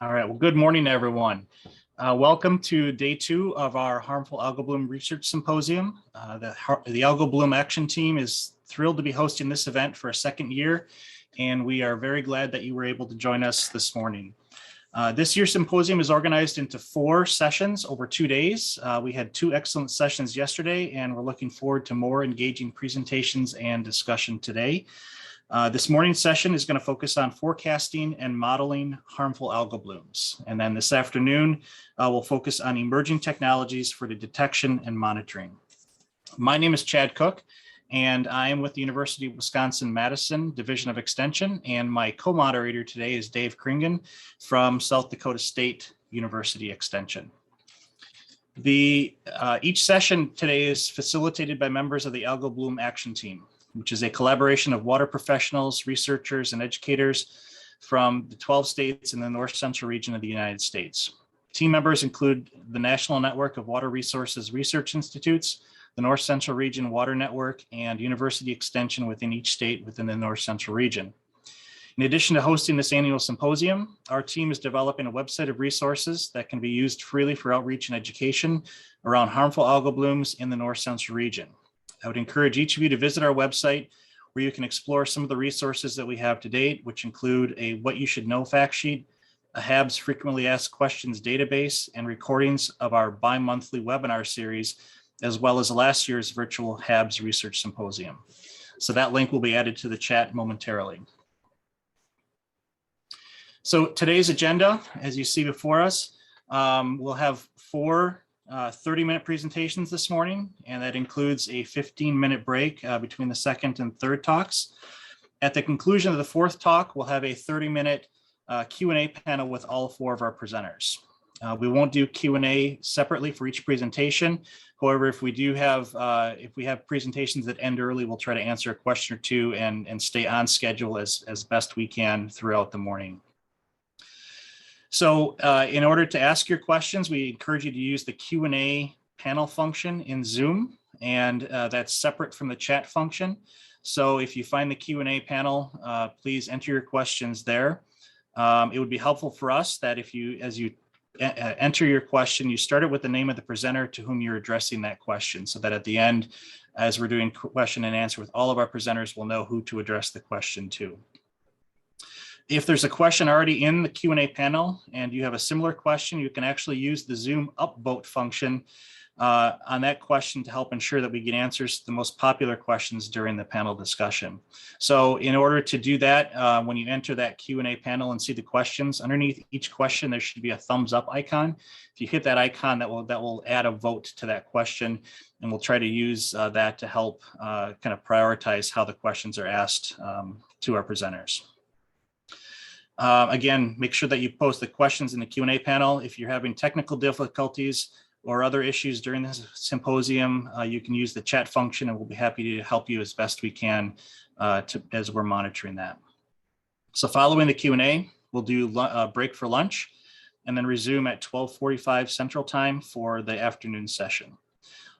All right, well, good morning, everyone. Welcome to day 2 of our Harmful Algal Bloom Research Symposium. The Algal Bloom Action Team is thrilled to be hosting this event for a second year, and we are very glad that you were able to join us this morning. This year's symposium is organized into 4 sessions over 2 days. We had 2 excellent sessions yesterday, and we're looking forward to more engaging presentations and discussion today. This morning's session is going to focus on forecasting and modeling harmful algal blooms. And then this afternoon, we'll focus on emerging technologies for the detection and monitoring. My name is Chad Cook, and I am with the University of Wisconsin-Madison Division of Extension, and my co-moderator today is Dave Kringen from South Dakota State University Extension. Each session today is facilitated by members of the Algal Bloom Action Team, which is a collaboration of water professionals, researchers, and educators from the 12 states in the North Central region of the United States. Team members include the National Network of Water Resources Research Institutes, the North Central Region Water Network, and University Extension within each state within the North Central region. In addition to hosting this annual symposium, our team is developing a website of resources that can be used freely for outreach and education around harmful algal blooms in the North Central region. I would encourage each of you to visit our website, where you can explore some of the resources that we have to date, which include a What You Should Know fact sheet, a HABs Frequently Asked Questions database, and recordings of our bi-monthly webinar series, as well as last year's virtual HABs Research Symposium. So that link will be added to the chat momentarily. So today's agenda, as you see before us, we'll have 4 30-minute presentations this morning, and that includes a 15-minute break between the second and third talks. At the conclusion of the 4th talk, we'll have a 30-minute Q&A panel with all 4 of our presenters. We won't do Q&A separately for each presentation. However, if we have presentations that end early, we'll try to answer a question or 2 and stay on schedule as best we can throughout the morning. So in order to ask your questions, we encourage you to use the Q&A panel function in Zoom, and that's separate from the chat function. So if you find the Q&A panel, please enter your questions there. It would be helpful for us that as you enter your question, you start it with the name of the presenter to whom you're addressing that question, so that at the end, as we're doing question and answer with all of our presenters, we'll know who to address the question to. If there's a question already in the Q&A panel and you have a similar question, you can actually use the Zoom upvote function on that question to help ensure that we get answers to the most popular questions during the panel discussion. So in order to do that, when you enter that Q&A panel and see the questions, underneath each question, there should be a thumbs up icon. If you hit that icon, that will add a vote to that question, and we'll try to use that to help kind of prioritize how the questions are asked to our presenters. Again, make sure that you post the questions in the Q&A panel. If you're having technical difficulties or other issues during this symposium, you can use the chat function, and we'll be happy to help you as best we can as we're monitoring that. So following the Q&A, we'll do a break for lunch and then resume at 12:45 Central Time for the afternoon session.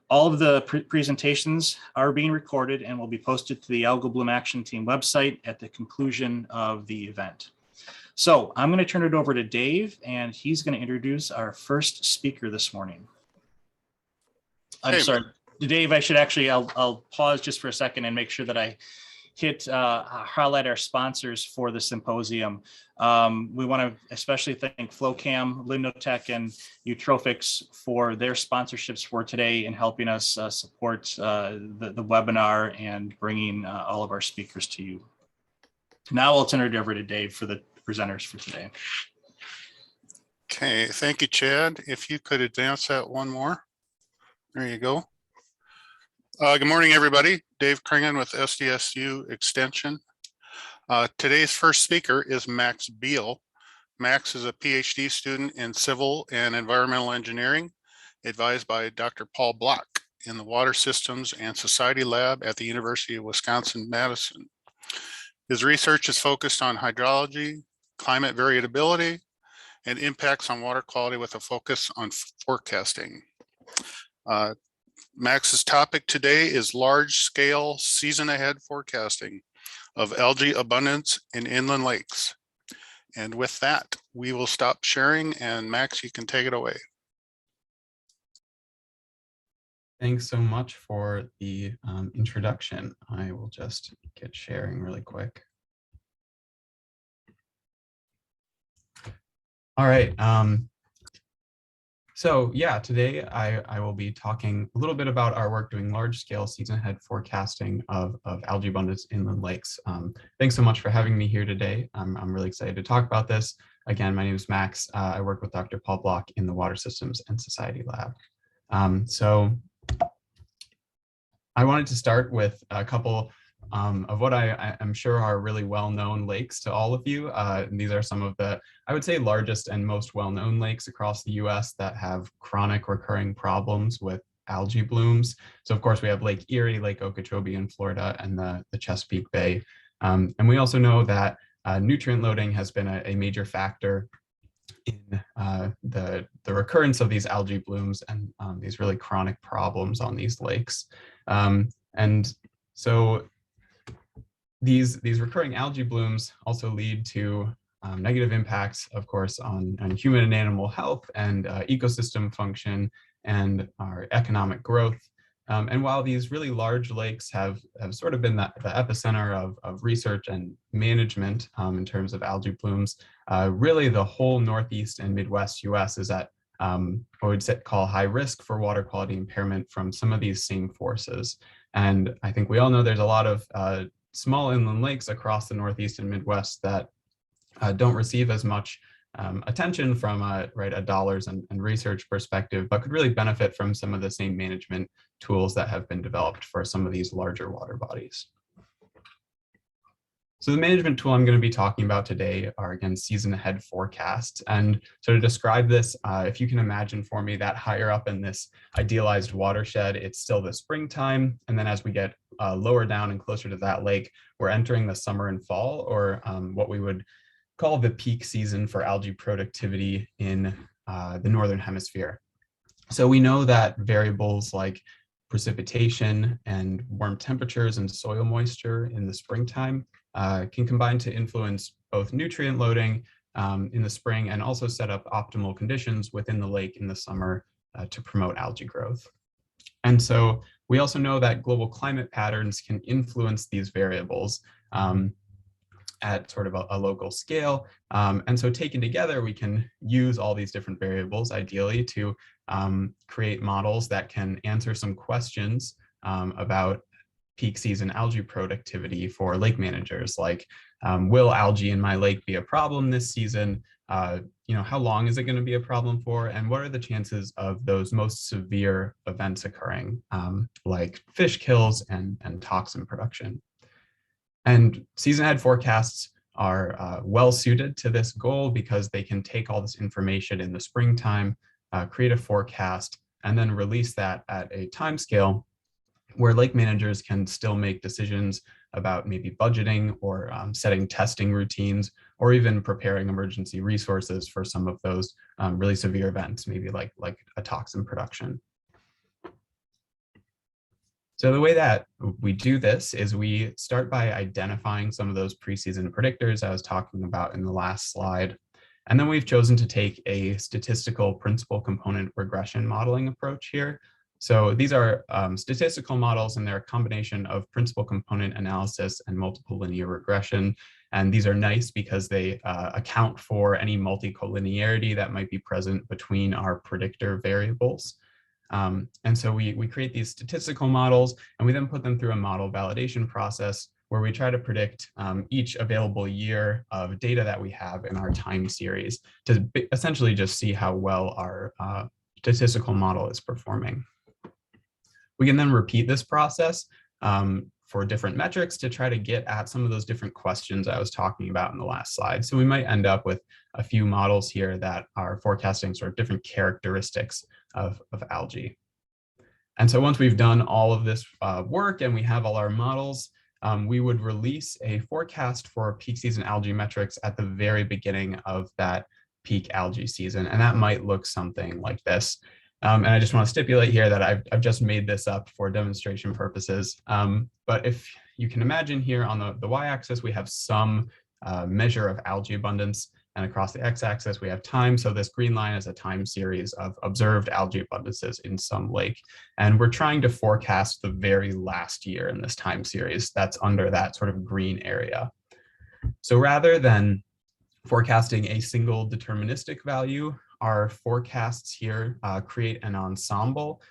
All of the presentations are being recorded and will be posted to the Algal Bloom Action Team website at the conclusion of the event. So I'm going to turn it over to Dave, and he's going to introduce our first speaker this morning. I'm sorry, Dave, I'll pause just for a second and make sure that I highlight our sponsors for the symposium. We want to especially thank FlowCam, Lindotech, and Eutrophics for their sponsorships for today and helping us support the webinar and bringing all of our speakers to you. Now I'll turn it over to Dave for the presenters for today. Okay, thank you, Chad. If you could advance that one more. There you go. Good morning, everybody. Dave Kringen with SDSU Extension. Today's first speaker is Max Beal. Max is a PhD student in civil and environmental engineering, advised by Dr. Paul Block in the Water Systems and Society Lab at the University of Wisconsin-Madison. His research is focused on hydrology, climate variability, and impacts on water quality with a focus on forecasting. Max's topic today is large-scale season-ahead forecasting of algae abundance in inland lakes. And with that, we will stop sharing, and Max, you can take it away. Thanks so much for the introduction. I will just get sharing really quick. All right. So yeah, today I will be talking a little bit about our work doing large-scale season-ahead forecasting of algae abundance in inland lakes. Thanks so much for having me here today. I'm really excited to talk about this. Again, my name is Max. I work with Dr. Paul Block in the Water Systems and Society Lab. So I wanted to start with a couple of what I'm sure are really well-known lakes to all of you. And these are some of the, I would say, largest and most well-known lakes across the US that have chronic recurring problems with algae blooms. So of course we have Lake Erie, Lake Okeechobee in Florida, and the Chesapeake Bay. And we also know that nutrient loading has been a major factor in the recurrence of these algae blooms and these really chronic problems on these lakes. And so these recurring algae blooms also lead to negative impacts, of course, on human and animal health and ecosystem function and our economic growth. And while these really large lakes have sort of been the epicenter of research and management in terms of algae blooms, really the whole Northeast and Midwest US is at what we'd call high risk for water quality impairment from some of these same forces. And I think we all know there's a lot of small inland lakes across the Northeast and Midwest that don't receive as much attention from a dollars and research perspective, but could really benefit from some of the same management tools that have been developed for some of these larger water bodies. So the management tool I'm going to be talking about today are, again, season ahead forecasts. And so to describe this, if you can imagine for me that higher up in this idealized watershed, it's still the springtime. And then as we get lower down and closer to that lake, we're entering the summer and fall, or what we would call the peak season for algae productivity in the Northern Hemisphere. So we know that variables like precipitation and warm temperatures and soil moisture in the springtime can combine to influence both nutrient loading in the spring and also set up optimal conditions within the lake in the summer to promote algae growth. And so we also know that global climate patterns can influence these variables at sort of a local scale. And so taken together, we can use all these different variables ideally to create models that can answer some questions about peak season algae productivity for lake managers, like will algae in my lake be a problem this season? How long is it going to be a problem for? And what are the chances of those most severe events occurring, like fish kills and toxin production? And season ahead forecasts are well suited to this goal because they can take all this information in the springtime, create a forecast, and then release that at a time scale where lake managers can still make decisions about maybe budgeting or setting testing routines, or even preparing emergency resources for some of those really severe events, maybe like a toxin production. So the way that we do this is we start by identifying some of those preseason predictors I was talking about in the last slide. And then we've chosen to take a statistical principal component regression modeling approach here. So these are statistical models, and they're a combination of principal component analysis and multiple linear regression. And these are nice because they account for any multicollinearity that might be present between our predictor variables. And so we create these statistical models, and we then put them through a model validation process where we try to predict each available year of data that we have in our time series to essentially just see how well our statistical model is performing. We can then repeat this process for different metrics to try to get at some of those different questions I was talking about in the last slide. So we might end up with a few models here that are forecasting sort of different characteristics of algae. And so once we've done all of this work and we have all our models, we would release a forecast for peak season algae metrics at the very beginning of that peak algae season. And that might look something like this. And I just want to stipulate here that I've just made this up for demonstration purposes. But if you can imagine here on the y-axis, we have some measure of algae abundance. And across the x-axis, we have time. So this green line is a time series of observed algae abundances in some lake. And we're trying to forecast the very last year in this time series that's under that sort of green area. So rather than forecasting a single deterministic value, our forecasts here create an ensemble,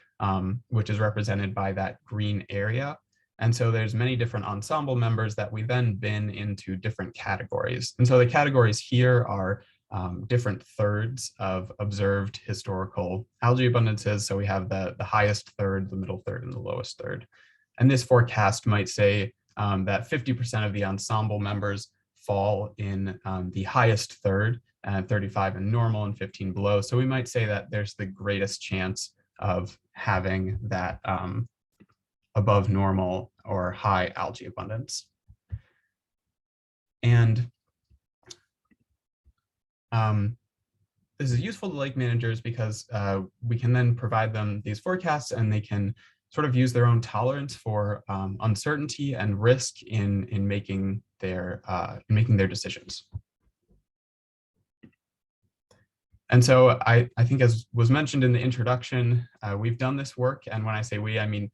which is represented by that green area. And so there's many different ensemble members that we then bin into different categories. And so the categories here are different thirds of observed historical algae abundances. So we have the highest third, the middle third, and the lowest third. And this forecast might say that 50% of the ensemble members fall in the highest third, 35 in normal and 15 below. So we might say that there's the greatest chance of having that above normal or high algae abundance. And this is useful to lake managers because we can then provide them these forecasts and they can sort of use their own tolerance for uncertainty and risk in making their decisions. And so I think, as was mentioned in the introduction, we've done this work. And when I say we, I mean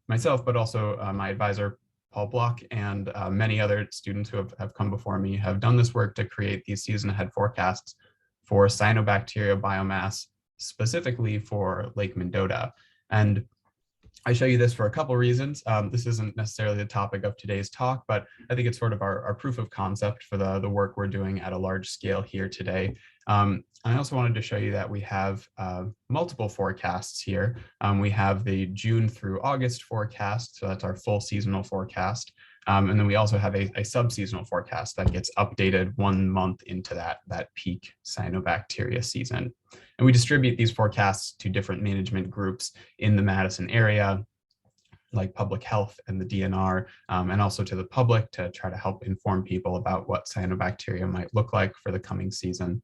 myself, but also my advisor, Paul Block, and many other students who have come before me have done this work to create these season ahead forecasts for cyanobacteria biomass, specifically for Lake Mendota. And I show you this for a couple reasons. This isn't necessarily the topic of today's talk, but I think it's sort of our proof of concept for the work we're doing at a large scale here today. I also wanted to show you that we have multiple forecasts here. We have the June through August forecast, so that's our full seasonal forecast. And then we also have a sub-seasonal forecast that gets updated 1 month into that peak cyanobacteria season. And we distribute these forecasts to different management groups in the Madison area, like public health and the DNR, and also to the public to try to help inform people about what cyanobacteria might look like for the coming season.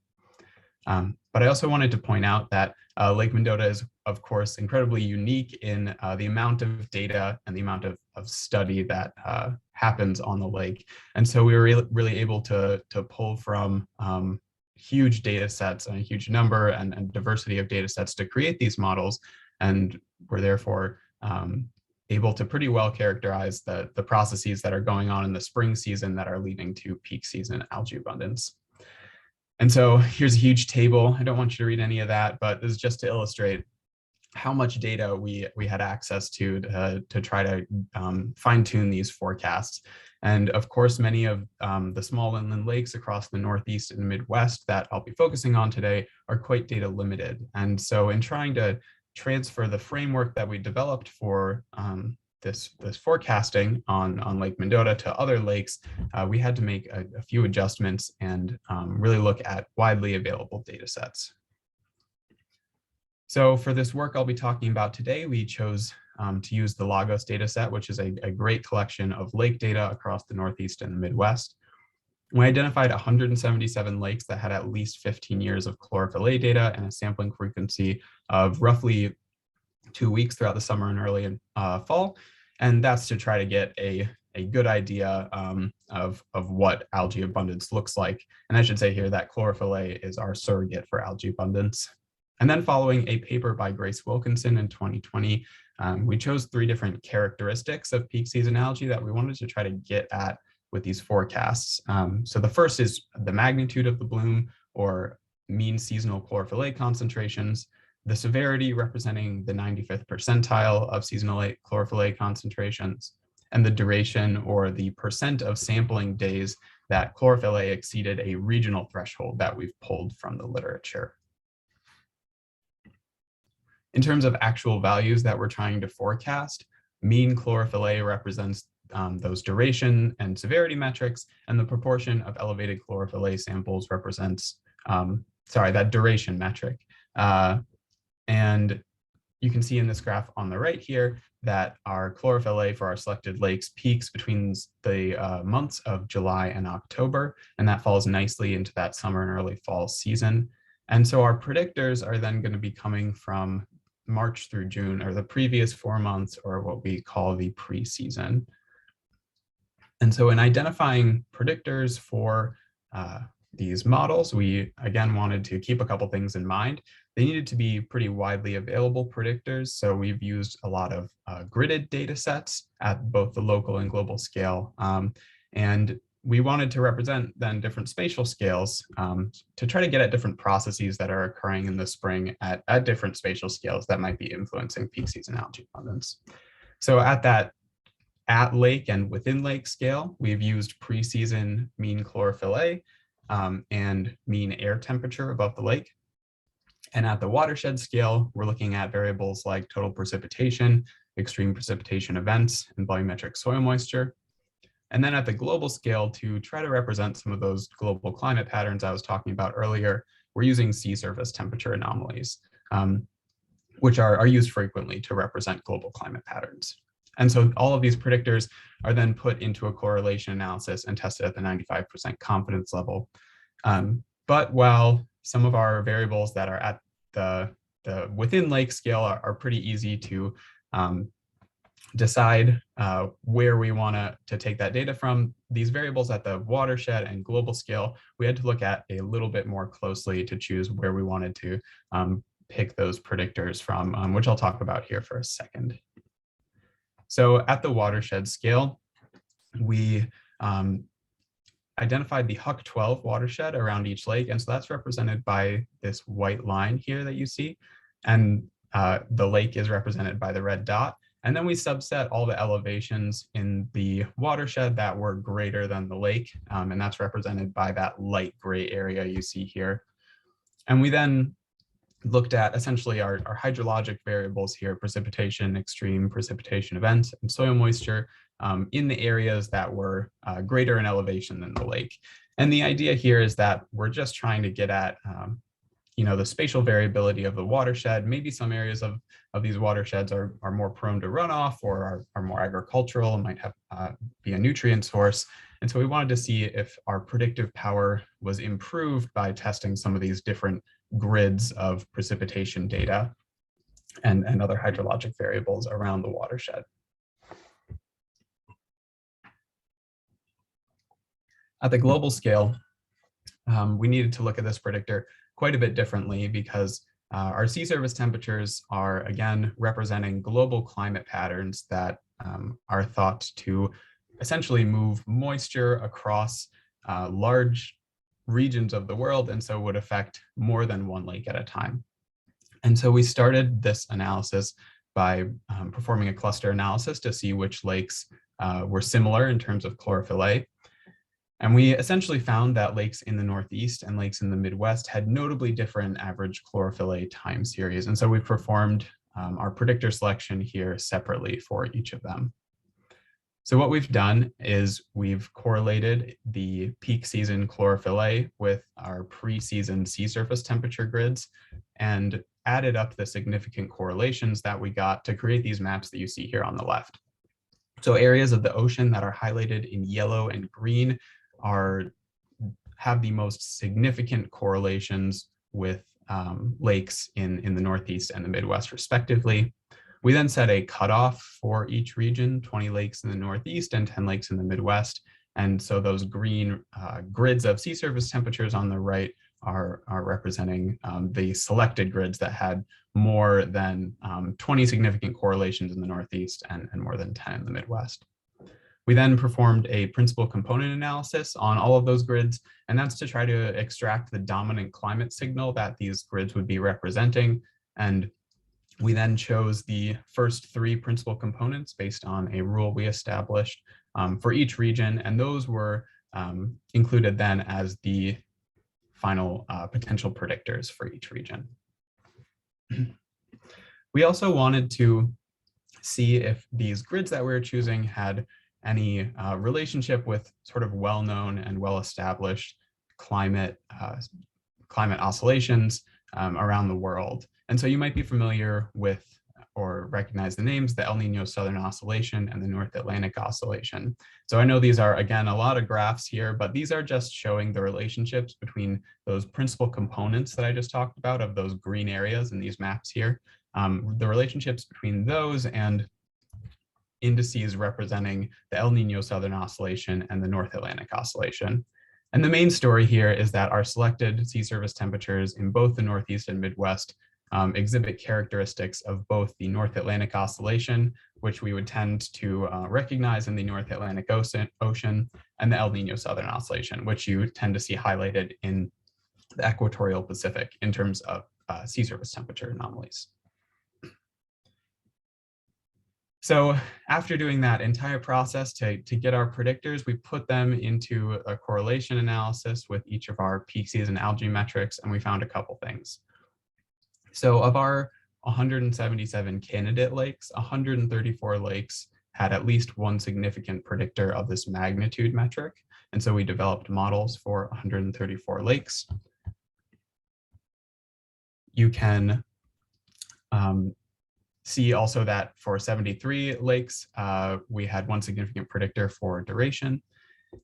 But I also wanted to point out that Lake Mendota is, of course, incredibly unique in the amount of data and the amount of study that happens on the lake. And so we were really able to pull from huge data sets and a huge number and diversity of data sets to create these models. And we're therefore able to pretty well characterize the processes that are going on in the spring season that are leading to peak season algae abundance. And so here's a huge table. I don't want you to read any of that, but this is just to illustrate how much data we had access to try to fine tune these forecasts. And of course, many of the small inland lakes across the Northeast and Midwest that I'll be focusing on today are quite data limited. And so in trying to transfer the framework that we developed for this forecasting on Lake Mendota to other lakes, we had to make a few adjustments and really look at widely available data sets. So for this work I'll be talking about today, we chose to use the Lagos data set, which is a great collection of lake data across the Northeast and the Midwest. We identified 177 lakes that had at least 15 years of chlorophyll A data and a sampling frequency of roughly 2 weeks throughout the summer and early fall. And that's to try to get a good idea of what algae abundance looks like. And I should say here that chlorophyll A is our surrogate for algae abundance. And then following a paper by Grace Wilkinson in 2020, we chose 3 different characteristics of peak season algae that we wanted to try to get at with these forecasts. So the first is the magnitude of the bloom, or mean seasonal chlorophyll A concentrations, the severity representing the 95th percentile of seasonal chlorophyll A concentrations, and the duration, or the percent of sampling days that chlorophyll A exceeded a regional threshold that we've pulled from the literature. In terms of actual values that we're trying to forecast, mean chlorophyll A represents those duration and severity metrics, and the proportion of elevated chlorophyll A samples represents, that duration metric. And you can see in this graph on the right here that our chlorophyll A for our selected lakes peaks between the months of July and October, and that falls nicely into that summer and early fall season. And so our predictors are then going to be coming from March through June, or the previous 4 months, or what we call the pre-season. And so in identifying predictors for these models, we again wanted to keep a couple things in mind. They needed to be pretty widely available predictors. So we've used a lot of gridded data sets at both the local and global scale. And we wanted to represent then different spatial scales to try to get at different processes that are occurring in the spring at different spatial scales that might be influencing peak season algae abundance. So at that at lake and within lake scale, we've used pre-season mean chlorophyll A and mean air temperature above the lake. And at the watershed scale, we're looking at variables like total precipitation, extreme precipitation events, and volumetric soil moisture. And then at the global scale, to try to represent some of those global climate patterns I was talking about earlier, we're using sea surface temperature anomalies, which are used frequently to represent global climate patterns. And so all of these predictors are then put into a correlation analysis and tested at the 95% confidence level. But while some of our variables that are at the within lake scale are pretty easy to decide where we want to take that data from, these variables at the watershed and global scale, we had to look at a little bit more closely to choose where we wanted to pick those predictors from, which I'll talk about here for a second. So at the watershed scale, we identified the Huck 12 watershed around each lake. And so that's represented by this white line here that you see. And the lake is represented by the red dot. And then we subset all the elevations in the watershed that were greater than the lake. And that's represented by that light gray area you see here. And we then looked at essentially our hydrologic variables here, precipitation, extreme precipitation events, and soil moisture in the areas that were greater in elevation than the lake. And the idea here is that we're just trying to get at the spatial variability of the watershed. Maybe some areas of these watersheds are more prone to runoff or are more agricultural and might have be a nutrient source. And so we wanted to see if our predictive power was improved by testing some of these different grids of precipitation data and other hydrologic variables around the watershed. At the global scale, we needed to look at this predictor quite a bit differently because our sea surface temperatures are, again, representing global climate patterns that are thought to essentially move moisture across large regions of the world, and so would affect more than one lake at a time. And so we started this analysis by performing a cluster analysis to see which lakes were similar in terms of chlorophyll A. And we essentially found that lakes in the Northeast and lakes in the Midwest had notably different average chlorophyll A time series. And so we performed our predictor selection here separately for each of them. So what we've done is we've correlated the peak season chlorophyll A with our pre-season sea surface temperature grids and added up the significant correlations that we got to create these maps that you see here on the left. So areas of the ocean that are highlighted in yellow and green have the most significant correlations with lakes in the Northeast and the Midwest, respectively. We then set a cutoff for each region, 20 lakes in the Northeast and 10 lakes in the Midwest. And so those green grids of sea surface temperatures on the right are representing the selected grids that had more than 20 significant correlations in the Northeast and more than 10 in the Midwest. We then performed a principal component analysis on all of those grids, and that's to try to extract the dominant climate signal that these grids would be representing. And we then chose the first three principal components based on a rule we established for each region, and those were included then as the final potential predictors for each region. We also wanted to see if these grids that we were choosing had any relationship with sort of well-known and well-established climate oscillations around the world. And so you might be familiar with or recognize the names, the El Nino Southern Oscillation and the North Atlantic Oscillation. So I know these are, again, a lot of graphs here, but these are just showing the relationships between those principal components that I just talked about of those green areas in these maps here, the relationships between those and indices representing the El Nino Southern Oscillation and the North Atlantic Oscillation. And the main story here is that our selected sea surface temperatures in both the Northeast and Midwest exhibit characteristics of both the North Atlantic Oscillation, which we would tend to recognize in the North Atlantic Ocean, and the El Nino Southern Oscillation, which you tend to see highlighted in the equatorial Pacific in terms of sea surface temperature anomalies. So after doing that entire process to get our predictors, we put them into a correlation analysis with each of our peak season algae metrics, and we found a couple things. So of our 177 candidate lakes, 134 lakes had at least one significant predictor of this magnitude metric. And so we developed models for 134 lakes. You can see also that for 73 lakes, we had one significant predictor for duration.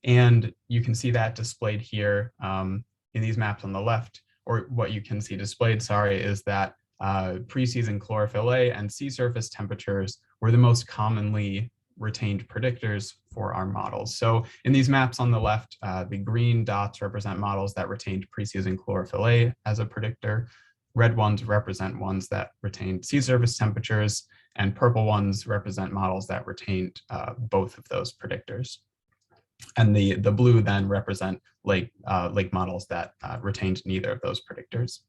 And you can see that displayed here in these maps on the left, or what you can see displayed, sorry, is that preseason chlorophyll A and sea surface temperatures were the most commonly retained predictors for our models. So in these maps on the left, the green dots represent models that retained preseason chlorophyll A as a predictor. Red ones represent ones that retained sea surface temperatures, and purple ones represent models that retained both of those predictors. And the blue then represent lake models that retained neither of those predictors.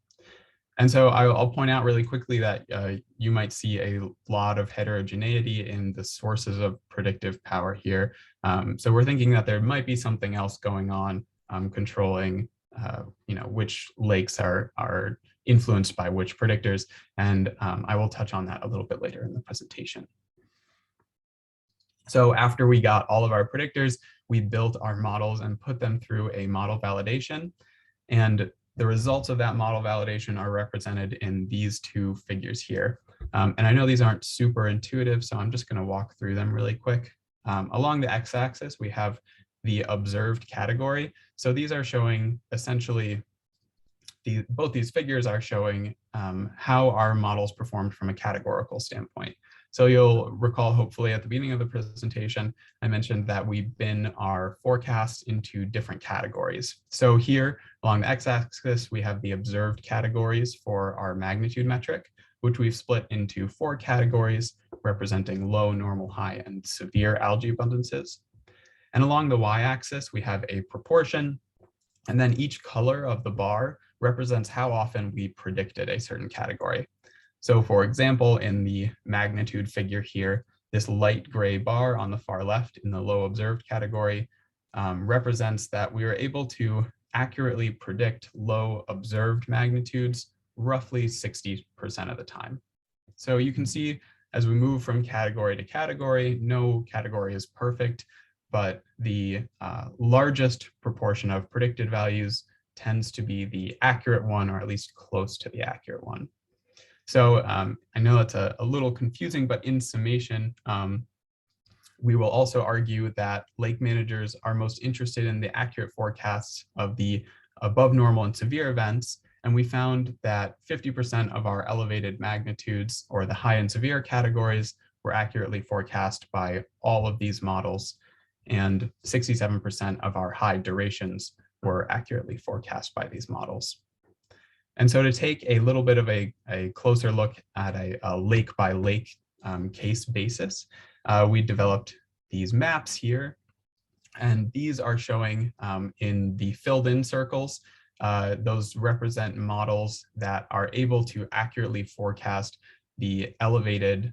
And so I'll point out really quickly that you might see a lot of heterogeneity in the sources of predictive power here. So we're thinking that there might be something else going on controlling which lakes are influenced by which predictors. And I will touch on that a little bit later in the presentation. So after we got all of our predictors, we built our models and put them through a model validation. And the results of that model validation are represented in these two figures here. And I know these aren't super intuitive, so I'm just going to walk through them really quick. Along the x-axis, we have the observed category. So these are showing essentially, both these figures are showing how our models performed from a categorical standpoint. So you'll recall, hopefully at the beginning of the presentation, I mentioned that we bin our forecasts into different categories. So here along the x-axis, we have the observed categories for our magnitude metric, which we've split into 4 categories representing low, normal, high, and severe algae abundances. And along the y-axis, we have a proportion, and then each color of the bar represents how often we predicted a certain category. So for example, in the magnitude figure here, this light gray bar on the far left in the low observed category represents that we were able to accurately predict low observed magnitudes roughly 60% of the time. So you can see as we move from category to category, no category is perfect, but the largest proportion of predicted values tends to be the accurate one, or at least close to the accurate one. So I know that's a little confusing, but in summation, we will also argue that lake managers are most interested in the accurate forecasts of the above normal and severe events. And we found that 50% of our elevated magnitudes, or the high and severe categories, were accurately forecast by all of these models. And 67% of our high durations were accurately forecast by these models. And so to take a little bit of a closer look at a lake by lake case basis, we developed these maps here. And these are showing in the filled in circles, those represent models that are able to accurately forecast the elevated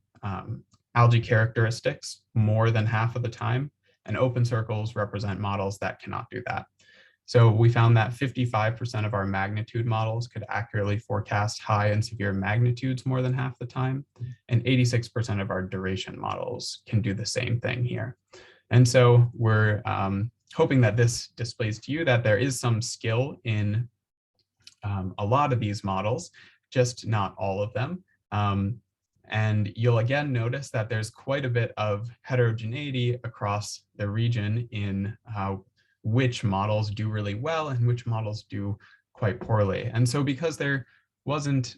algae characteristics more than half of the time. And open circles represent models that cannot do that. So we found that 55% of our magnitude models could accurately forecast high and severe magnitudes more than half the time, and 86% of our duration models can do the same thing here. And so we're hoping that this displays to you that there is some skill in a lot of these models, just not all of them. And you'll again notice that there's quite a bit of heterogeneity across the region in which models do really well and which models do quite poorly. And so because there wasn't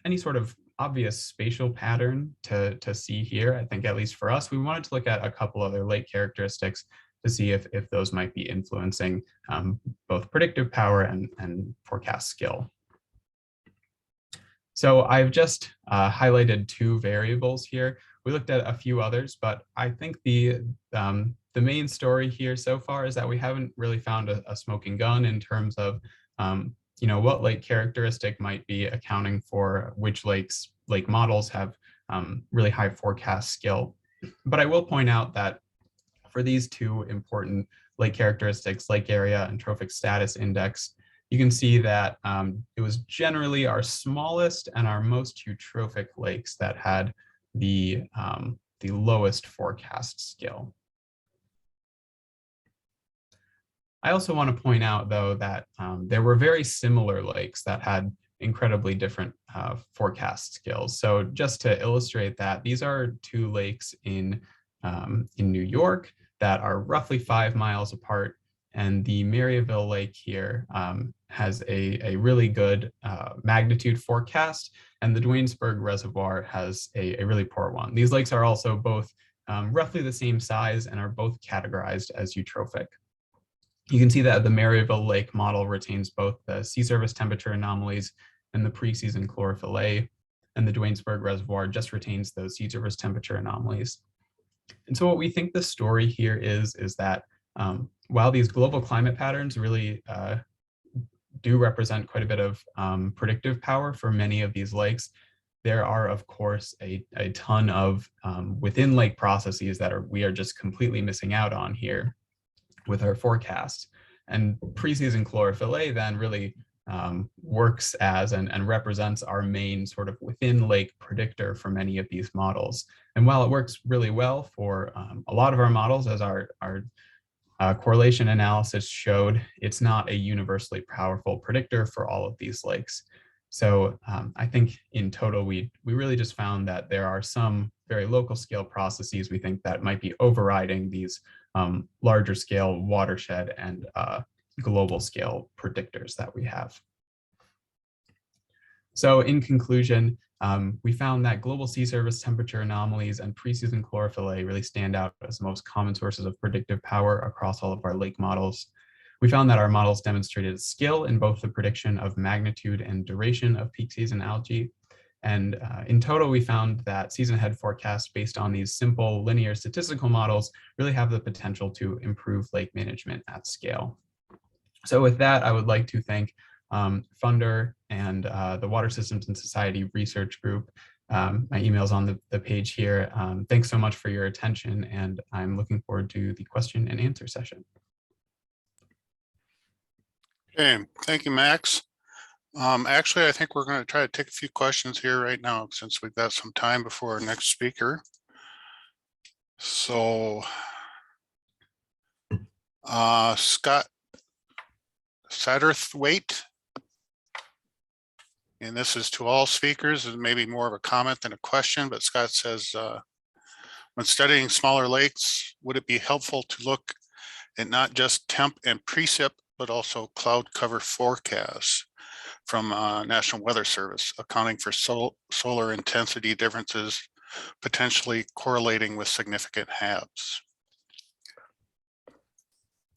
any sort of obvious spatial pattern to see here, I think at least for us, we wanted to look at a couple other lake characteristics to see if those might be influencing both predictive power and forecast skill. So I've just highlighted 2 variables here. We looked at a few others, but I think the main story here so far is that we haven't really found a smoking gun in terms of what lake characteristic might be accounting for which lake models have really high forecast skill. But I will point out that for these 2 important lake characteristics, lake area and trophic status index, you can see that it was generally our smallest and our most eutrophic lakes that had the lowest forecast skill. I also want to point out, though, that there were very similar lakes that had incredibly different forecast skills. So just to illustrate that, these are 2 lakes in New York that are roughly 5 miles apart. And the Maryville Lake here has a really good magnitude forecast, and the Duanesburg Reservoir has a really poor one. These lakes are also both roughly the same size and are both categorized as eutrophic. You can see that the Maryville Lake model retains both the sea surface temperature anomalies and the preseason chlorophyll A, and the Duanesburg Reservoir just retains those sea surface temperature anomalies. And so what we think the story here is that while these global climate patterns really do represent quite a bit of predictive power for many of these lakes, there are, of course, a ton of within lake processes that we are just completely missing out on here with our forecast. And preseason chlorophyll A then really works as and represents our main sort of within lake predictor for many of these models. And while it works really well for a lot of our models, as our correlation analysis showed, it's not a universally powerful predictor for all of these lakes. So I think in total, we really just found that there are some very local scale processes we think that might be overriding these larger scale watershed and global scale predictors that we have. So in conclusion, we found that global sea surface temperature anomalies and preseason chlorophyll A really stand out as the most common sources of predictive power across all of our lake models. We found that our models demonstrated skill in both the prediction of magnitude and duration of peak season algae. And in total, we found that season ahead forecasts based on these simple linear statistical models really have the potential to improve lake management at scale. So with that, I would like to thank Funder and the Water Systems and Society Research Group. My email's on the page here. Thanks so much for your attention, and I'm looking forward to the question and answer session. Okay, thank you, Max. Actually, I think we're going to try to take a few questions here right now since we've got some time before our next speaker. So, Scott Satterthwaite, and this is to all speakers, and maybe more of a comment than a question, but Scott says, when studying smaller lakes, would it be helpful to look at not just temp and precip, but also cloud cover forecasts from National Weather Service, accounting for solar intensity differences, potentially correlating with significant HABs?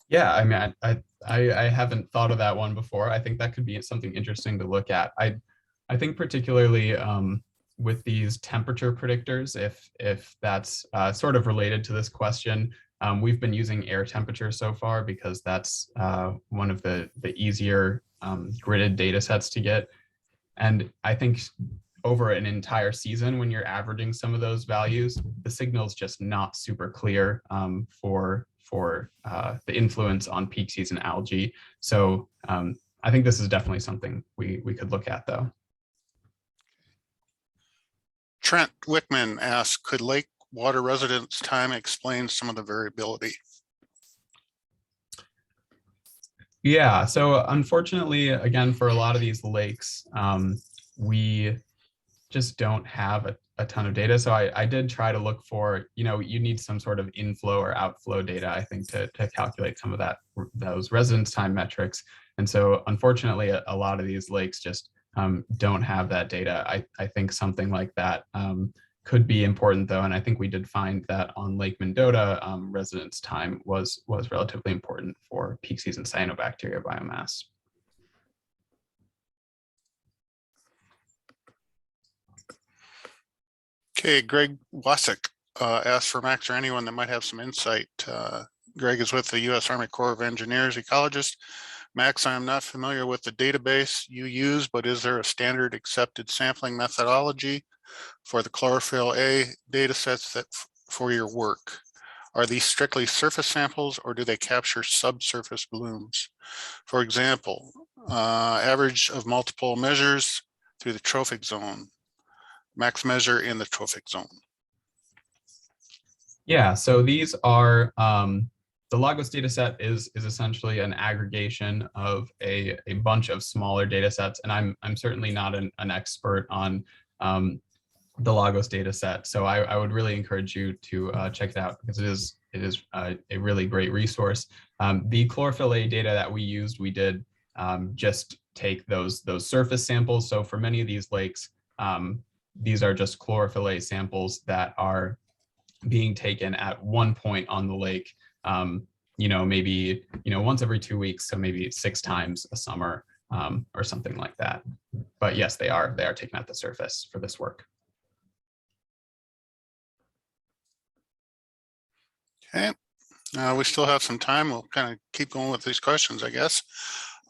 Yeah, I mean, I haven't thought of that one before. I think that could be something interesting to look at. I think particularly with these temperature predictors, if that's sort of related to this question, we've been using air temperature so far because that's one of the easier gridded data sets to get. And I think over an entire season, when you're averaging some of those values, the signal's just not super clear for the influence on peak season algae. So I think this is definitely something we could look at, though. Trent Wickman asks, could lake water residence time explain some of the variability? Yeah, so unfortunately, again, for a lot of these lakes, we just don't have a ton of data. So I did try to look for, you need some sort of inflow or outflow data, I think, to calculate some of those residence time metrics. And so unfortunately, a lot of these lakes just don't have that data. I think something like that could be important though, and I think we did find that on Lake Mendota, residence time was relatively important for peak season cyanobacteria biomass. Okay, Greg Wasik asked for Max or anyone that might have some insight. Greg is with the U.S. Army Corps of Engineers ecologist. Max, I am not familiar with the database you use, but is there a standard accepted sampling methodology for the chlorophyll A data sets that for your work? Are these strictly surface samples or do they capture subsurface blooms? For example, average of multiple measures through the trophic zone, max measure in the trophic zone. Yeah, so these are, the Lagos data set is essentially an aggregation of a bunch of smaller data sets, and I'm certainly not an expert on the Lagos data set. So I would really encourage you to check it out because it is a really great resource. The chlorophyll A data that we used, we did just take those surface samples. So for many of these lakes, these are just chlorophyll A samples that are being taken at one point on the lake, maybe, once every 2 weeks. So maybe 6 times a summer or something like that. But yes, they are taken at the surface for this work. Okay, we still have some time. We'll kind of keep going with these questions, I guess.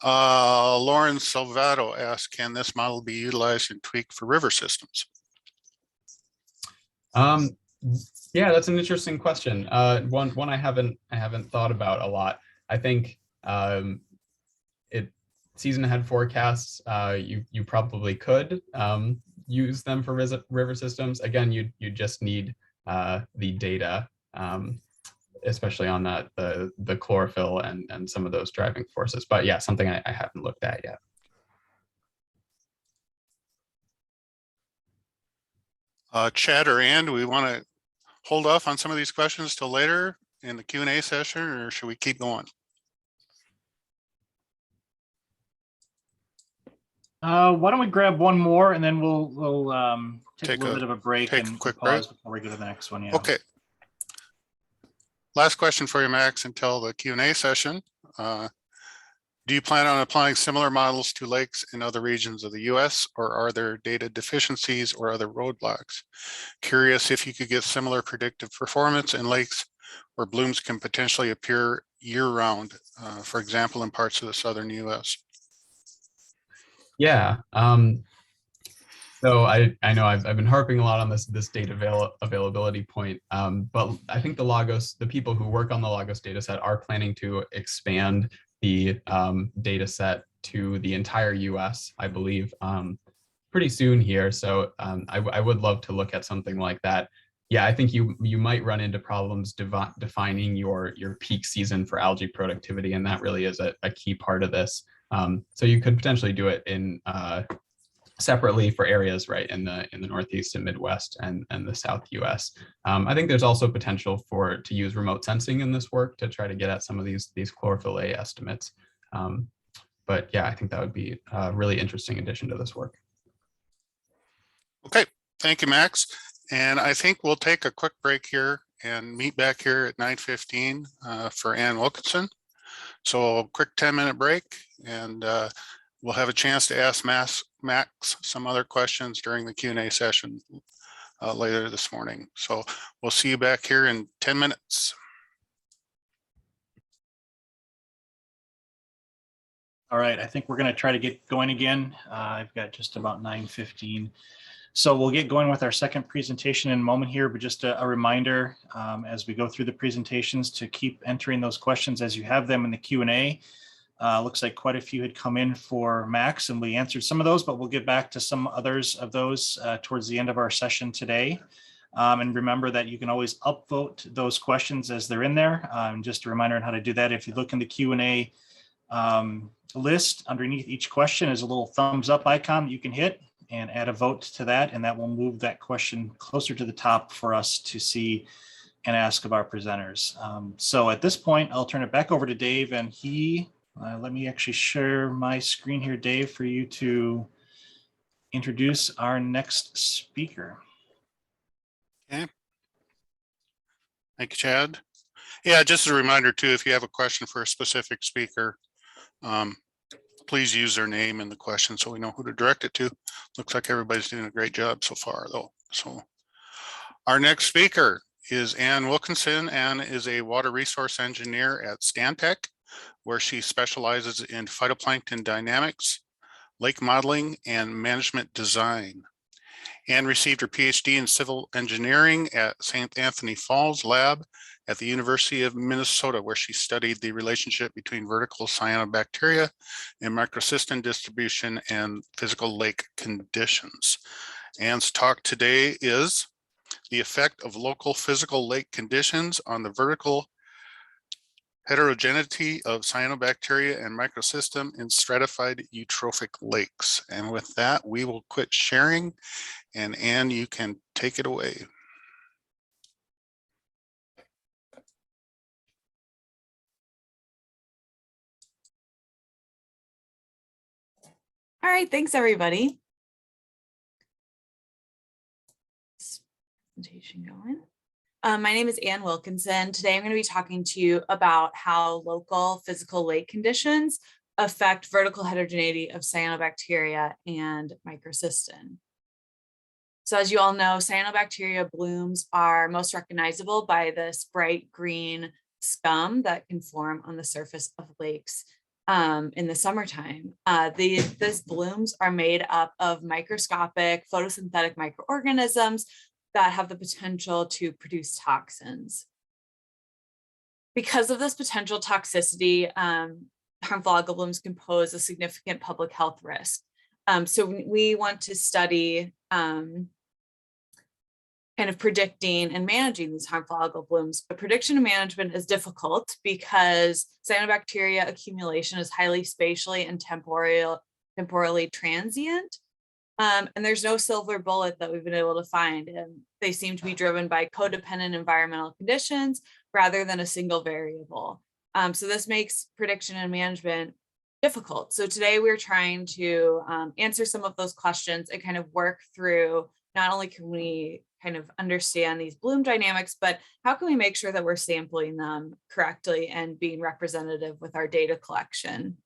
Lauren Salvato asked, can this model be utilized and tweaked for river systems? Yeah, that's an interesting question. One I haven't thought about a lot. I think season ahead forecasts, you probably could use them for river systems. Again, you just need the data, especially on the chlorophyll and some of those driving forces. But yeah, something I haven't looked at yet. Chad or Ann, we want to hold off on some of these questions till later in the Q&A session, or should we keep going? Why don't we grab one more and then we'll take a little bit of a break and quick pause before we go to the next one. Yeah. Okay. Last question for you, Max, until the Q&A session. Do you plan on applying similar models to lakes in other regions of the US, or are there data deficiencies or other roadblocks? Curious if you could get similar predictive performance in lakes where blooms can potentially appear year-round, for example, in parts of the southern US. Yeah. So I know I've been harping a lot on this data availability point, but I think the people who work on the Lagos data set are planning to expand the data set to the entire US, I believe, pretty soon here. So I would love to look at something like that. Yeah, I think you might run into problems defining your peak season for algae productivity, and that really is a key part of this. So you could potentially do it in separately for areas right in the Northeast and Midwest and the South US. I think there's also potential to use remote sensing in this work to try to get at some of these chlorophyll A estimates. But yeah, I think that would be a really interesting addition to this work. Okay, thank you, Max. And I think we'll take a quick break here and meet back here at 9:15 for Ann Wilkinson. So a quick 10-minute break, and we'll have a chance to ask Max some other questions during the Q&A session later this morning. So we'll see you back here in 10 minutes. All right, I think we're going to try to get going again. I've got just about 9:15. So we'll get going with our second presentation in a moment here, but just a reminder as we go through the presentations to keep entering those questions as you have them in the Q&A. Looks like quite a few had come in for Max, and we answered some of those, but we'll get back to some others of those towards the end of our session today. And remember that you can always upvote those questions as they're in there. Just a reminder on how to do that. If you look in the Q&A list, underneath each question is a little thumbs up icon that you can hit and add a vote to that, and that will move that question closer to the top for us to see and ask of our presenters. So at this point, I'll turn it back over to Dave, and let me actually share my screen here, Dave, for you to introduce our next speaker. Okay. Thank you, Chad. Yeah, just a reminder too, if you have a question for a specific speaker, please use their name in the question so we know who to direct it to. Looks like everybody's doing a great job so far though. So our next speaker is Ann Wilkinson. Ann is a water resource engineer at Stantec, where she specializes in phytoplankton dynamics, lake modeling, and management design. Ann received her PhD in civil engineering at St. Anthony Falls Lab at the University of Minnesota, where she studied the relationship between vertical cyanobacteria and microsystem distribution and physical lake conditions. Ann's talk today is the effect of local physical lake conditions on the vertical heterogeneity of cyanobacteria and microsystem in stratified eutrophic lakes. And with that, we will quit sharing. And Ann, you can take it away. All right, thanks everybody. Presentation going. My name is Ann Wilkinson. Today I'm going to be talking to you about how local physical lake conditions affect vertical heterogeneity of cyanobacteria and microsystem. So as you all know, cyanobacteria blooms are most recognizable by this bright green scum that can form on the surface of lakes in the summertime. These blooms are made up of microscopic photosynthetic microorganisms that have the potential to produce toxins. Because of this potential toxicity, harmful algal blooms can pose a significant public health risk. So we want to study kind of predicting and managing these harmful algal blooms. But prediction and management is difficult because cyanobacteria accumulation is highly spatially and temporally transient. And there's no silver bullet that we've been able to find. And they seem to be driven by codependent environmental conditions rather than a single variable. So this makes prediction and management difficult. So today we're trying to answer some of those questions and kind of work through, not only can we kind of understand these bloom dynamics, but how can we make sure that we're sampling them correctly and being representative with our data collection.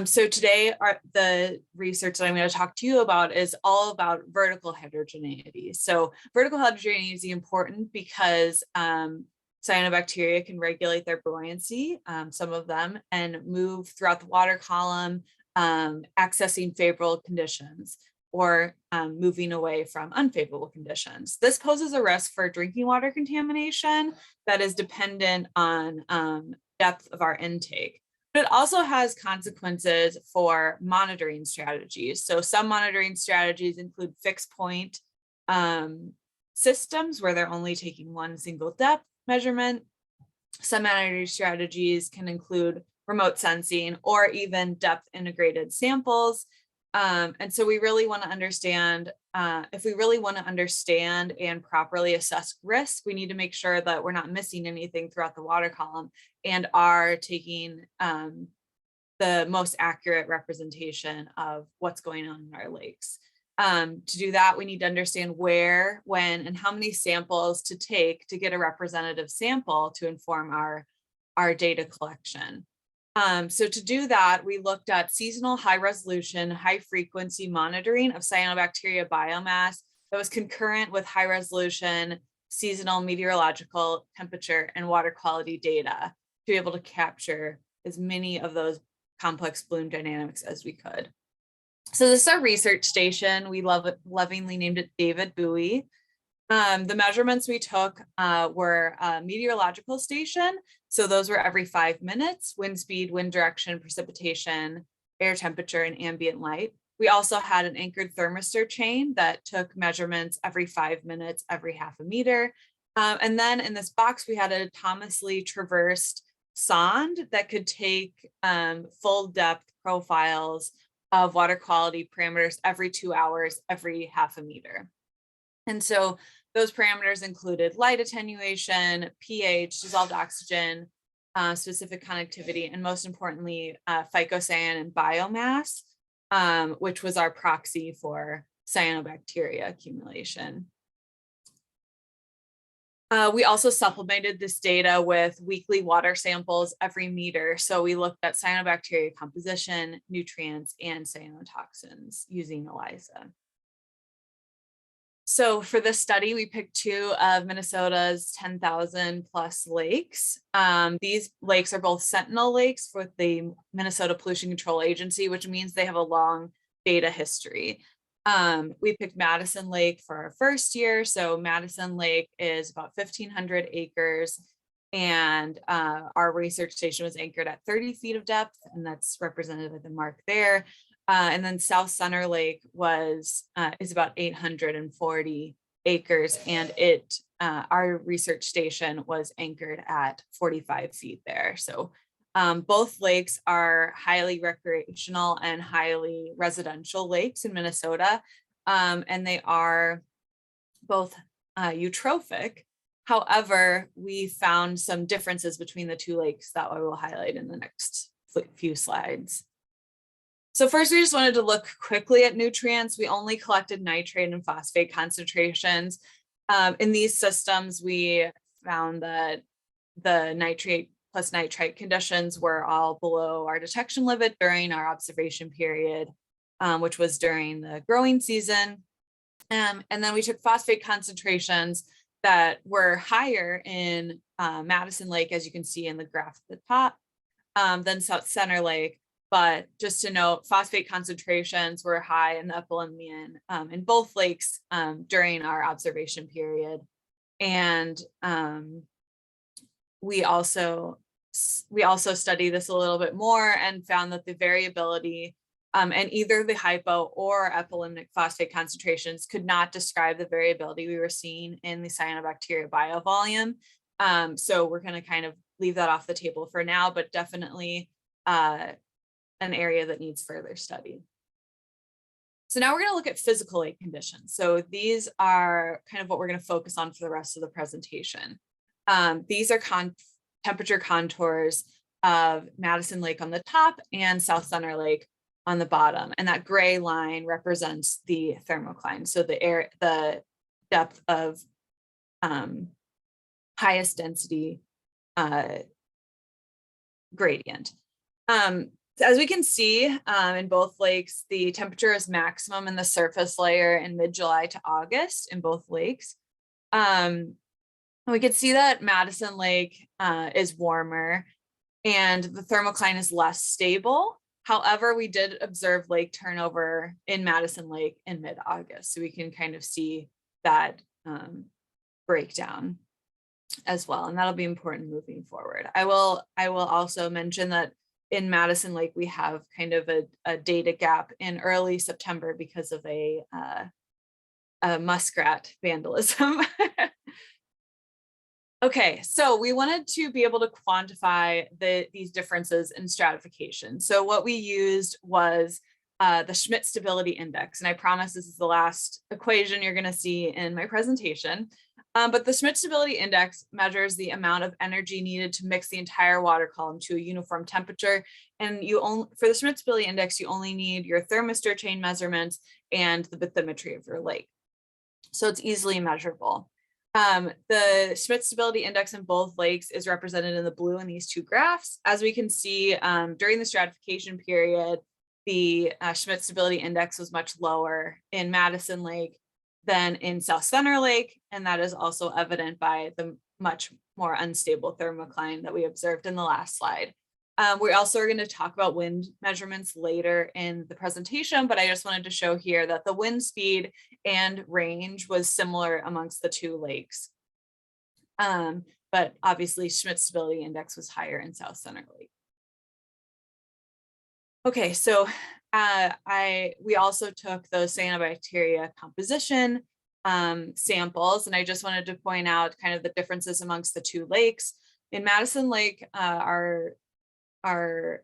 So today the research that I'm going to talk to you about is all about vertical heterogeneity. So vertical heterogeneity is important because cyanobacteria can regulate their buoyancy, some of them, and move throughout the water column, accessing favorable conditions or moving away from unfavorable conditions. This poses a risk for drinking water contamination that is dependent on depth of our intake. But it also has consequences for monitoring strategies. So some monitoring strategies include fixed point systems where they're only taking one single depth measurement. Some monitoring strategies can include remote sensing or even depth integrated samples. And so we really want to understand, if we really want to understand and properly assess risk, we need to make sure that we're not missing anything throughout the water column and are taking the most accurate representation of what's going on in our lakes. To do that, we need to understand where, when, and how many samples to take to get a representative sample to inform our data collection. So to do that, we looked at seasonal high resolution, high frequency monitoring of cyanobacteria biomass that was concurrent with high resolution seasonal meteorological temperature and water quality data to be able to capture as many of those complex bloom dynamics as we could. So this is our research station. We lovingly named it David Bowie. The measurements we took were a meteorological station. So those were every 5 minutes, wind speed, wind direction, precipitation, air temperature, and ambient light. We also had an anchored thermistor chain that took measurements every 5 minutes, every half a meter. And then in this box, we had an autonomously traversed sonde that could take full depth profiles of water quality parameters every 2 hours, every half a meter. And so those parameters included light attenuation, pH, dissolved oxygen, specific conductivity, and most importantly, phycocyan and biomass, which was our proxy for cyanobacteria accumulation. We also supplemented this data with weekly water samples every meter. So we looked at cyanobacteria composition, nutrients, and cyanotoxins using ELISA. So for this study, we picked 2 of Minnesota's 10,000 plus lakes. These lakes are both sentinel lakes with the Minnesota Pollution Control Agency, which means they have a long data history. We picked Madison Lake for our first year. So Madison Lake is about 1,500 acres. And our research station was anchored at 30 feet of depth, and that's represented by the mark there. And then South Center Lake is about 840 acres, and our research station was anchored at 45 feet there. So both lakes are highly recreational and highly residential lakes in Minnesota, and they are both eutrophic. However, we found some differences between the 2 lakes that I will highlight in the next few slides. So first, we just wanted to look quickly at nutrients. We only collected nitrate and phosphate concentrations. In these systems, we found that the nitrate plus nitrite conditions were all below our detection limit during our observation period, which was during the growing season. And then we took phosphate concentrations that were higher in Madison Lake, as you can see in the graph at the top, than South Center Lake. But just to note, phosphate concentrations were high in the upper-Permian in both lakes during our observation period. And we also studied this a little bit more and found that the variability and either the hypo or epilemic phosphate concentrations could not describe the variability we were seeing in the cyanobacteria biovolume. So we're going to kind of leave that off the table for now, but definitely an area that needs further study. So now we're going to look at physical lake conditions. So these are kind of what we're going to focus on for the rest of the presentation. These are temperature contours of Madison Lake on the top and South Center Lake on the bottom, and that gray line represents the thermocline, so the depth of highest density gradient. As we can see in both lakes, the temperature is maximum in the surface layer in mid-July to August in both lakes. We could see that Madison Lake is warmer and the thermocline is less stable. However, we did observe lake turnover in Madison Lake in mid-August, so we can kind of see that breakdown as well, and that'll be important moving forward. I will also mention that in Madison Lake, we have kind of a data gap in early September because of a muskrat vandalism. Okay, so we wanted to be able to quantify these differences in stratification. So what we used was the Schmidt stability index, and I promise this is the last equation you're going to see in my presentation. But the Schmidt stability index measures the amount of energy needed to mix the entire water column to a uniform temperature. And for the Schmidt stability index, you only need your thermistor chain measurements and the bathymetry of your lake. So it's easily measurable. The Schmidt stability index in both lakes is represented in the blue in these 2 graphs. As we can see, during the stratification period, the Schmidt stability index was much lower in Madison Lake than in South Center Lake, and that is also evident by the much more unstable thermocline that we observed in the last slide. We also are going to talk about wind measurements later in the presentation, but I just wanted to show here that the wind speed and range was similar amongst the 2 lakes. But obviously Schmidt stability index was higher in South Center Lake. Okay, so we also took those cyanobacteria composition samples, and I just wanted to point out kind of the differences amongst the 2 lakes. In Madison Lake, our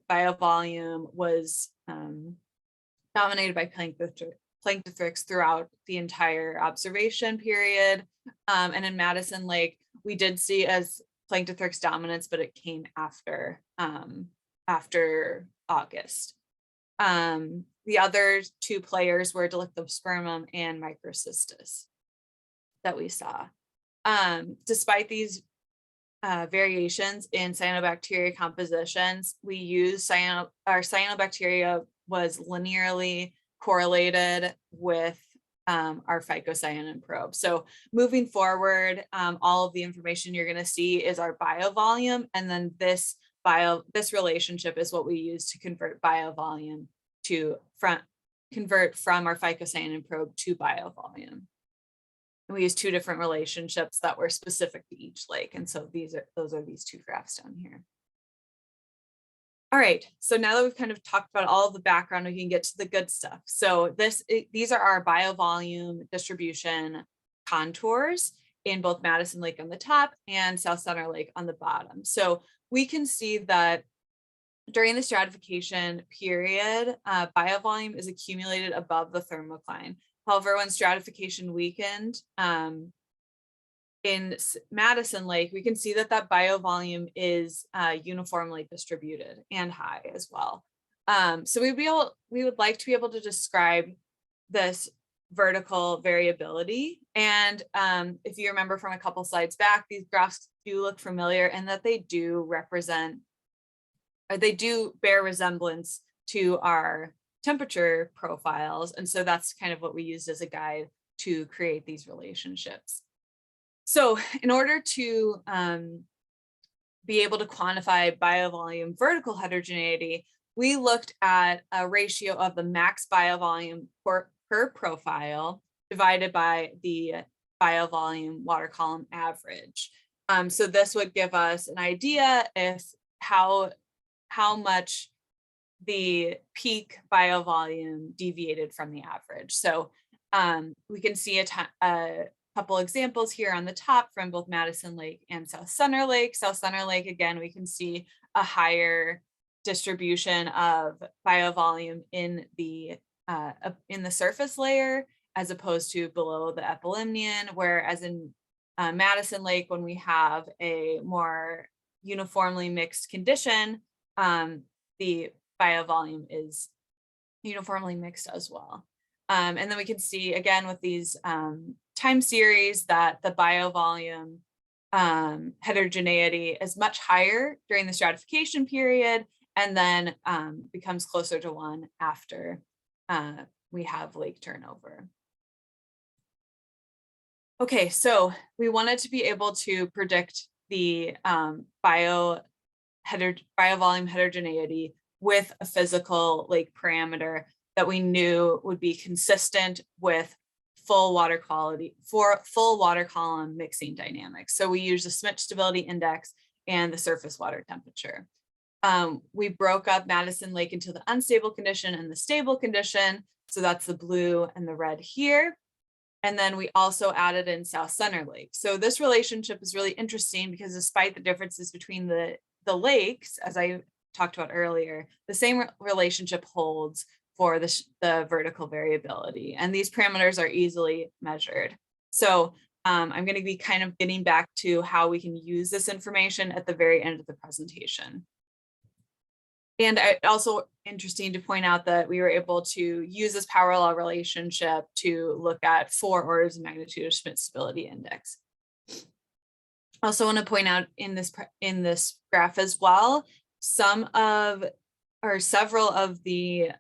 biovolume was dominated by Planktothrix throughout the entire observation period. And in Madison Lake, we did see as Planktothrix dominance, but it came after August. The other 2 players were Delictospermum and Microsystem that we saw. Despite these variations in cyanobacteria compositions, we use our cyanobacteria was linearly correlated with our phycocyanin probe. So moving forward, all of the information you're going to see is our biovolume, and then this relationship is what we use to convert biovolume convert from our phycocyanin probe to biovolume. And we use two different relationships that were specific to each lake. And so those are these two graphs down here. All right, so now that we've kind of talked about all of the background, we can get to the good stuff. So these are our biovolume distribution contours in both Madison Lake on the top and South Center Lake on the bottom. So we can see that during the stratification period, biovolume is accumulated above the thermocline. However, when stratification weakened in Madison Lake, we can see that biovolume is uniformly distributed and high as well. So we would like to be able to describe this vertical variability. And if you remember from a couple slides back, these graphs do look familiar in that they do bear resemblance to our temperature profiles. And so that's kind of what we used as a guide to create these relationships. So in order to be able to quantify biovolume vertical heterogeneity, we looked at a ratio of the max biovolume per profile divided by the biovolume water column average. So this would give us an idea if how much the peak biovolume deviated from the average. So we can see a couple examples here on the top from both Madison Lake and South Center Lake. South Center Lake, again, we can see a higher distribution of biovolume in the surface layer as opposed to below the epilimnion, whereas in Madison Lake, when we have a more uniformly mixed condition, the biovolume is uniformly mixed as well. And then we can see again with these time series that the biovolume heterogeneity is much higher during the stratification period and then becomes closer to 1 after we have lake turnover. Okay, so we wanted to be able to predict the biovolume heterogeneity with a physical lake parameter that we knew would be consistent with full water column mixing dynamics. So we use the Schmidt stability index and the surface water temperature. We broke up Madison Lake into the unstable condition and the stable condition. So that's the blue and the red here. And then we also added in South Center Lake. So this relationship is really interesting because despite the differences between the lakes, as I talked about earlier, the same relationship holds for the vertical variability. And these parameters are easily measured. So I'm going to be kind of getting back to how we can use this information at the very end of the presentation. And also interesting to point out that we were able to use this power law relationship to look at 4 orders of magnitude of Schmidt stability index. I also want to point out in this graph as well, several of the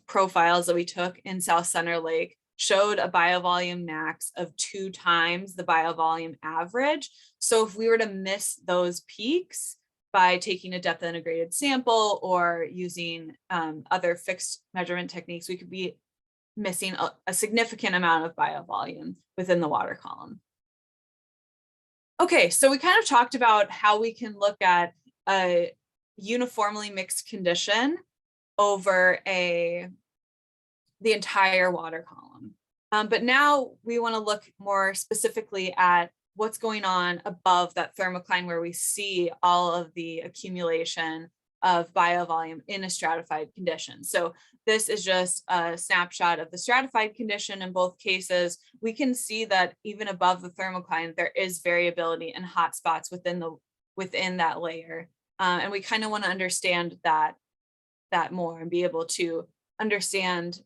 profiles that we took in South Center Lake showed a biovolume max of 2 times the biovolume average. So if we were to miss those peaks by taking a depth integrated sample or using other fixed measurement techniques, we could be missing a significant amount of biovolume within the water column. Okay, so we kind of talked about how we can look at a uniformly mixed condition over the entire water column. But now we want to look more specifically at what's going on above that thermocline where we see all of the accumulation of biovolume in a stratified condition. So this is just a snapshot of the stratified condition in both cases. We can see that even above the thermocline, there is variability and hotspots within that layer. And we kind of want to understand that more and be able to understand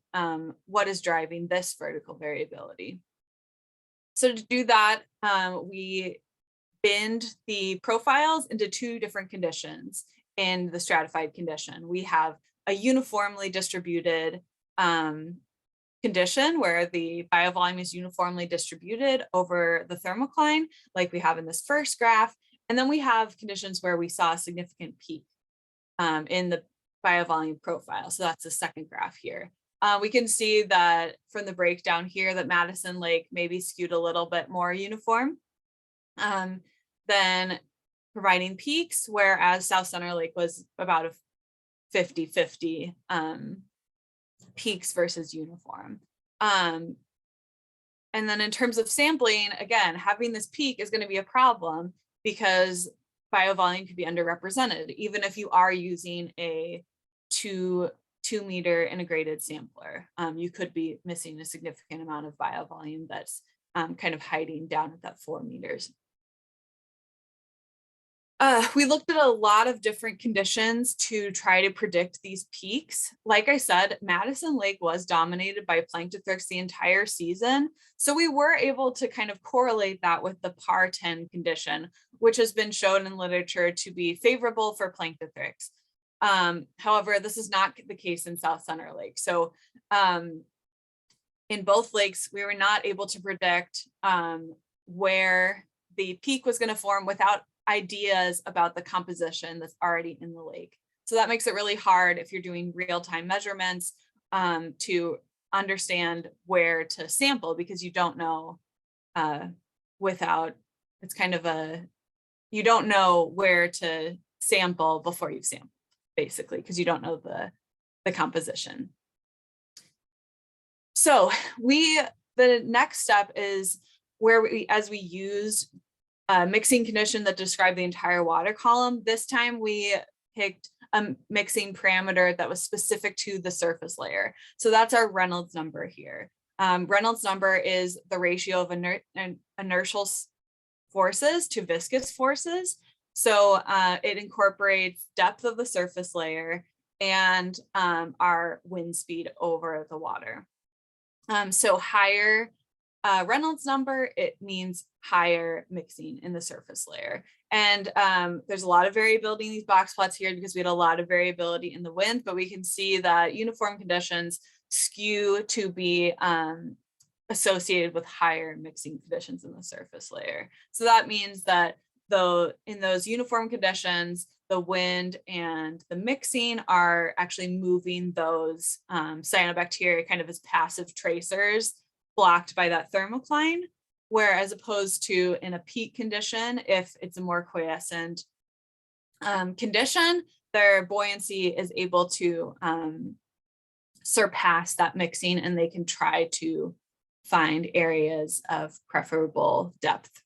what is driving this vertical variability. So to do that, we binned the profiles into two different conditions in the stratified condition. We have a uniformly distributed condition where the biovolume is uniformly distributed over the thermocline, like we have in this first graph. And then we have conditions where we saw a significant peak in the biovolume profile. So that's the second graph here. We can see that from the breakdown here that Madison Lake maybe skewed a little bit more uniform than providing peaks, whereas South Center Lake was about a 50-50 peaks versus uniform. And then in terms of sampling, again, having this peak is going to be a problem because biovolume could be underrepresented, even if you are using a two meter integrated sampler. You could be missing a significant amount of biovolume that's kind of hiding down at that 4 meters. We looked at a lot of different conditions to try to predict these peaks. Like I said, Madison Lake was dominated by Planktothrix the entire season. So we were able to kind of correlate that with the PAR 10 condition, which has been shown in literature to be favorable for Planktothrix. However, this is not the case in South Center Lake. So in both lakes, we were not able to predict where the peak was going to form without ideas about the composition that's already in the lake. So that makes it really hard if you're doing real-time measurements to understand where to sample, because you don't know it's kind of you don't know where to sample before you've sampled, basically, because you don't know the composition. So the next step is where as we use a mixing condition that described the entire water column. This time we picked a mixing parameter that was specific to the surface layer. So that's our Reynolds number here. Reynolds number is the ratio of inertial forces to viscous forces. So it incorporates depth of the surface layer and our wind speed over the water. So higher Reynolds number, it means higher mixing in the surface layer. And there's a lot of variability in these box plots here because we had a lot of variability in the wind, but we can see that uniform conditions skew to be associated with higher mixing conditions in the surface layer. So that means that though in those uniform conditions, the wind and the mixing are actually moving those cyanobacteria kind of as passive tracers blocked by that thermocline, whereas opposed to in a peak condition, if it's a more quiescent condition, their buoyancy is able to surpass that mixing and they can try to find areas of preferable depth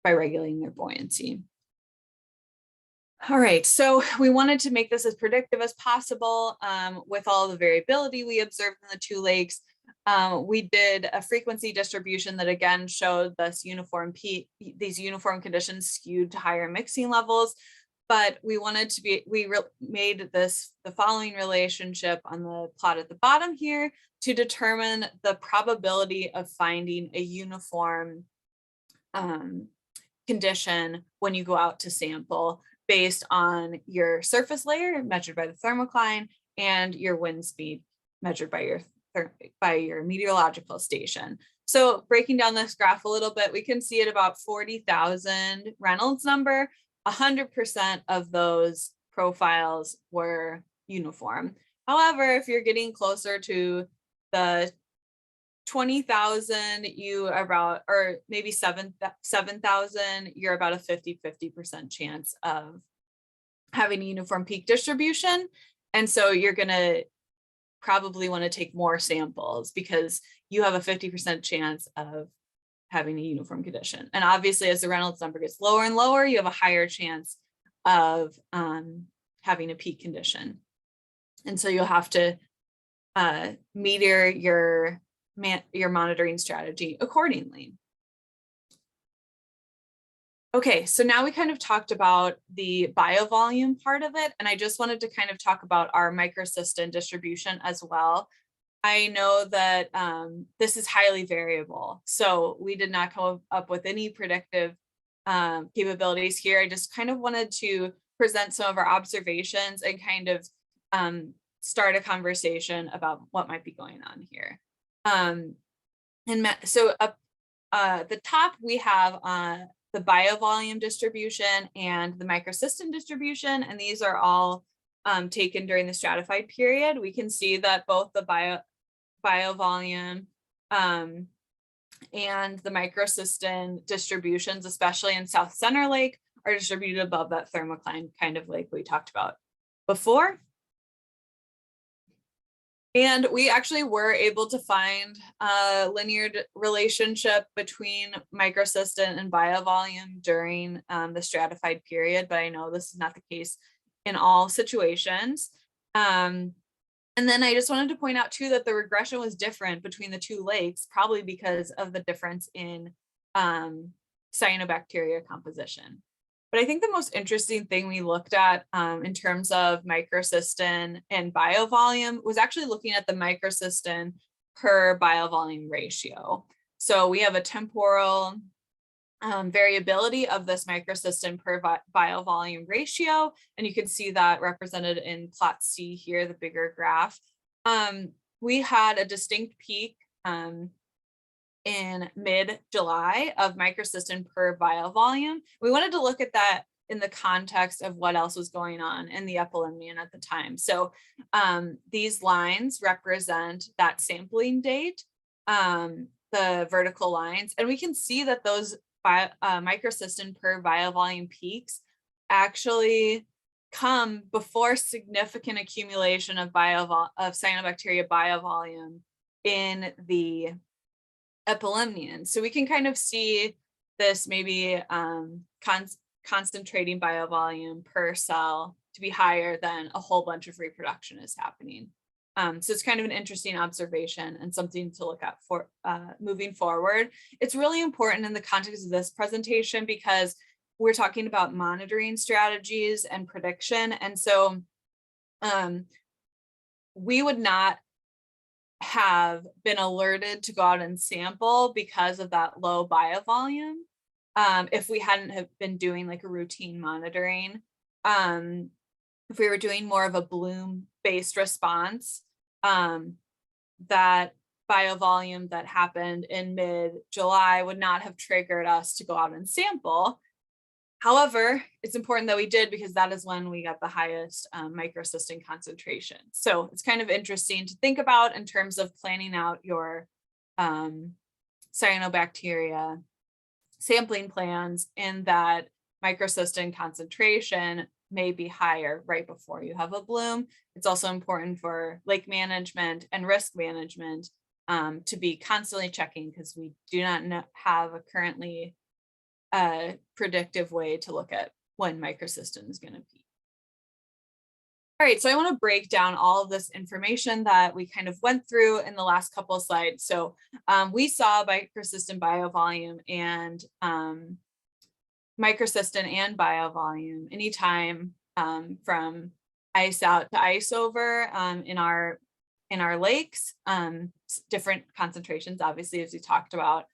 by regulating their buoyancy. All right, so we wanted to make this as predictive as possible with all the variability we observed in the two lakes. We did a frequency distribution that again showed this uniform peak, these uniform conditions skewed to higher mixing levels, but we wanted to be, made this the following relationship on the plot at the bottom here to determine the probability of finding a uniform condition when you go out to sample based on your surface layer measured by the thermocline and your wind speed measured by your meteorological station. So breaking down this graph a little bit, we can see at about 40,000 Reynolds number, 100% of those profiles were uniform. However, if you're getting closer to the 20,000, you are about, or maybe 7,000, you're about a 50% chance of having a uniform peak distribution. And so you're gonna probably want to take more samples because you have a 50% chance of having a uniform condition. And obviously as the Reynolds number gets lower and lower, you have a higher chance of having a peak condition. And so you'll have to meter your monitoring strategy accordingly. Okay, so now we kind of talked about the biovolume part of it, and I just wanted to kind of talk about our microsystem distribution as well. I know that this is highly variable. So we did not come up with any predictive capabilities here. I just kind of wanted to present some of our observations and kind of start a conversation about what might be going on here. So up the top, we have the Biovolume Distribution and the Microsystem Distribution, and these are all taken during the stratified period. We can see that both the biovolume and the microsystem distributions, especially in South Center Lake, are distributed above that thermocline kind of lake we talked about before. And we actually were able to find a linear relationship between microsystem and biovolume during the stratified period, but I know this is not the case in all situations. And then I just wanted to point out too that the regression was different between the two lakes, probably because of the difference in cyanobacteria composition. But I think the most interesting thing we looked at in terms of microsystem and biovolume was actually looking at the microsystem per biovolume ratio. So we have a temporal variability of this microsystem per biovolume ratio, and you can see that represented in plot C here, the bigger graph. We had a distinct peak in mid-July of microsystem per biovolume. We wanted to look at that in the context of what else was going on in the Epilimnion at the time. So these lines represent that sampling date, the vertical lines, and we can see that those microsystem per biovolume peaks actually come before significant accumulation of cyanobacteria biovolume in the Epilimnion. So we can kind of see this maybe concentrating biovolume per cell to be higher than a whole bunch of reproduction is happening. So it's kind of an interesting observation and something to look at for moving forward. It's really important in the context of this presentation because we're talking about monitoring strategies and prediction. And so we would not have been alerted to go out and sample because of that low biovolume if we hadn't have been doing like a routine monitoring. If we were doing more of a bloom-based response, that biovolume that happened in mid-July would not have triggered us to go out and sample. However, it's important that we did because that is when we got the highest microsystem concentration. So it's kind of interesting to think about in terms of planning out your cyanobacteria sampling plans, in that microsystem concentration may be higher right before you have a bloom. It's also important for lake management and risk management to be constantly checking, because we do not have a currently predictive way to look at when microsystem is going to peak. All right, so I want to break down all of this information that we kind of went through in the last couple of slides. So we saw microsystem biovolume and microsystem and biovolume anytime from ice out to ice over in our lakes, different concentrations, obviously, as we talked about.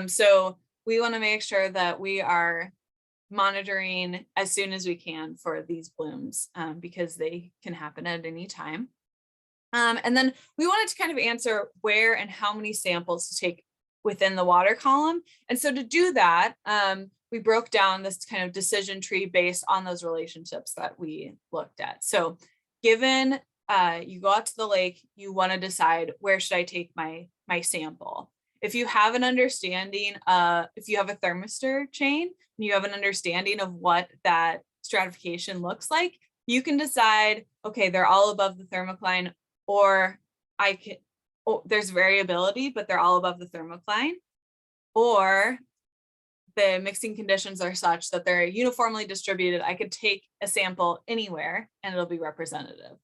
So we want to make sure that we are monitoring as soon as we can for these blooms because they can happen at any time. And then we wanted to kind of answer where and how many samples to take within the water column. And so to do that, we broke down this kind of decision tree based on those relationships that we looked at. So given you go out to the lake, you want to decide, where should I take my sample? If you have an understanding, if you have a thermistor chain, and you have an understanding of what that stratification looks like, you can decide, okay, they're all above the thermocline, or there's variability, but they're all above the thermocline, or the mixing conditions are such that they're uniformly distributed. I could take a sample anywhere and it'll be representative.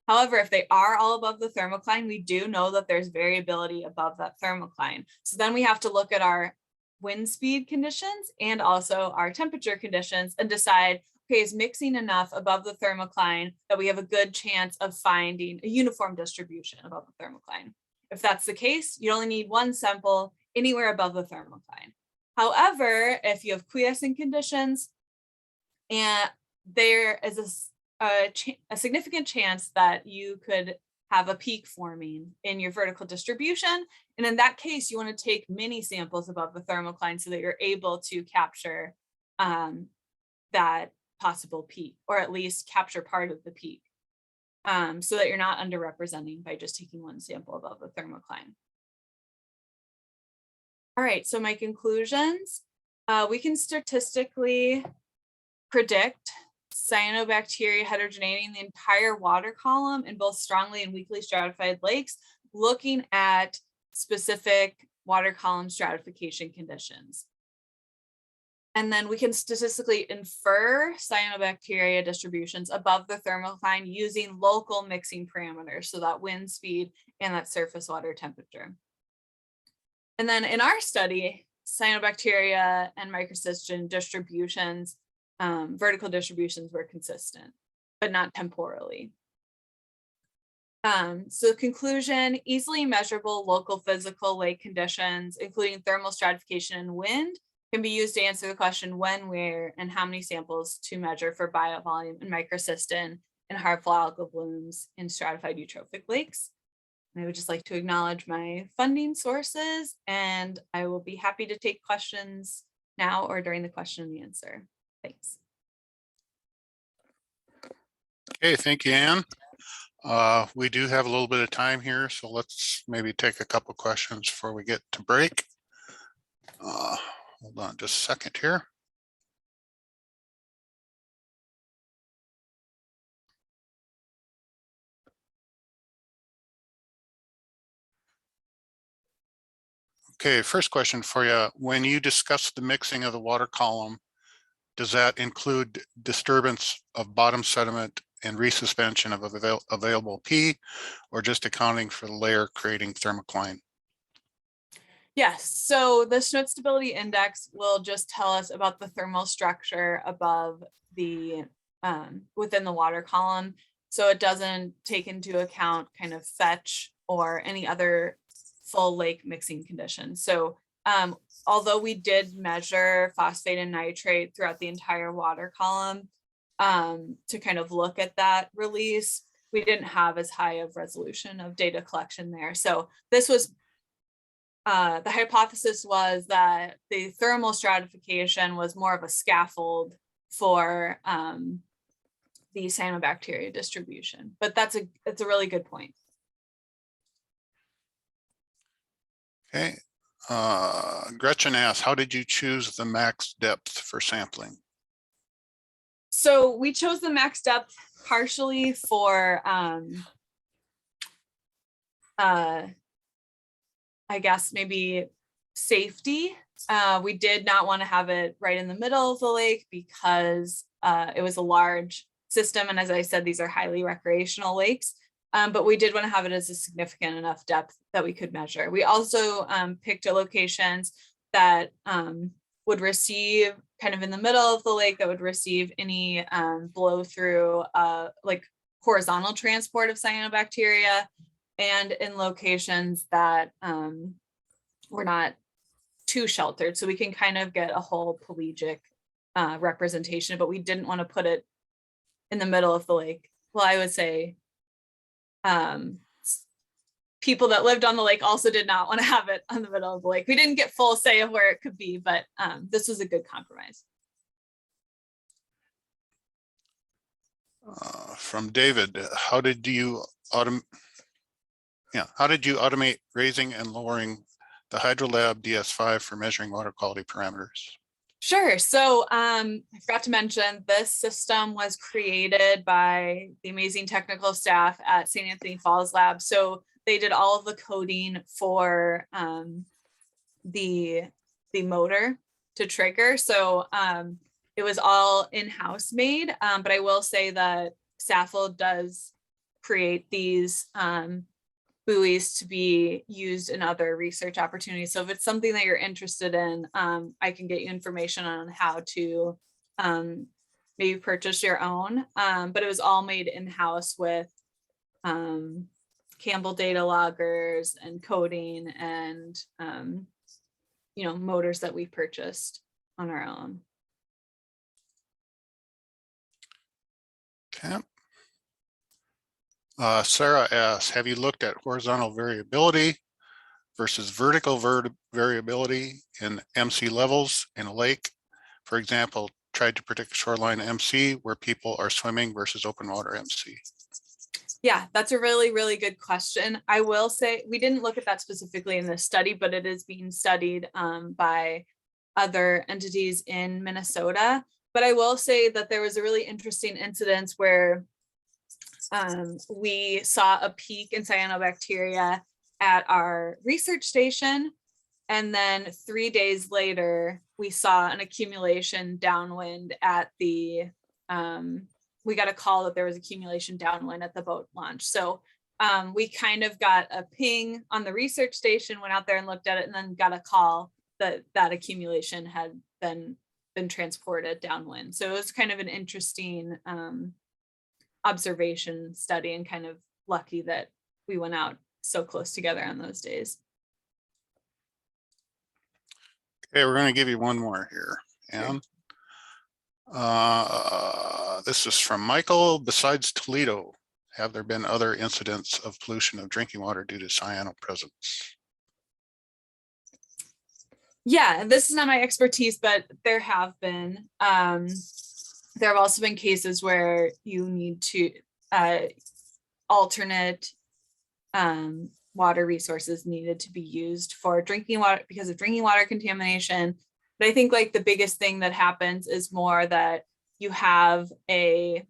However, if they are all above the thermocline, we do know that there's variability above that thermocline. So then we have to look at our wind speed conditions and also our temperature conditions and decide, okay, is mixing enough above the thermocline that we have a good chance of finding a uniform distribution above the thermocline? if that's the case, you only need one sample anywhere above the thermocline. However, if you have quiescent conditions, and there is a significant chance that you could have a peak forming in your vertical distribution. And in that case, you want to take many samples above the thermocline so that you're able to capture that possible peak, or at least capture part of the peak, so that you're not underrepresenting by just taking one sample above the thermocline. All right, so my conclusions, we can statistically predict cyanobacteria heterogeneity in the entire water column in both strongly and weakly stratified lakes, looking at specific water column stratification conditions. And then we can statistically infer cyanobacteria distributions above the thermocline using local mixing parameters, so that wind speed and that surface water temperature. And then in our study, cyanobacteria and microsystem distributions, vertical distributions were consistent, but not temporally. So conclusion, easily measurable local physical lake conditions, including thermal stratification and wind, can be used to answer the question when, where, and how many samples to measure for biovolume and microsystem and harmful algal blooms in stratified eutrophic lakes. And I would just like to acknowledge my funding sources, and I will be happy to take questions now or during the question and answer. Thanks. Okay, thank you, Ann. We do have a little bit of time here, so let's maybe take a couple questions before we get to break. Hold on just a second here. Okay, first question for you. When you discuss the mixing of the water column, does that include disturbance of bottom sediment and resuspension of available P, or just accounting for the layer creating thermocline? Yes, so the Schmidt stability index will just tell us about the thermal structure above the within the water column. So it doesn't take into account kind of fetch or any other full lake mixing conditions. So although we did measure phosphate and nitrate throughout the entire water column to kind of look at that release, we didn't have as high of resolution of data collection there. So this was the hypothesis was that the thermal stratification was more of a scaffold for the cyanobacteria distribution, but it's a really good point. Okay, Gretchen asks, how did you choose the max depth for sampling? So we chose the max depth partially for I guess maybe safety. We did not want to have it right in the middle of the lake because it was a large system. And as I said, these are highly recreational lakes, but we did want to have it as a significant enough depth that we could measure. We also picked locations that would receive kind of in the middle of the lake that would receive any blow through like horizontal transport of cyanobacteria, and in locations that were not too sheltered. So we can kind of get a whole pelagic representation, but we didn't want to put it in the middle of the lake. Well, I would say people that lived on the lake also did not want to have it on the middle of the lake. We didn't get full say of where it could be, but this was a good compromise. From David, how did you automate raising and lowering the HydroLab DS5 for measuring water quality parameters? Sure. So I forgot to mention this system was created by the amazing technical staff at St. Anthony Falls Lab. So they did all of the coding for the motor to trigger. So it was all in-house made, but I will say that Saffold does create these buoys to be used in other research opportunities. So if it's something that you're interested in, I can get you information on how to maybe purchase your own, but it was all made in-house with Campbell data loggers and coding and, motors that we purchased on our own. Okay. Sarah asks, have you looked at horizontal variability versus vertical variability in MC levels in a lake? For example, tried to predict shoreline MC where people are swimming versus open water MC. Yeah, that's a really, really good question. I will say we didn't look at that specifically in this study, but it is being studied by other entities in Minnesota. But I will say that there was a really interesting incident where we saw a peak in cyanobacteria at our research station. And then 3 days later, we saw an accumulation downwind at the, we got a call that there was accumulation downwind at the boat launch. So we kind of got a ping on the research station, went out there and looked at it, and then got a call that that accumulation had been transported downwind. So it was kind of an interesting observation study, and kind of lucky that we went out so close together on those days. Okay, we're going to give you one more here. And this is from Michael. Besides Toledo, have there been other incidents of pollution of drinking water due to cyano presence? Yeah, this is not my expertise, but there have been. There have also been cases where you need to alternate water resources needed to be used for drinking water because of drinking water contamination. But I think like the biggest thing that happens is more that you have a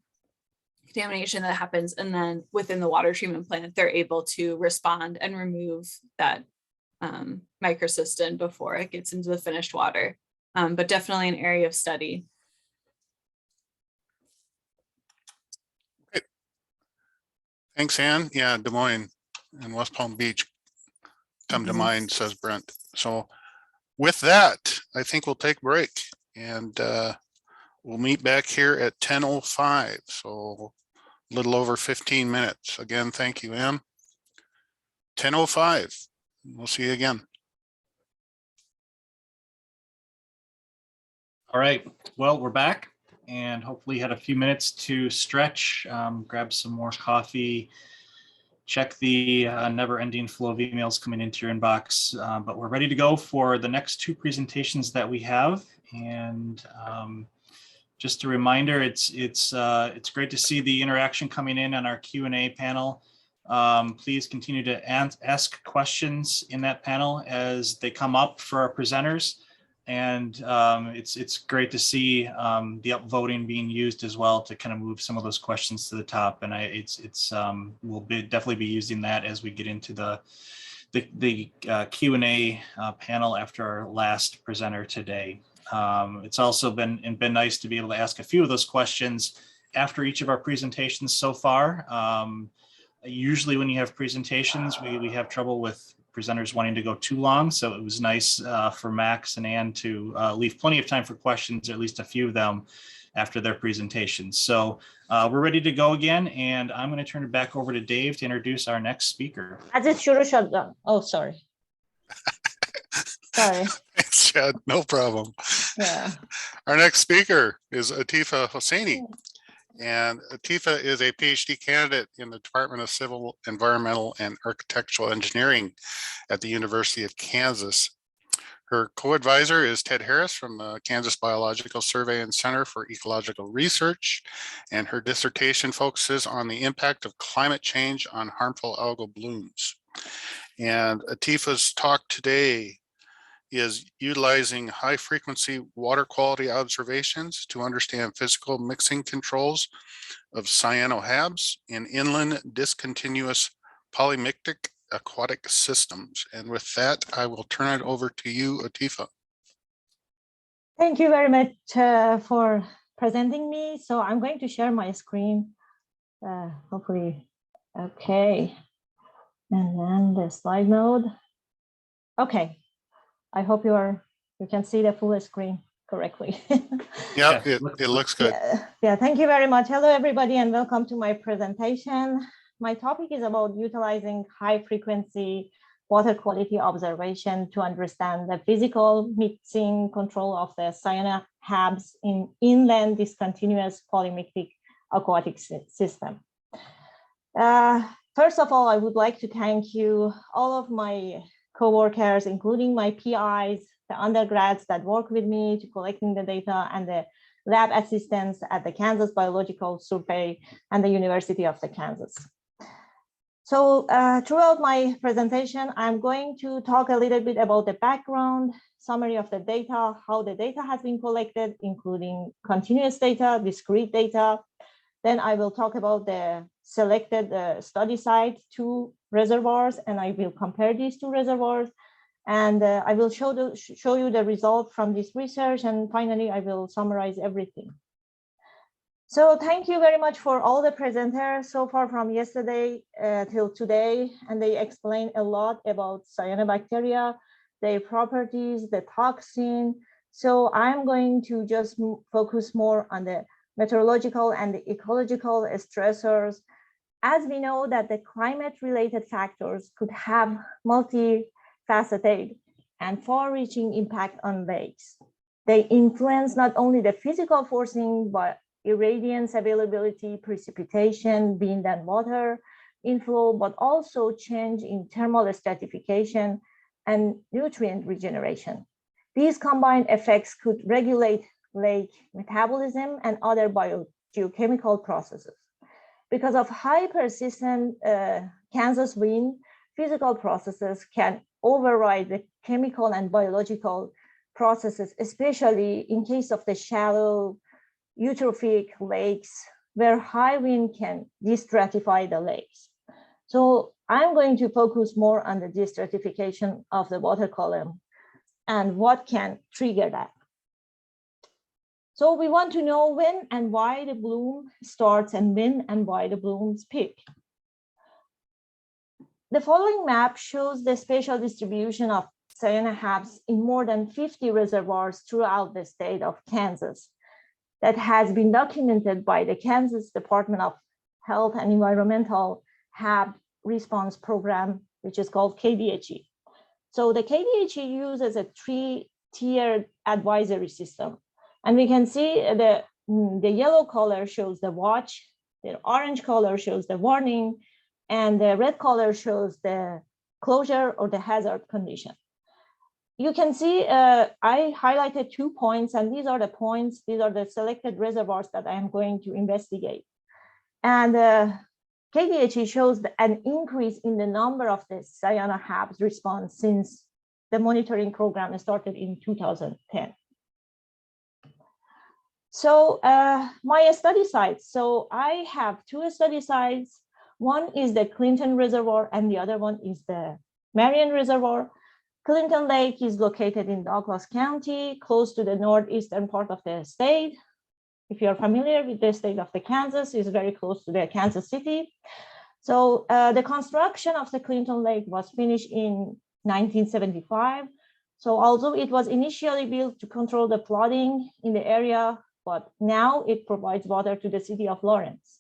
contamination that happens, and then within the water treatment plant, they're able to respond and remove that microsystem before it gets into the finished water. But definitely an area of study. Great. Thanks, Ann. Yeah, Des Moines and West Palm Beach come to mind, says Brent. So with that, I think we'll take a break, and we'll meet back here at 10:05. So a little over 15 minutes. Again, thank you, Ann. 10:05. We'll see you again. All right, well, we're back, and hopefully you had a few minutes to stretch, grab some more coffee, check the never-ending flow of emails coming into your inbox, but we're ready to go for the next two presentations that we have. And just a reminder, it's great to see the interaction coming in on our Q&A panel. Please continue to ask questions in that panel as they come up for our presenters. And it's great to see the upvoting being used as well to kind of move some of those questions to the top. And we'll definitely be using that as we get into the Q&A panel after our last presenter today. It's also been nice to be able to ask a few of those questions after each of our presentations so far. Usually when you have presentations, we have trouble with presenters wanting to go too long. So it was nice for Max and Ann to leave plenty of time for questions, or at least a few of them after their presentations. So we're ready to go again, and I'm going to turn it back over to Dave to introduce our next speaker. Oh, sorry. Sorry. Thanks, Chad. No problem. Yeah. Our next speaker is Atifa Hosseini. And Atifa is a PhD candidate in the Department of Civil, Environmental, and Architectural Engineering at the University of Kansas. Her co-advisor is Ted Harris from the Kansas Biological Survey and Center for Ecological Research, and her dissertation focuses on the impact of climate change on harmful algal blooms. And Atifa's talk today is utilizing high-frequency water quality observations to understand physical mixing controls of cyano-HABs in inland discontinuous polymictic aquatic systems. And with that, I will turn it over to you, Atifa. Thank you very much for presenting me. So I'm going to share my screen, hopefully. Okay. And then the slide mode. Okay. I hope you can see the full screen correctly. Yeah, it looks good. Yeah, thank you very much. Hello, everybody, and welcome to my presentation. my topic is about utilizing high frequency water quality observation to understand the physical mixing control of the HABs in inland discontinuous polymictic aquatic system. First of all, I would like to thank you, all of my co-workers, including my PIs, the undergrads that work with me to collecting the data, and the lab assistants at the Kansas Biological Survey and the University of Kansas. So throughout my presentation, I'm going to talk a little bit about the background, summary of the data, how the data has been collected, including continuous data, discrete data. Then I will talk about the selected study site, 2 reservoirs, and I will compare these 2 reservoirs. And I will show you the result from this research. And finally, I will summarize everything. So thank you very much for all the presenters so far from yesterday till today. And they explain a lot about cyanobacteria, their properties, the toxin. So I'm going to just focus more on the meteorological and the ecological stressors, as we know that the climate-related factors could have multifaceted and far-reaching impact on lakes. They influence not only the physical forcing, but irradiance availability, precipitation, wind and water inflow, but also change in thermal stratification and nutrient regeneration. These combined effects could regulate lake metabolism and other biogeochemical processes. Because of high persistent Kansas wind, physical processes can override the chemical and biological processes, especially in case of the shallow eutrophic lakes where high wind can destratify the lakes. So I'm going to focus more on the destratification of the water column and what can trigger that. So we want to know when and why the bloom starts and when and why the blooms peak. The following map shows the spatial distribution of cyanoHABs in more than 50 reservoirs throughout the state of Kansas that has been documented by the Kansas Department of Health and Environmental HAB response program, which is called KDHE. So the KDHE uses a 3-tiered advisory system. And we can see the yellow color shows the watch, the orange color shows the warning, and the red color shows the closure or the hazard condition. You can see I highlighted 2 points, and these are the points, these are the selected reservoirs that I am going to investigate. And KDHE shows an increase in the number of the cyanoHABs response since the monitoring program started in 2010. So my study sites, so I have 2 study sites. One is the Clinton Reservoir and the other one is the Marion Reservoir. Clinton Lake is located in Douglas County, close to the northeastern part of the state. If you're familiar with the state of the Kansas, it's very close to the Kansas City. So the construction of the Clinton Lake was finished in 1975. So although it was initially built to control the flooding in the area, but now it provides water to the city of Lawrence.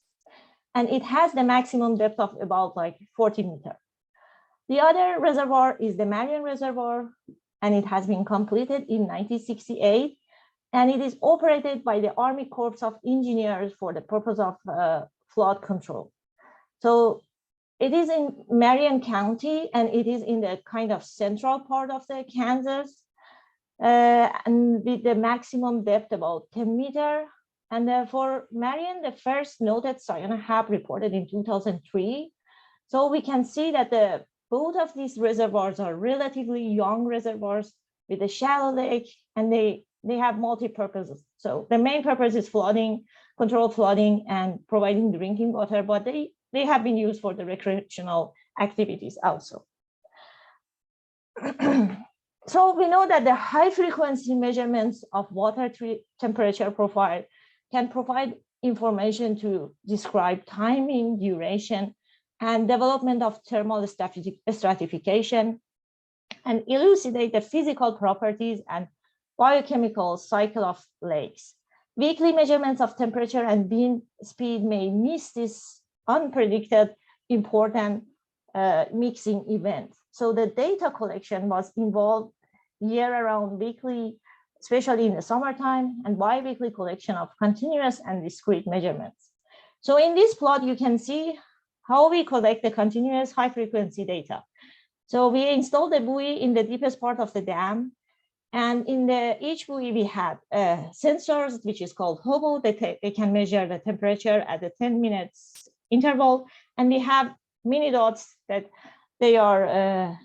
And it has the maximum depth of about like 40 meters. The other reservoir is the Marion Reservoir, and it has been completed in 1968. And it is operated by the Army Corps of Engineers for the purpose of flood control. So it is in Marion County, and it is in the kind of central part of the Kansas, and with the maximum depth about 10 meters. And for Marion, the first noted cyanoHAB reported in 2003. So we can see that both of these reservoirs are relatively young reservoirs with a shallow lake, and they have multi-purposes. So the main purpose is flooding, control flooding, and providing drinking water, but they have been used for the recreational activities also. So we know that the high frequency measurements of water temperature profile can provide information to describe timing, duration, and development of thermal stratification, and elucidate the physical properties and biochemical cycle of lakes. Weekly measurements of temperature and wind speed may miss this unpredicted important mixing event. So the data collection was involved year-round weekly, especially in the summertime, and bi-weekly collection of continuous and discrete measurements. So in this plot, you can see how we collect the continuous high-frequency data. So we installed the buoy in the deepest part of the dam, and in each buoy we had sensors, which is called HAB. They can measure the temperature at the 10 minutes interval, and we have mini dots that they are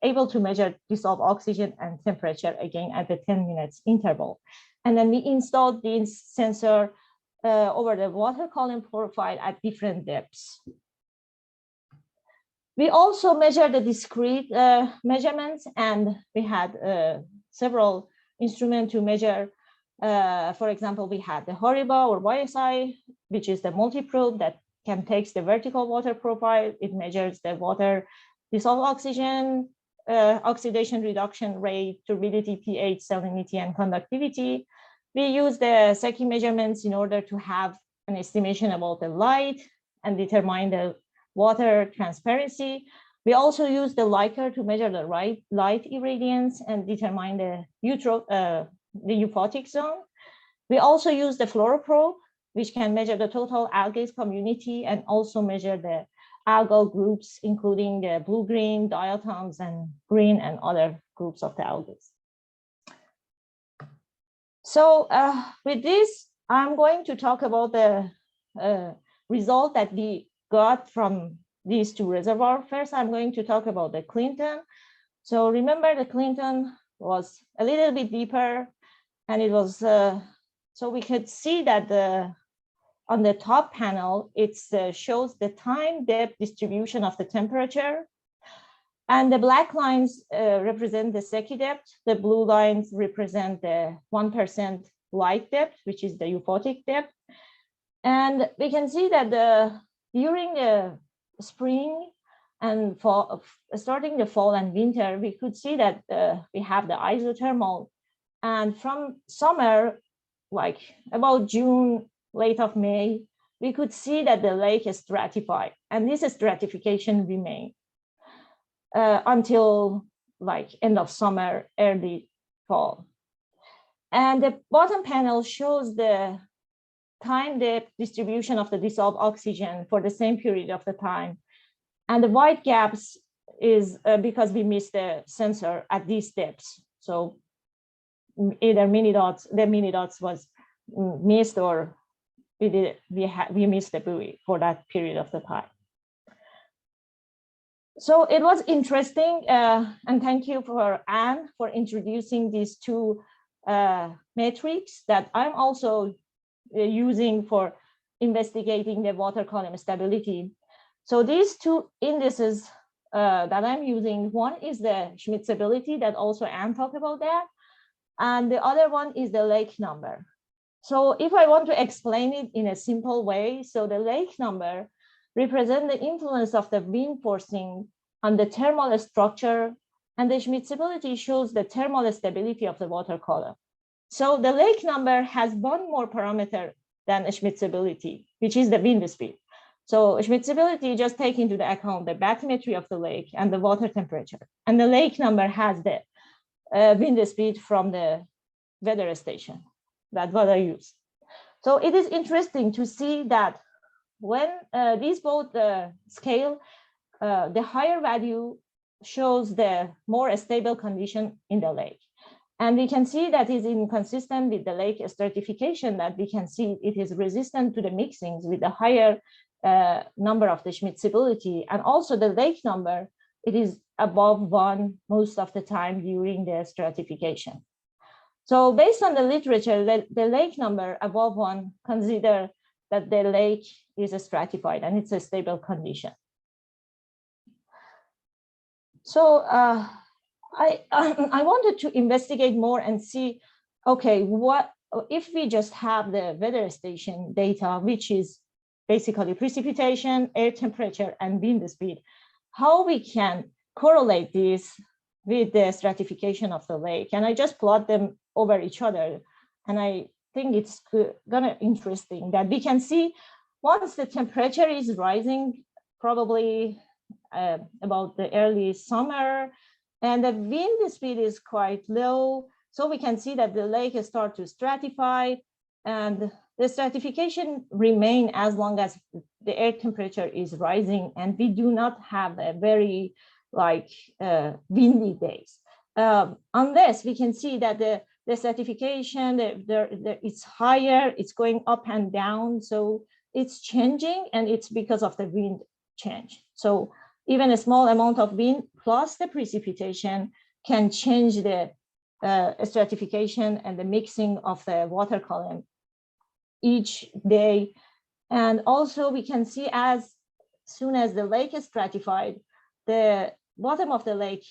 able to measure dissolved oxygen and temperature again at the 10 minutes interval. And then we installed this sensor over the water column profile at different depths. We also measured the discrete measurements, and we had several instruments to measure. For example, we had the HARIBA or YSI, which is the multi-probe that can take the vertical water profile. It measures the water dissolved oxygen, oxidation reduction rate, turbidity, pH, salinity, and conductivity. We use the Secchi measurements in order to have an estimation about the light and determine the water transparency. We also use the Leica to measure the light irradiance and determine the euphotic zone. We also use the fluoroprobe, which can measure the total algae community and also measure the algal groups, including the blue-green, diatoms, and green, and other groups of the algae. So with this, I'm going to talk about the result that we got from these two reservoirs. First, I'm going to talk about the Clinton. So remember, the Clinton was a little bit deeper, and it was, so we could see that on the top panel, it shows the time depth distribution of the temperature. And the black lines represent the Secchi depth. The blue lines represent the 1% light depth, which is the euphotic depth. And we can see that during the spring and fall, starting the fall and winter, we could see that we have the isothermal. And from summer, like about June, late of May, we could see that the lake is stratified, and this stratification remained until like end of summer, early fall. And the bottom panel shows the time depth distribution of the dissolved oxygen for the same period of the time. And the white gaps is because we missed the sensor at these depths. So either the mini dots was missed, or we missed the buoy for that period of the time. So it was interesting, and thank you for Anne for introducing these two metrics that I'm also using for investigating the water column stability. So these two indices that I'm using, one is the Schmidt stability that also Anne talked about that, and the other one is the lake number. So if I want to explain it in a simple way, so the lake number represents the influence of the wind forcing on the thermal structure, and the Schmidt stability shows the thermal stability of the water column. So the lake number has one more parameter than Schmidt stability, which is the wind speed. So Schmidt stability just take into the account the bathymetry of the lake and the water temperature, and the lake number has the wind speed from the weather station. That's what I use. So it is interesting to see that when these both scale, the higher value shows the more stable condition in the lake. And we can see that is inconsistent with the lake stratification, that we can see it is resistant to the mixings with the higher number of the Schmidt stability. And also the lake number, it is above 1 most of the time during the stratification. So based on the literature, the lake number above 1 consider that the lake is stratified and it's a stable condition. So I wanted to investigate more and see, okay, what if we just have the weather station data, which is basically precipitation, air temperature, and wind speed, how we can correlate this with the stratification of the lake. And I just plot them over each other. And I think it's gonna interesting that we can see once the temperature is rising, probably about the early summer, and the wind speed is quite low, so we can see that the lake start to stratify, and the stratification remain as long as the air temperature is rising, and we do not have a very windy days. Unless we can see that the stratification, it's higher, it's going up and down, so it's changing, and it's because of the wind change. So even a small amount of wind plus the precipitation can change the stratification and the mixing of the water column each day. And also we can see as soon as the lake is stratified, the bottom of the lake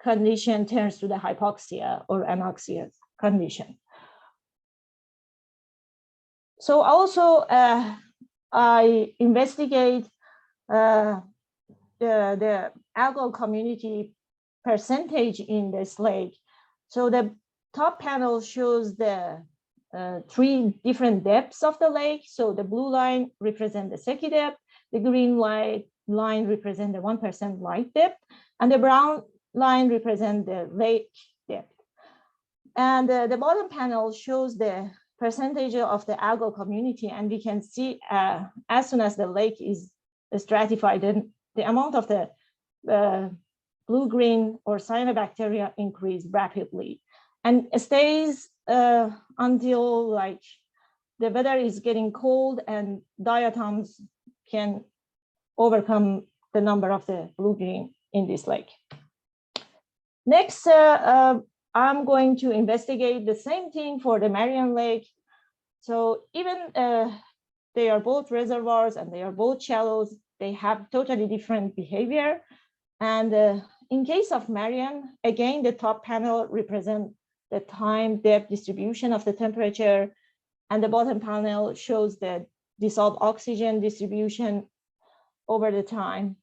condition turns to the hypoxia or anoxia condition. So also I investigate the algal community percentage in this lake. So the top panel shows the 3 different depths of the lake. So the blue line represents the Secchi depth, the green line represents the 1% light depth, and the brown line represents the lake depth. And the bottom panel shows the percentage of the algal community, and we can see as soon as the lake is stratified, then the amount of the blue-green or cyanobacteria increase rapidly, and it stays until the weather is getting cold and diatoms can overcome the number of the blue-green in this lake. Next, I'm going to investigate the same thing for the Marion Lake. So even they are both reservoirs and they are both shallows, they have totally different behavior. And in case of Marion, again, the top panel represents the time depth distribution of the temperature, and the bottom panel shows the dissolved oxygen distribution over the time.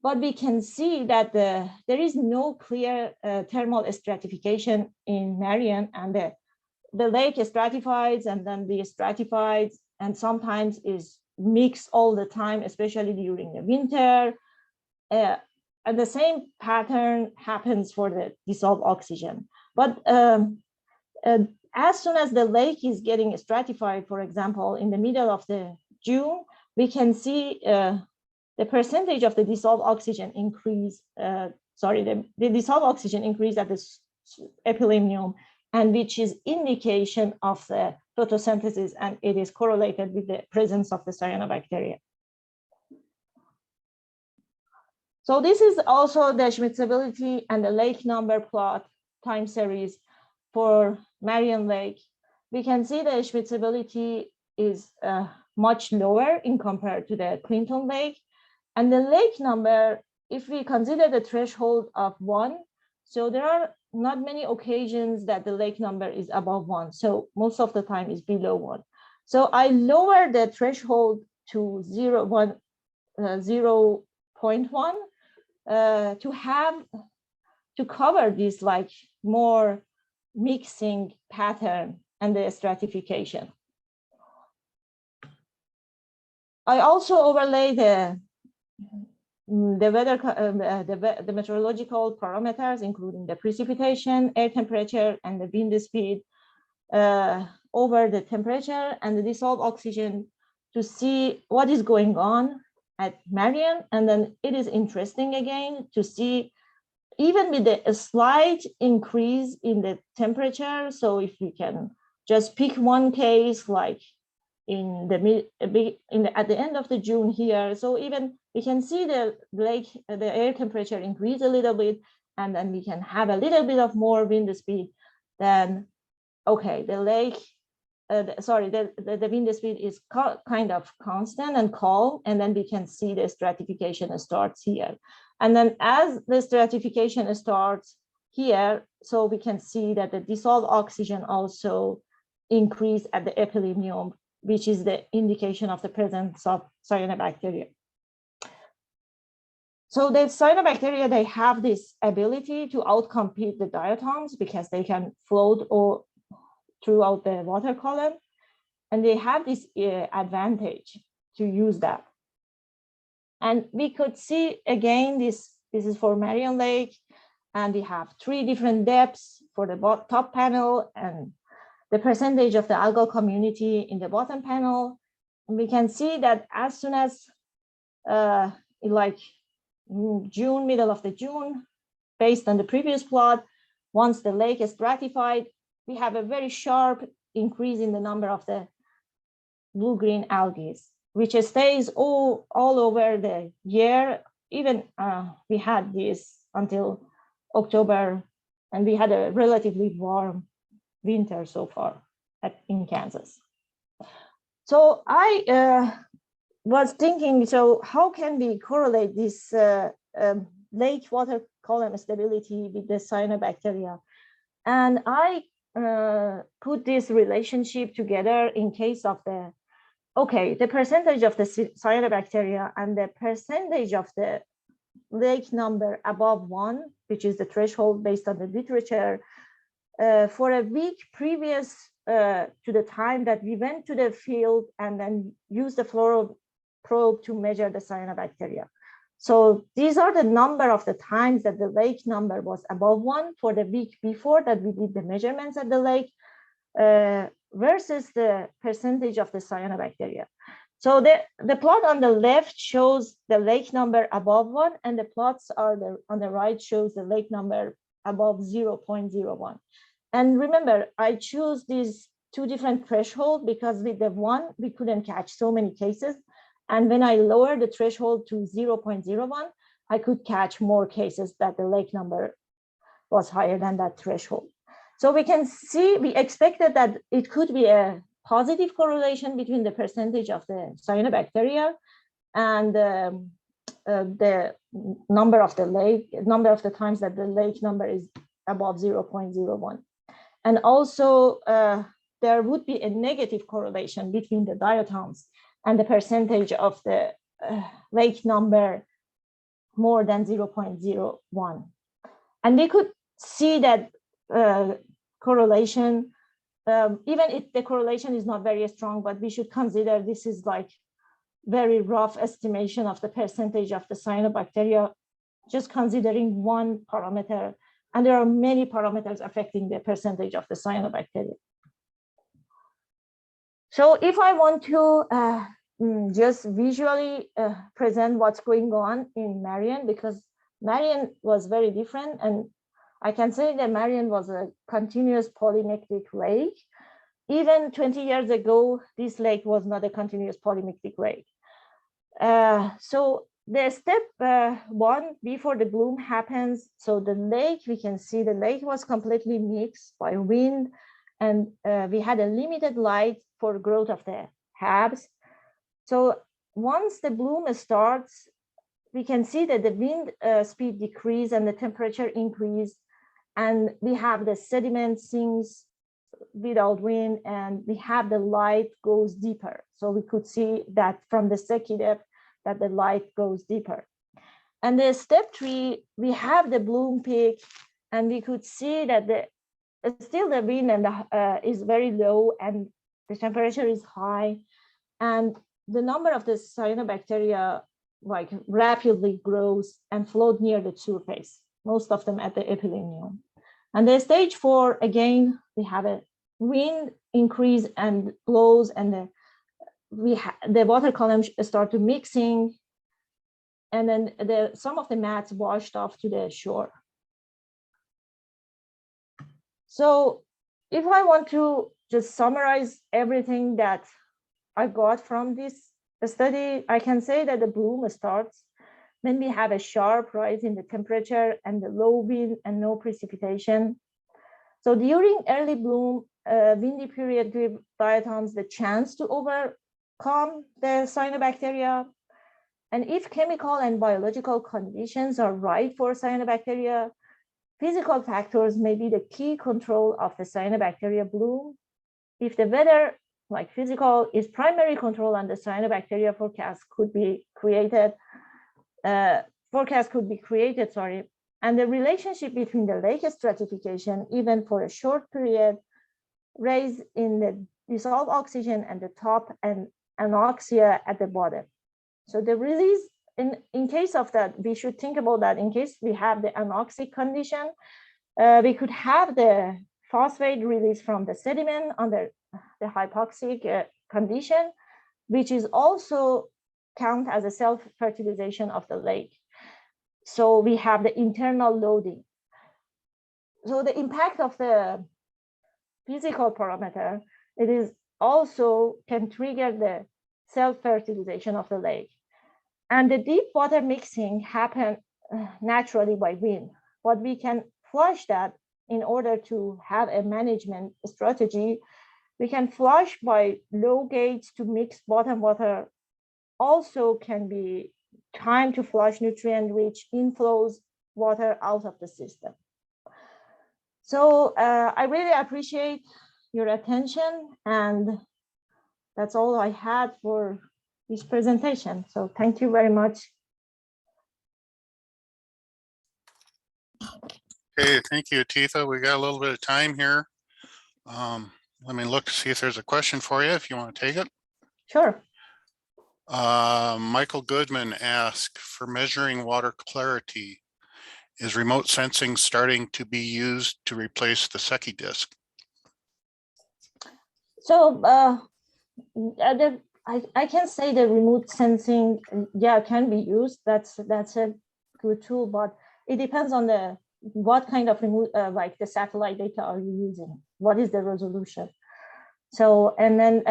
But we can see that there is no clear thermal stratification in Marion, and the lake stratifies and then de-stratifies, and sometimes is mixed all the time, especially during the winter. And the same pattern happens for the dissolved oxygen. But as soon as the lake is getting stratified, for example, in the middle of the June, we can see the percentage of the dissolved oxygen increase, the dissolved oxygen increase at the epithelium, and which is indication of the photosynthesis, and it is correlated with the presence of the cyanobacteria. So this is also the Schmidt stability and the lake number plot time series for Marion Lake. We can see the Schmidt stability is much lower in compared to the Clinton Lake. And the lake number, if we consider the threshold of 1, so there are not many occasions that the lake number is above 1. So most of the time is below 1. So I lower the threshold to 0.1 to cover this more mixing pattern and the stratification. I also overlay the weather, the meteorological parameters, including the precipitation, air temperature, and the wind speed over the temperature and the dissolved oxygen to see what is going on at Marion. And then it is interesting again to see, even with a slight increase in the temperature. So if we can just pick one case, like at the end of the June here, so even we can see the air temperature increase a little bit, and then we can have a little bit of more wind speed. Then, okay, the lake, the wind speed is kind of constant and calm, and then we can see the stratification starts here. And then as the stratification starts here, so we can see that the dissolved oxygen also increase at the epithelium, which is the indication of the presence of cyanobacteria. So the cyanobacteria, they have this ability to outcompete the diatoms because they can float throughout the water column, and they have this advantage to use that. And we could see again, this is for Marion Lake, and we have 3 different depths for the top panel and the percentage of the algal community in the bottom panel. And we can see that as soon as like June, middle of the June, based on the previous plot, once the lake is stratified, we have a very sharp increase in the number of the blue-green algae, which stays all over the year. Even we had this until October, and we had a relatively warm winter so far in Kansas. So I was thinking, so how can we correlate this lake water column stability with the cyanobacteria? And I put this relationship together in case of the percentage of the cyanobacteria and the percentage of the lake number above 1, which is the threshold based on the literature, for a week previous to the time that we went to the field and then used the fluoro probe to measure the cyanobacteria. So these are the number of the times that the lake number was above 1 for the week before that we did the measurements at the lake, versus the percentage of the cyanobacteria. So the plot on the left shows the lake number above 1, and the plots on the right shows the lake number above 0.01. And remember, I choose these 2 different thresholds because with the 1, we couldn't catch so many cases. And when I lowered the threshold to 0.01, I could catch more cases that the lake number was higher than that threshold. So we can see, we expected that it could be a positive correlation between the percentage of the cyanobacteria and the number of the times that the lake number is above 0.01. And also there would be a negative correlation between the diatoms and the percentage of the lake number more than 0.01. And we could see that correlation, even if the correlation is not very strong, but we should consider this is like very rough estimation of the percentage of the cyanobacteria, just considering one parameter. And there are many parameters affecting the percentage of the cyanobacteria. So if I want to just visually present what's going on in Marion, because Marion was very different, and I can say that Marion was a continuous polymictic lake. Even 20 years ago, this lake was not a continuous polymictic lake. So the step 1 before the bloom happens, so the lake, we can see the lake was completely mixed by wind, and we had a limited light for growth of the HABs. So once the bloom starts, we can see that the wind speed decrease and the temperature increase, and we have the sediment sinks without wind, and we have the light goes deeper. So we could see that from the Secchi depth that the light goes deeper. And the step 3, we have the bloom peak, and we could see that still the wind and is very low and the temperature is high, and the number of the cyanobacteria like rapidly grows and float near the surface, most of them at the epilenium. And the stage 4, again, we have a wind increase and blows, and the water columns start to mixing, and then some of the mats washed off to the shore. So if I want to just summarize everything that I got from this study, I can say that the bloom starts when we have a sharp rise in the temperature and the low wind and no precipitation. So during early bloom, windy period give diatoms the chance to overcome the cyanobacteria. And if chemical and biological conditions are right for cyanobacteria, physical factors may be the key control of the cyanobacteria bloom. If the weather, like physical, is primary control, and the cyanobacteria forecast could be created, and the relationship between the lake stratification, even for a short period, rise in the dissolved oxygen and the top and anoxia at the bottom. So the release, in case of that, we should think about that in case we have the anoxic condition, we could have the phosphate release from the sediment under the hypoxic condition, which is also count as a self-fertilization of the lake. So we have the internal loading. So the impact of the physical parameter, it is also can trigger the self-fertilization of the lake. And the deep water mixing happen naturally by wind, but we can flush that in order to have a management strategy. We can flush by low gates to mix bottom water. Also can be time to flush nutrient-rich inflows water out of the system. So I really appreciate your attention, and that's all I had for this presentation. So thank you very much. Okay, thank you, Atifa. We got a little bit of time here. Let me look to see if there's a question for you, if you want to take it. Sure. Michael Goodman asked, for measuring water clarity, is remote sensing starting to be used to replace the Secchi disk? So I can say the remote sensing, yeah, can be used. That's a good tool, but it depends on the what kind of remote, like the satellite data are you using? What is the resolution? So, and then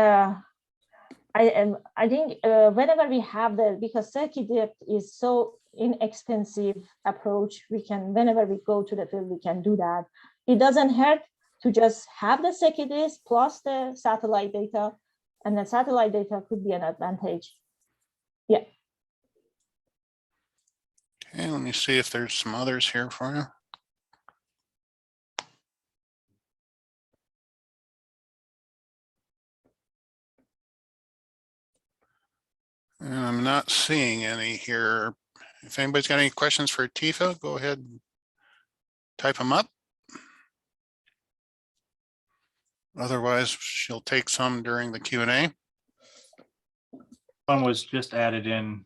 I think whenever we have because Secchi depth is so inexpensive approach, we can, whenever we go to the field, we can do that. It doesn't hurt to just have the Secchi disk plus the satellite data, and the satellite data could be an advantage. Yeah. Okay, let me see if there's some others here for you. And I'm not seeing any here. If anybody's got any questions for Atifa, go ahead and type them up. Otherwise, she'll take some during the Q&A. One was just added in.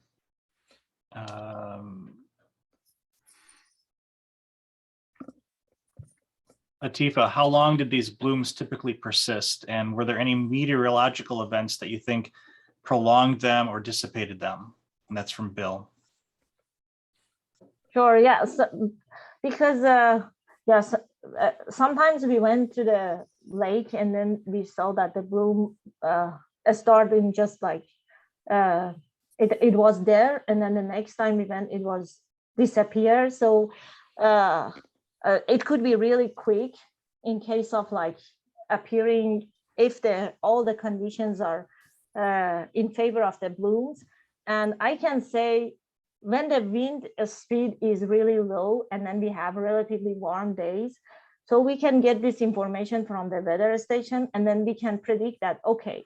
Atifa, how long did these blooms typically persist? And were there any meteorological events that you think prolonged them or dissipated them? And that's from Bill. Sure, yeah, so, because yes, sometimes we went to the lake and then we saw that the bloom started just like it was there, and then the next time we went, it was disappear. So it could be really quick in case of like appearing if all the conditions are in favor of the blooms. And I can say when the wind speed is really low and then we have relatively warm days, so we can get this information from the weather station, and then we can predict that, okay,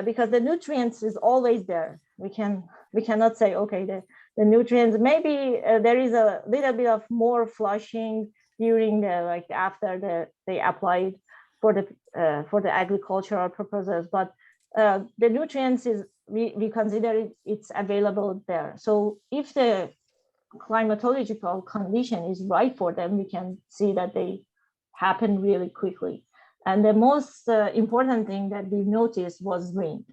because the nutrients is always there. We cannot say, okay, the nutrients, maybe there is a little bit of more flushing during the, like after they applied for the agricultural purposes, but the nutrients is, we consider it's available there. So if the climatological condition is right for them, we can see that they happen really quickly. And the most important thing that we noticed was wind.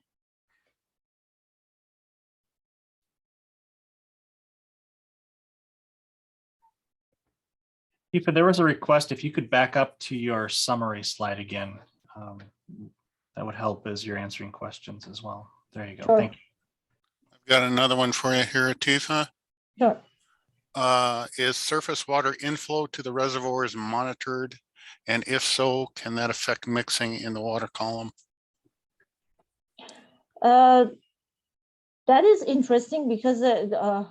Atifa, there was a request if you could back up to your summary slide again. That would help as you're answering questions as well. There you go. Sure. Thank you. I've got another one for you here, Atifa. Sure. Is surface water inflow to the reservoirs monitored? And if so, can that affect mixing in the water column? That is interesting because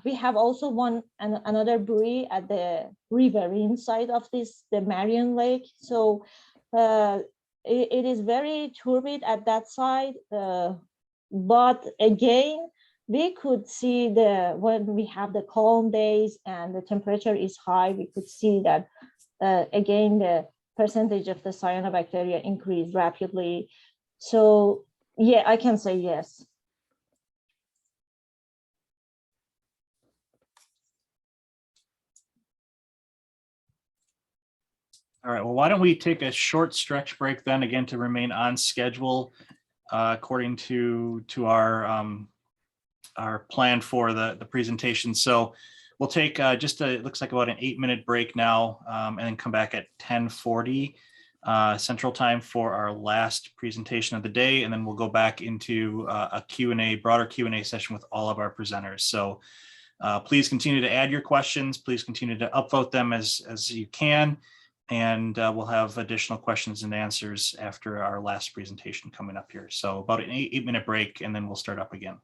we have also another buoy at the riverine side of the Marion Lake. So it is very turbid at that side. But again, we could see when we have the calm days and the temperature is high, we could see that again, the percentage of the cyanobacteria increased rapidly. So yeah, I can say yes. All right, well, why don't we take a short stretch break then, again, to remain on schedule according to our plan for the presentation. So we'll take it looks like about an 8-minute break now, and then come back at 10:40 Central Time for our last presentation of the day. And then we'll go back into a Q&A, broader Q&A session with all of our presenters. So please continue to add your questions. Please continue to upvote them as you can. And we'll have additional questions and answers after our last presentation coming up here. So about an 8-minute break, and then we'll start up again.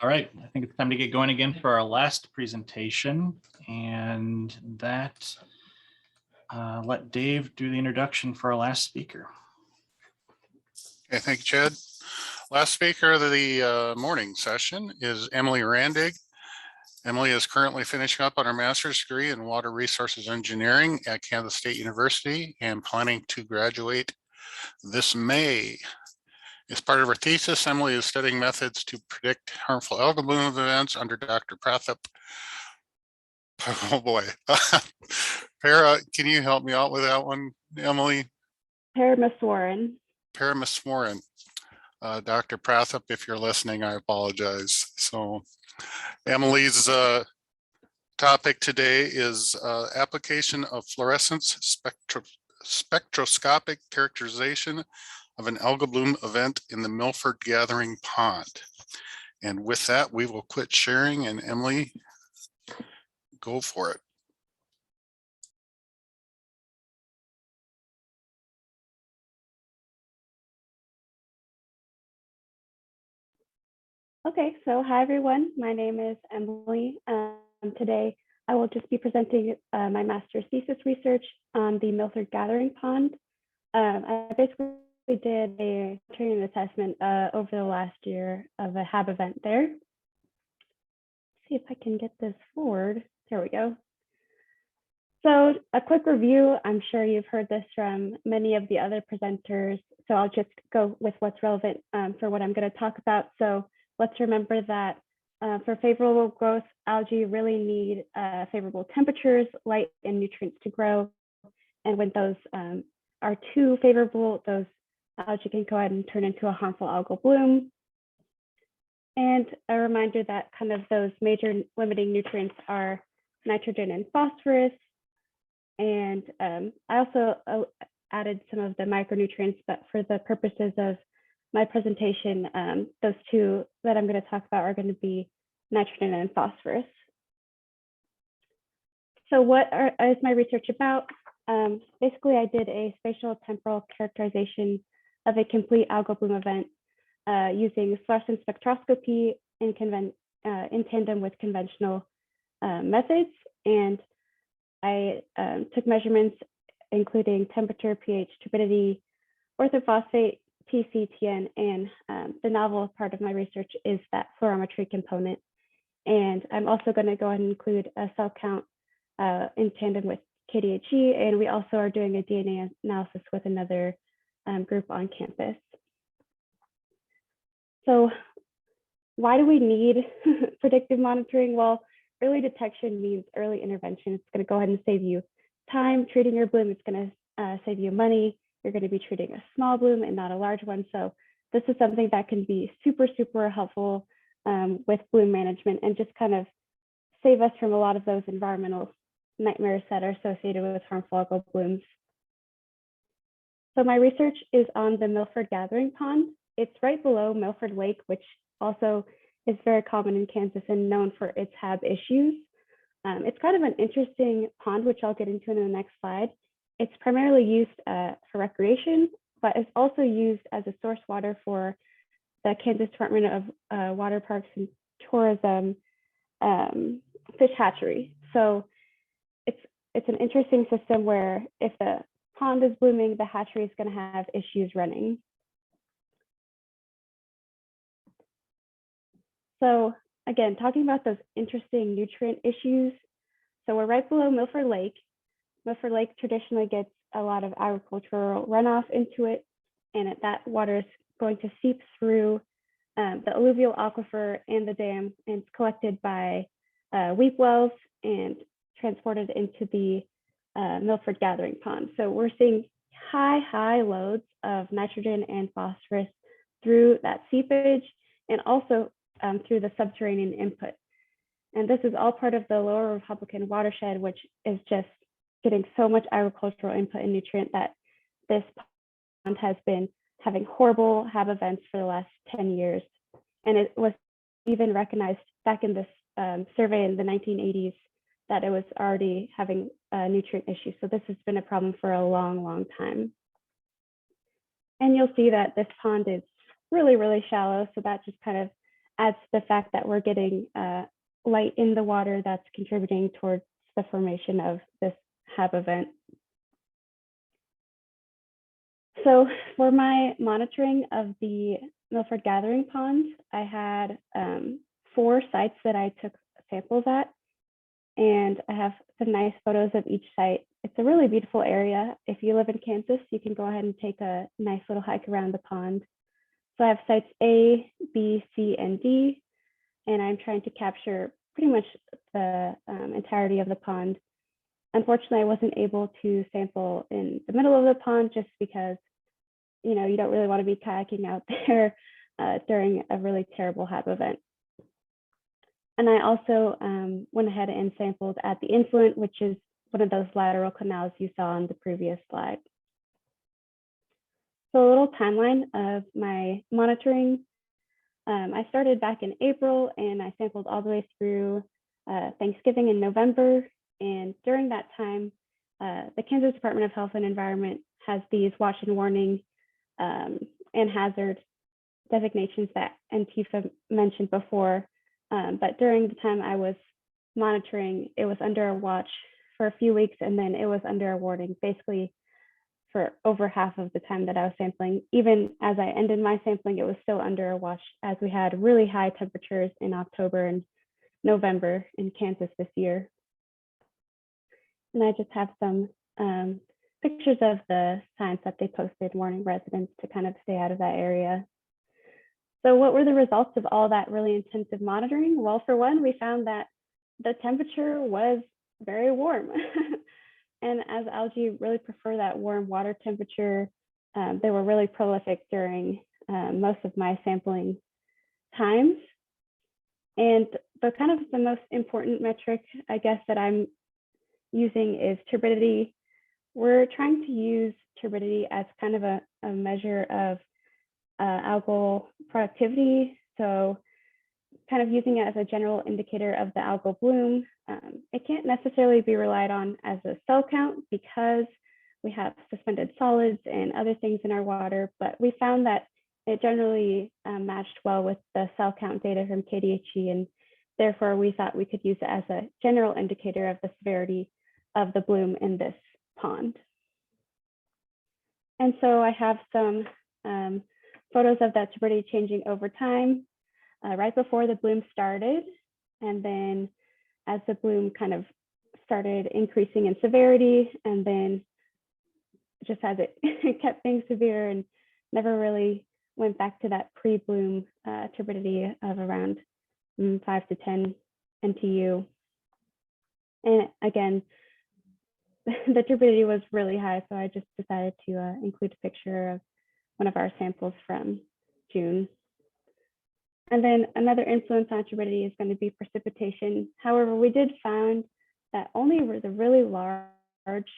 All right, I think it's time to get going again for our last presentation, and that let Dave do the introduction for our last speaker. Okay, thank you, Chad. Last speaker of the morning session is Emily Randig. Emily is currently finishing up on her master's degree in water resources engineering at Kansas State University and planning to graduate this May. As part of her thesis, Emily is studying methods to predict harmful algal bloom events under Dr. Prathap. Oh boy. Para, can you help me out with that one, Emily? Parameswaran. Parameswaran. Dr. Prathap, if you're listening, I apologize. So Emily's topic today is application of fluorescence spectroscopic characterization of an algal bloom event in the Milford Gathering Pond. And with that, we will quit sharing, and Emily, go for it. Okay, so hi everyone, my name is Emily. Today I will just be presenting my master's thesis research on the Milford Gathering Pond. I basically did a training assessment over the last year of a HAB event there. Let's see if I can get this forward. There we go. So a quick review, I'm sure you've heard this from many of the other presenters, so I'll just go with what's relevant for what I'm going to talk about. So let's remember that for favorable growth, algae really need favorable temperatures, light, and nutrients to grow. And when those are too favorable, those algae can go ahead and turn into a harmful algal bloom. And a reminder that kind of those major limiting nutrients are nitrogen and phosphorus. And I also added some of the micronutrients, but for the purposes of my presentation, those two that I'm going to talk about are going to be nitrogen and phosphorus. So what is my research about? Basically, I did a spatial temporal characterization of a complete algal bloom event using fluorescence spectroscopy in tandem with conventional methods. And I took measurements including temperature, pH, turbidity, orthophosphate, TCTN, and the novel part of my research is that fluorometry component. And I'm also going to go ahead and include a cell count in tandem with KDHE, and we also are doing a DNA analysis with another group on campus. So why do we need predictive monitoring? Well, early detection means early intervention. It's going to go ahead and save you time treating your bloom. It's going to save you money. You're going to be treating a small bloom and not a large one. So this is something that can be super, super helpful with bloom management and just kind of save us from a lot of those environmental nightmares that are associated with harmful algal blooms. So my research is on the Milford Gathering Pond. It's right below Milford Lake, which also is very common in Kansas and known for its HAB issues. It's kind of an interesting pond, which I'll get into in the next slide. It's primarily used for recreation, but it's also used as a source water for the Kansas Department of Water Parks and Tourism fish hatchery. So it's an interesting system where if the pond is blooming, the hatchery is going to have issues running. So again, talking about those interesting nutrient issues. So we're right below Milford Lake. Milford Lake traditionally gets a lot of agricultural runoff into it, and that water is going to seep through the alluvial aquifer and the dam, and it's collected by weep wells and transported into the Milford gathering pond. So we're seeing high loads of nitrogen and phosphorus through that seepage and also through the subterranean input. And this is all part of the lower Republican watershed, which is just getting so much agricultural input and nutrient that this pond has been having horrible HAB events for the last 10 years. And it was even recognized back in this survey in the 1980s that it was already having nutrient issues. So this has been a problem for a long time. And you'll see that this pond is really shallow. So that just kind of adds to the fact that we're getting light in the water that's contributing towards the formation of this HAB event. So for my monitoring of the Milford gathering pond, I had 4 sites that I took samples at, and I have some nice photos of each site. It's a really beautiful area. If you live in Kansas, you can go ahead and take a nice little hike around the pond. So I have sites A, B, C, and D, and I'm trying to capture pretty much the entirety of the pond. Unfortunately, I wasn't able to sample in the middle of the pond just because, you know, you don't really want to be kayaking out there during a really terrible HAB event. And I also went ahead and sampled at the influent, which is one of those lateral canals you saw on the previous slide. So a little timeline of my monitoring. I started back in April and I sampled all the way through Thanksgiving in November. And during that time, the Kansas Department of Health and Environment has these watch and warning and hazard designations that Antifa mentioned before. But during the time I was monitoring, it was under a watch for a few weeks, and then it was under a warning, basically for over half of the time that I was sampling. Even as I ended my sampling, it was still under a watch as we had really high temperatures in October and November in Kansas this year. And I just have some pictures of the signs that they posted warning residents to kind of stay out of that area. So what were the results of all that really intensive monitoring? Well, for one, we found that the temperature was very warm. And as algae really prefer that warm water temperature, they were really prolific during most of my sampling times. And the most important metric, I guess, that I'm using is turbidity. We're trying to use turbidity as kind of a measure of algal productivity. So kind of using it as a general indicator of the algal bloom. It can't necessarily be relied on as a cell count because we have suspended solids and other things in our water, but we found that it generally matched well with the cell count data from KDHE, and therefore we thought we could use it as a general indicator of the severity of the bloom in this pond. And so I have some photos of that turbidity changing over time, right before the bloom started, and then as the bloom kind of started increasing in severity, and then just as it kept being severe and never really went back to that pre-bloom turbidity of around 5 to 10 NTU. And again, the turbidity was really high, so I just decided to include a picture of one of our samples from June. And then another influence on turbidity is going to be precipitation. However, we did find that only the really large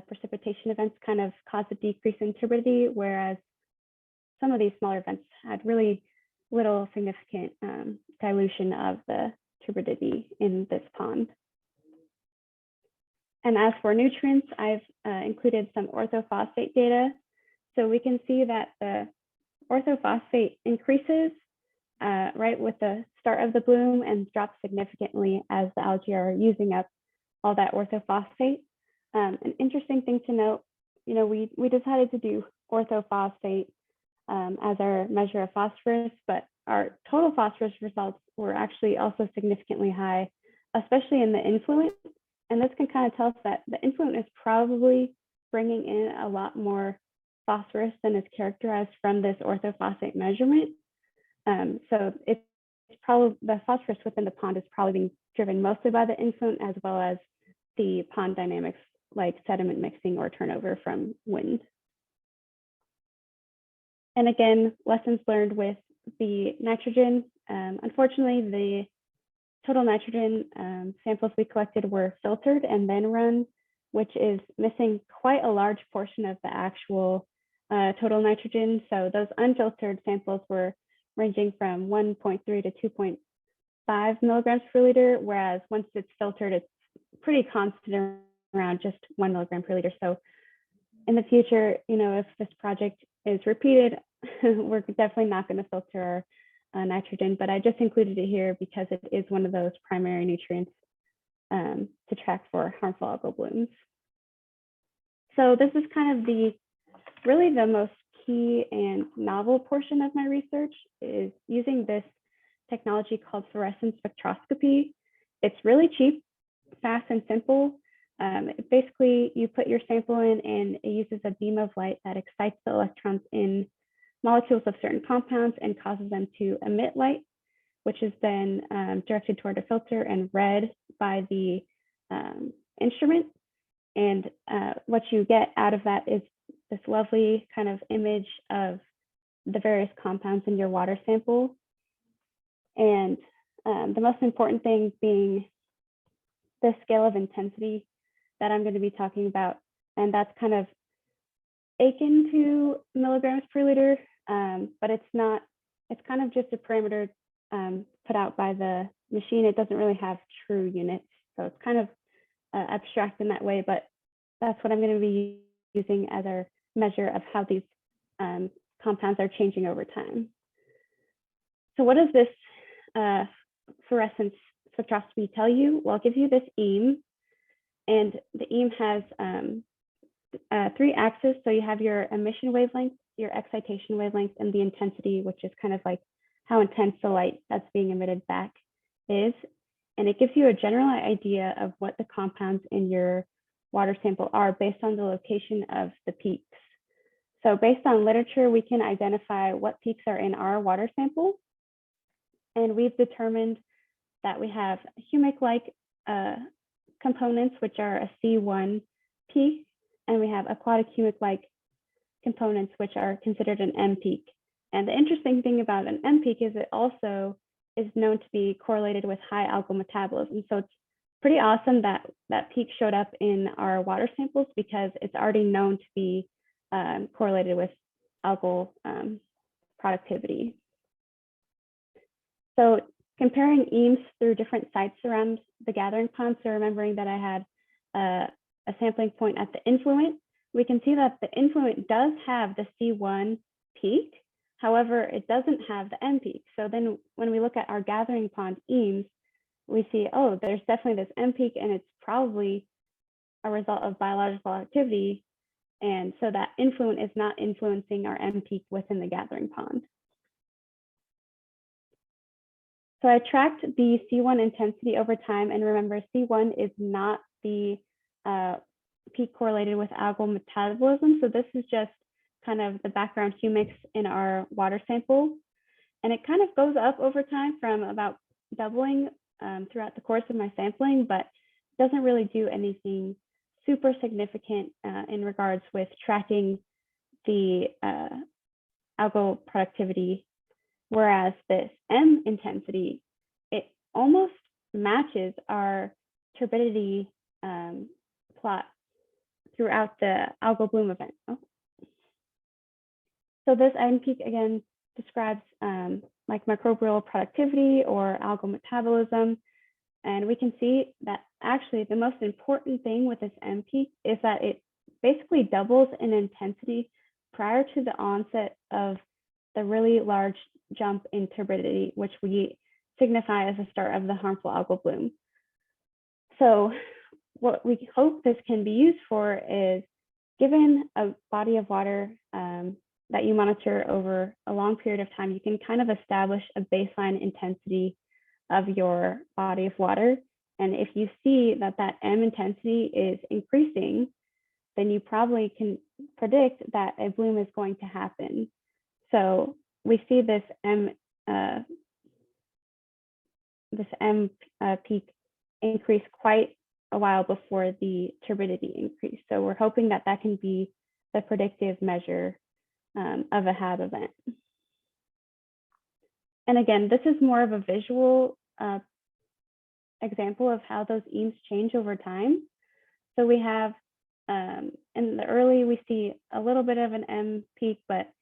precipitation events kind of caused a decrease in turbidity, whereas some of these smaller events had really little significant dilution of the turbidity in this pond. And as for nutrients, I've included some orthophosphate data. So we can see that the orthophosphate increases right with the start of the bloom and drops significantly as the algae are using up all that orthophosphate. An interesting thing to note, you know, we decided to do orthophosphate as our measure of phosphorus, but our total phosphorus results were actually also significantly high, especially in the influent. And this can kind of tell us that the influent is probably bringing in a lot more phosphorus than is characterized from this orthophosphate measurement. So it's probably the phosphorus within the pond is probably being driven mostly by the influent as well as the pond dynamics like sediment mixing or turnover from wind. And again, lessons learned with the nitrogen. Unfortunately, the total nitrogen samples we collected were filtered and then run, which is missing quite a large portion of the actual total nitrogen. So those unfiltered samples were ranging from 1.3 to 2.5 milligrams per liter, whereas once it's filtered, it's pretty constant around just 1 milligram per liter. So in the future, you know, if this project is repeated, we're definitely not going to filter our nitrogen, but I just included it here because it is one of those primary nutrients to track for harmful algal blooms. So this is kind of really the most key and novel portion of my research, is using this technology called fluorescence spectroscopy. It's really cheap, fast, and simple. Basically, you put your sample in and it uses a beam of light that excites the electrons in molecules of certain compounds and causes them to emit light, which is then directed toward a filter and read by the instrument. And what you get out of that is this lovely kind of image of the various compounds in your water sample. And the most important thing being the scale of intensity that I'm going to be talking about. And that's kind of akin to milligrams per liter, but it's not, it's kind of just a parameter put out by the machine. It doesn't really have true units. So it's kind of abstract in that way, but that's what I'm going to be using as our measure of how these compounds are changing over time. So what does this fluorescence spectroscopy tell you? Well, it gives you this EAM, and the EAM has 3 axes. So you have your emission wavelength, your excitation wavelength, and the intensity, which is kind of like how intense the light that's being emitted back is. And it gives you a general idea of what the compounds in your water sample are based on the location of the peaks. So based on literature, we can identify what peaks are in our water sample. And we've determined that we have humic-like components, which are a C1 peak, and we have aquatic humic-like components, which are considered an M peak. And the interesting thing about an M peak is it also is known to be correlated with high algal metabolism. So it's pretty awesome that that peak showed up in our water samples, because it's already known to be correlated with algal productivity. So comparing EAMs through different sites around the gathering pond, so remembering that I had a sampling point at the influent, we can see that the influent does have the C1 peak. However, it doesn't have the M peak. So then when we look at our gathering pond EAMs, we see, oh, there's definitely this M peak, and it's probably a result of biological activity. And so that influent is not influencing our M peak within the gathering pond. So I tracked the C1 intensity over time, and remember, C1 is not the peak correlated with algal metabolism. So this is just kind of the background humics in our water sample. And it kind of goes up over time from about doubling throughout the course of my sampling, but doesn't really do anything super significant in regards with tracking the algal productivity. Whereas this M intensity, it almost matches our turbidity plot throughout the algal bloom event. Oh. So this M peak again describes like microbial productivity or algal metabolism. And we can see that actually the most important thing with this M peak is that it basically doubles in intensity prior to the onset of the really large jump in turbidity, which we signify as the start of the harmful algal bloom. So what we hope this can be used for is, given a body of water that you monitor over a long period of time, you can kind of establish a baseline intensity of your body of water. And if you see that that M intensity is increasing, then you probably can predict that a bloom is going to happen. So we see this M peak increase quite a while before the turbidity increase. So we're hoping that that can be the predictive measure of a HAB event. And again, this is more of a visual example of how those EAMs change over time. So we have, in the early, we see a little bit of an M peak, but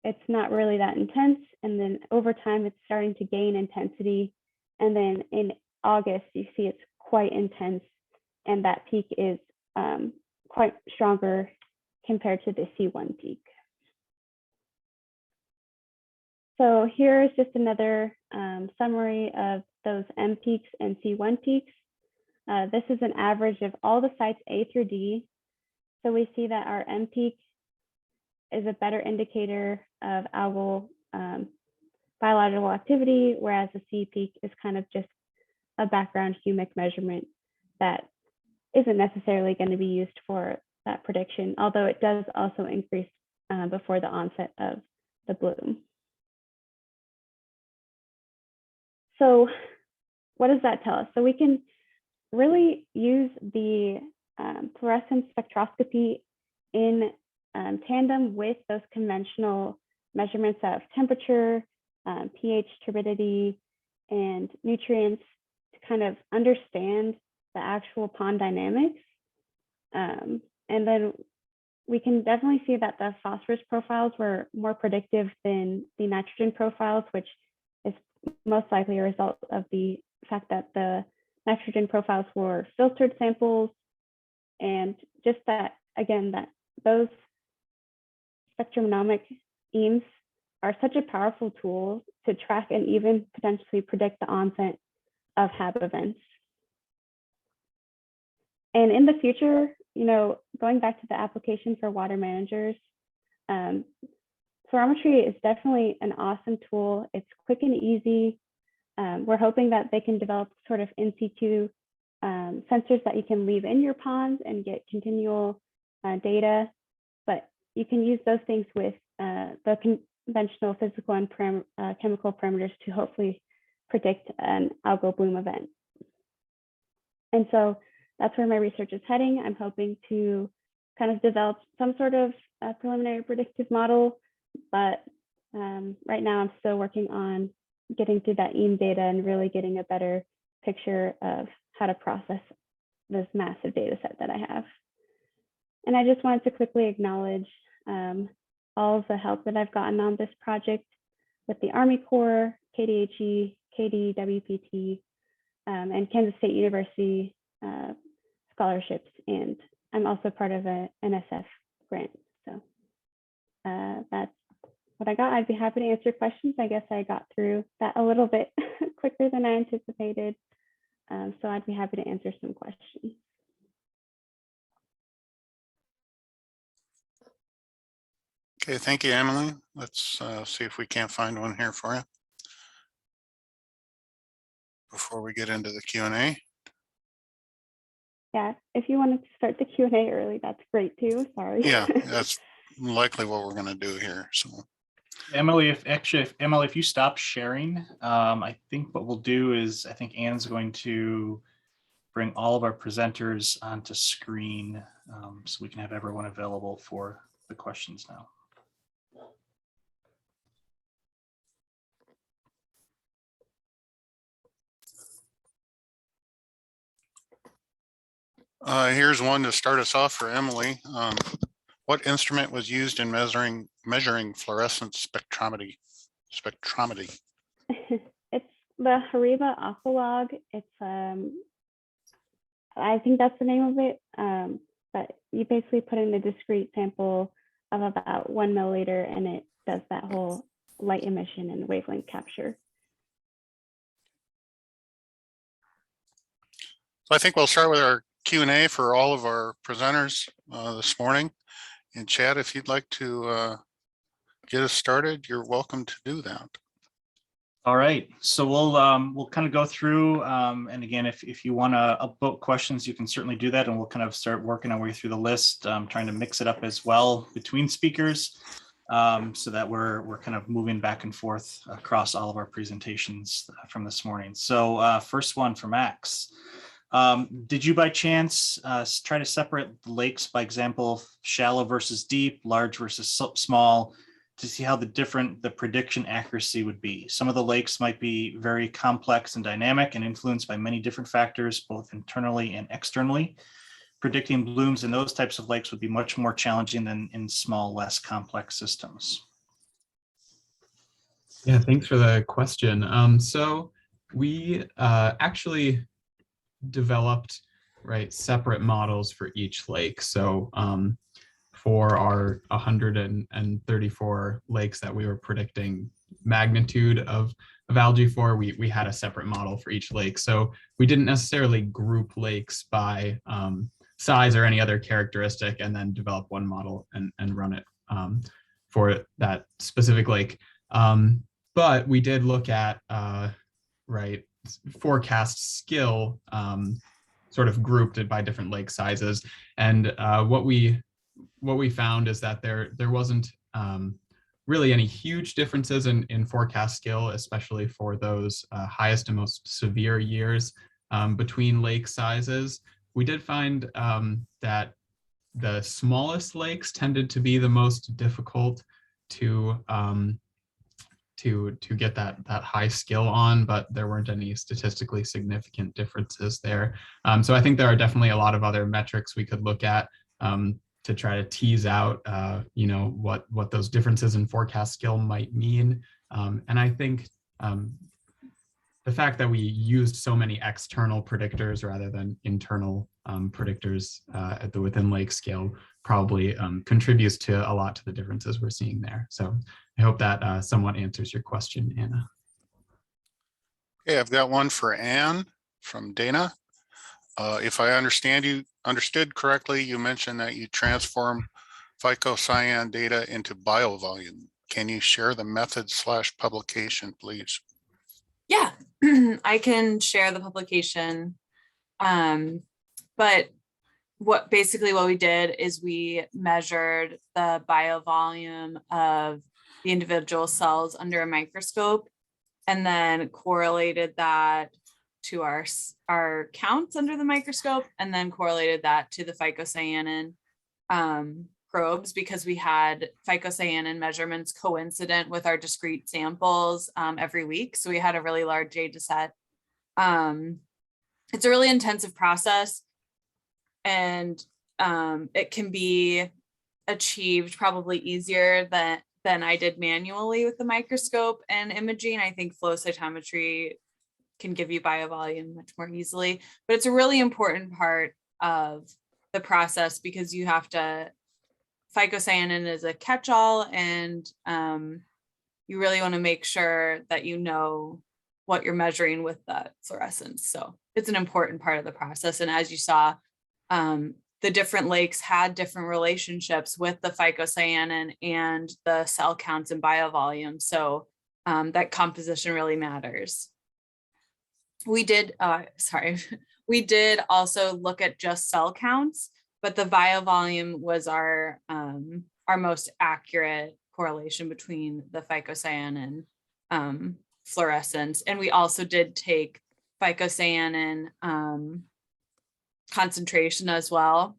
it's not really that intense. And then over time, it's starting to gain intensity. And then in August, you see it's quite intense. And that peak is quite stronger compared to the C1 peak. So here is just another summary of those M peaks and C1 peaks. This is an average of all the sites A through D. So we see that our M peak is a better indicator of algal biological activity, whereas the C peak is kind of just a background humic measurement that isn't necessarily going to be used for that prediction, although it does also increase before the onset of the bloom. So what does that tell us? So we can really use the fluorescence spectroscopy in tandem with those conventional measurements of temperature, pH, turbidity, and nutrients to kind of understand the actual pond dynamics. And then we can definitely see that the phosphorus profiles were more predictive than the nitrogen profiles, which is most likely a result of the fact that the nitrogen profiles were filtered samples, and just that, again, that those spectronomic EAMs are such a powerful tool to track and even potentially predict the onset of HAB events. And in the future, you know, going back to the application for water managers, fluorometry is definitely an awesome tool. It's quick and easy. We're hoping that they can develop sort of in situ sensors that you can leave in your ponds and get continual data, but you can use those things with the conventional physical and chemical parameters to hopefully predict an algal bloom event. And so that's where my research is heading. I'm hoping to kind of develop some sort of preliminary predictive model, but right now I'm still working on getting through that EAM data and really getting a better picture of how to process this massive data set that I have. And I just wanted to quickly acknowledge all of the help that I've gotten on this project with the Army Corps, KDHE, KD, WPT, and Kansas State University scholarships. And I'm also part of an NSF grant. So that's what I got. I'd be happy to answer questions. I guess I got through that a little bit quicker than I anticipated. So I'd be happy to answer some questions. Okay, thank you, Emily. Let's see if we can't find one here for you before we get into the Q&A. Yeah, if you wanted to start the Q&A early, that's great too. Sorry. Yeah, that's likely what we're going to do here. So, Emily, if you stop sharing, I think what we'll do is I think Anne's going to bring all of our presenters onto screen so we can have everyone available for the questions now. here's one to start us off for Emily. What instrument was used in measuring fluorescence spectrometry? It's the Hariba Aqualog. It's I think that's the name of it. But you basically put in a discrete sample of about 1 milliliter, and it does that whole light emission and wavelength capture. So I think we'll start with our Q&A for all of our presenters this morning. And Chad, if you'd like to get us started, you're welcome to do that. All right, so we'll kind of go through, and again, if you want to upvote questions, you can certainly do that, and we'll kind of start working our way through the list, trying to mix it up as well between speakers, so that we're kind of moving back and forth across all of our presentations from this morning. So first one for Max. Did you by chance try to separate the lakes, by example, shallow versus deep, large versus small, to see how the prediction accuracy would be? Some of the lakes might be very complex and dynamic and influenced by many different factors, both internally and externally. Predicting blooms in those types of lakes would be much more challenging than in small, less complex systems. Yeah, thanks for the question. So we actually developed separate models for each lake. So for our 134 lakes that we were predicting magnitude of algae for, we had a separate model for each lake. So we didn't necessarily group lakes by size or any other characteristic and then develop one model and run it for that specific lake. But we did look at forecast skill sort of grouped it by different lake sizes. And what we found is that there wasn't really any huge differences in forecast skill, especially for those highest and most severe years between lake sizes. We did find that the smallest lakes tended to be the most difficult to get that high skill on, but there weren't any statistically significant differences there. So I think there are definitely a lot of other metrics we could look at to try to tease out, what those differences in forecast skill might mean. And I think the fact that we used so many external predictors rather than internal predictors at the within lake scale probably contributes to a lot to the differences we're seeing there. So I hope that somewhat answers your question, Anna. Okay, I've got one for Anne from Dana. If I understood correctly, you mentioned that you transform phycocyan data into biovolume. Can you share the method / publication, please? Yeah, I can share the publication. But what we did is we measured the biovolume of the individual cells under a microscope and then correlated that to our counts under the microscope and then correlated that to the phycocyanin probes, because we had phycocyanin measurements coincident with our discrete samples every week. So we had a really large data set. It's a really intensive process, and it can be achieved probably easier than I did manually with the microscope and imaging. I think flow cytometry can give you biovolume much more easily, but it's a really important part of the process because you have to, phycocyanin is a catch-all, and you really want to make sure that you know what you're measuring with that fluorescence. So it's an important part of the process. And as you saw, the different lakes had different relationships with the phycocyanin and the cell counts and biovolume. So that composition really matters. We did also look at just cell counts, but the biovolume was our most accurate correlation between the phycocyanin fluorescence. And we also did take phycocyanin concentration as well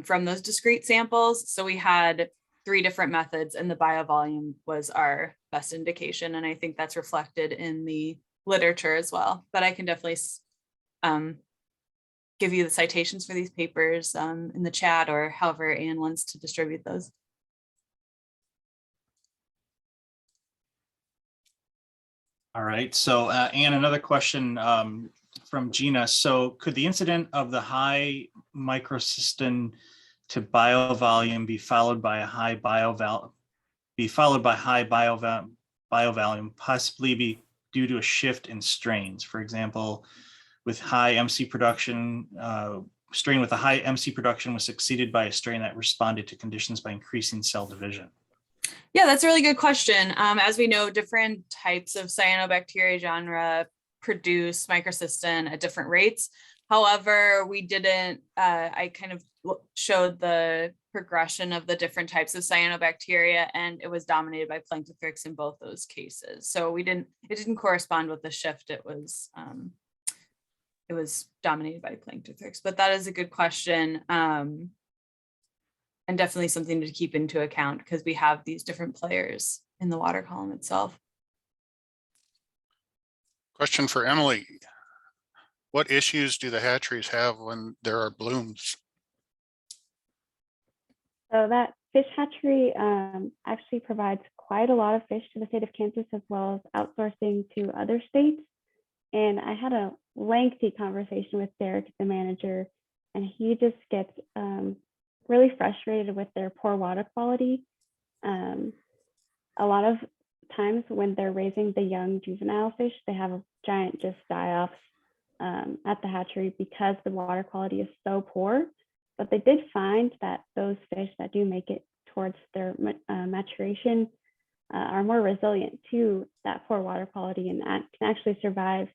from those discrete samples. So we had 3 different methods, and the biovolume was our best indication. And I think that's reflected in the literature as well. But I can definitely give you the citations for these papers in the chat, or however Anne wants to distribute those. All right, so Anne, another question from Gina. So could the incident of the high microsystem to biovolume be followed by a high biovolume, possibly be due to a shift in strains? For example, with high MC production, strain with a high MC production was succeeded by a strain that responded to conditions by increasing cell division. Yeah, that's a really good question. As we know, different types of cyanobacteria genre produce microcystin at different rates. However, we didn't, I kind of showed the progression of the different types of cyanobacteria, and it was dominated by Planktothrix in both those cases. So it didn't correspond with the shift. It was it was dominated by planktothrix. But that is a good question. And definitely something to keep into account because we have these different players in the water column itself. Question for Emily. What issues do the hatcheries have when there are blooms? So that fish hatchery actually provides quite a lot of fish to the state of Kansas, as well as outsourcing to other states. And I had a lengthy conversation with Derek, the manager, and he just gets really frustrated with their poor water quality. A lot of times when they're raising the young juvenile fish, they have a giant just die-offs at the hatchery because the water quality is so poor. But they did find that those fish that do make it towards their maturation are more resilient to that poor water quality and can actually survive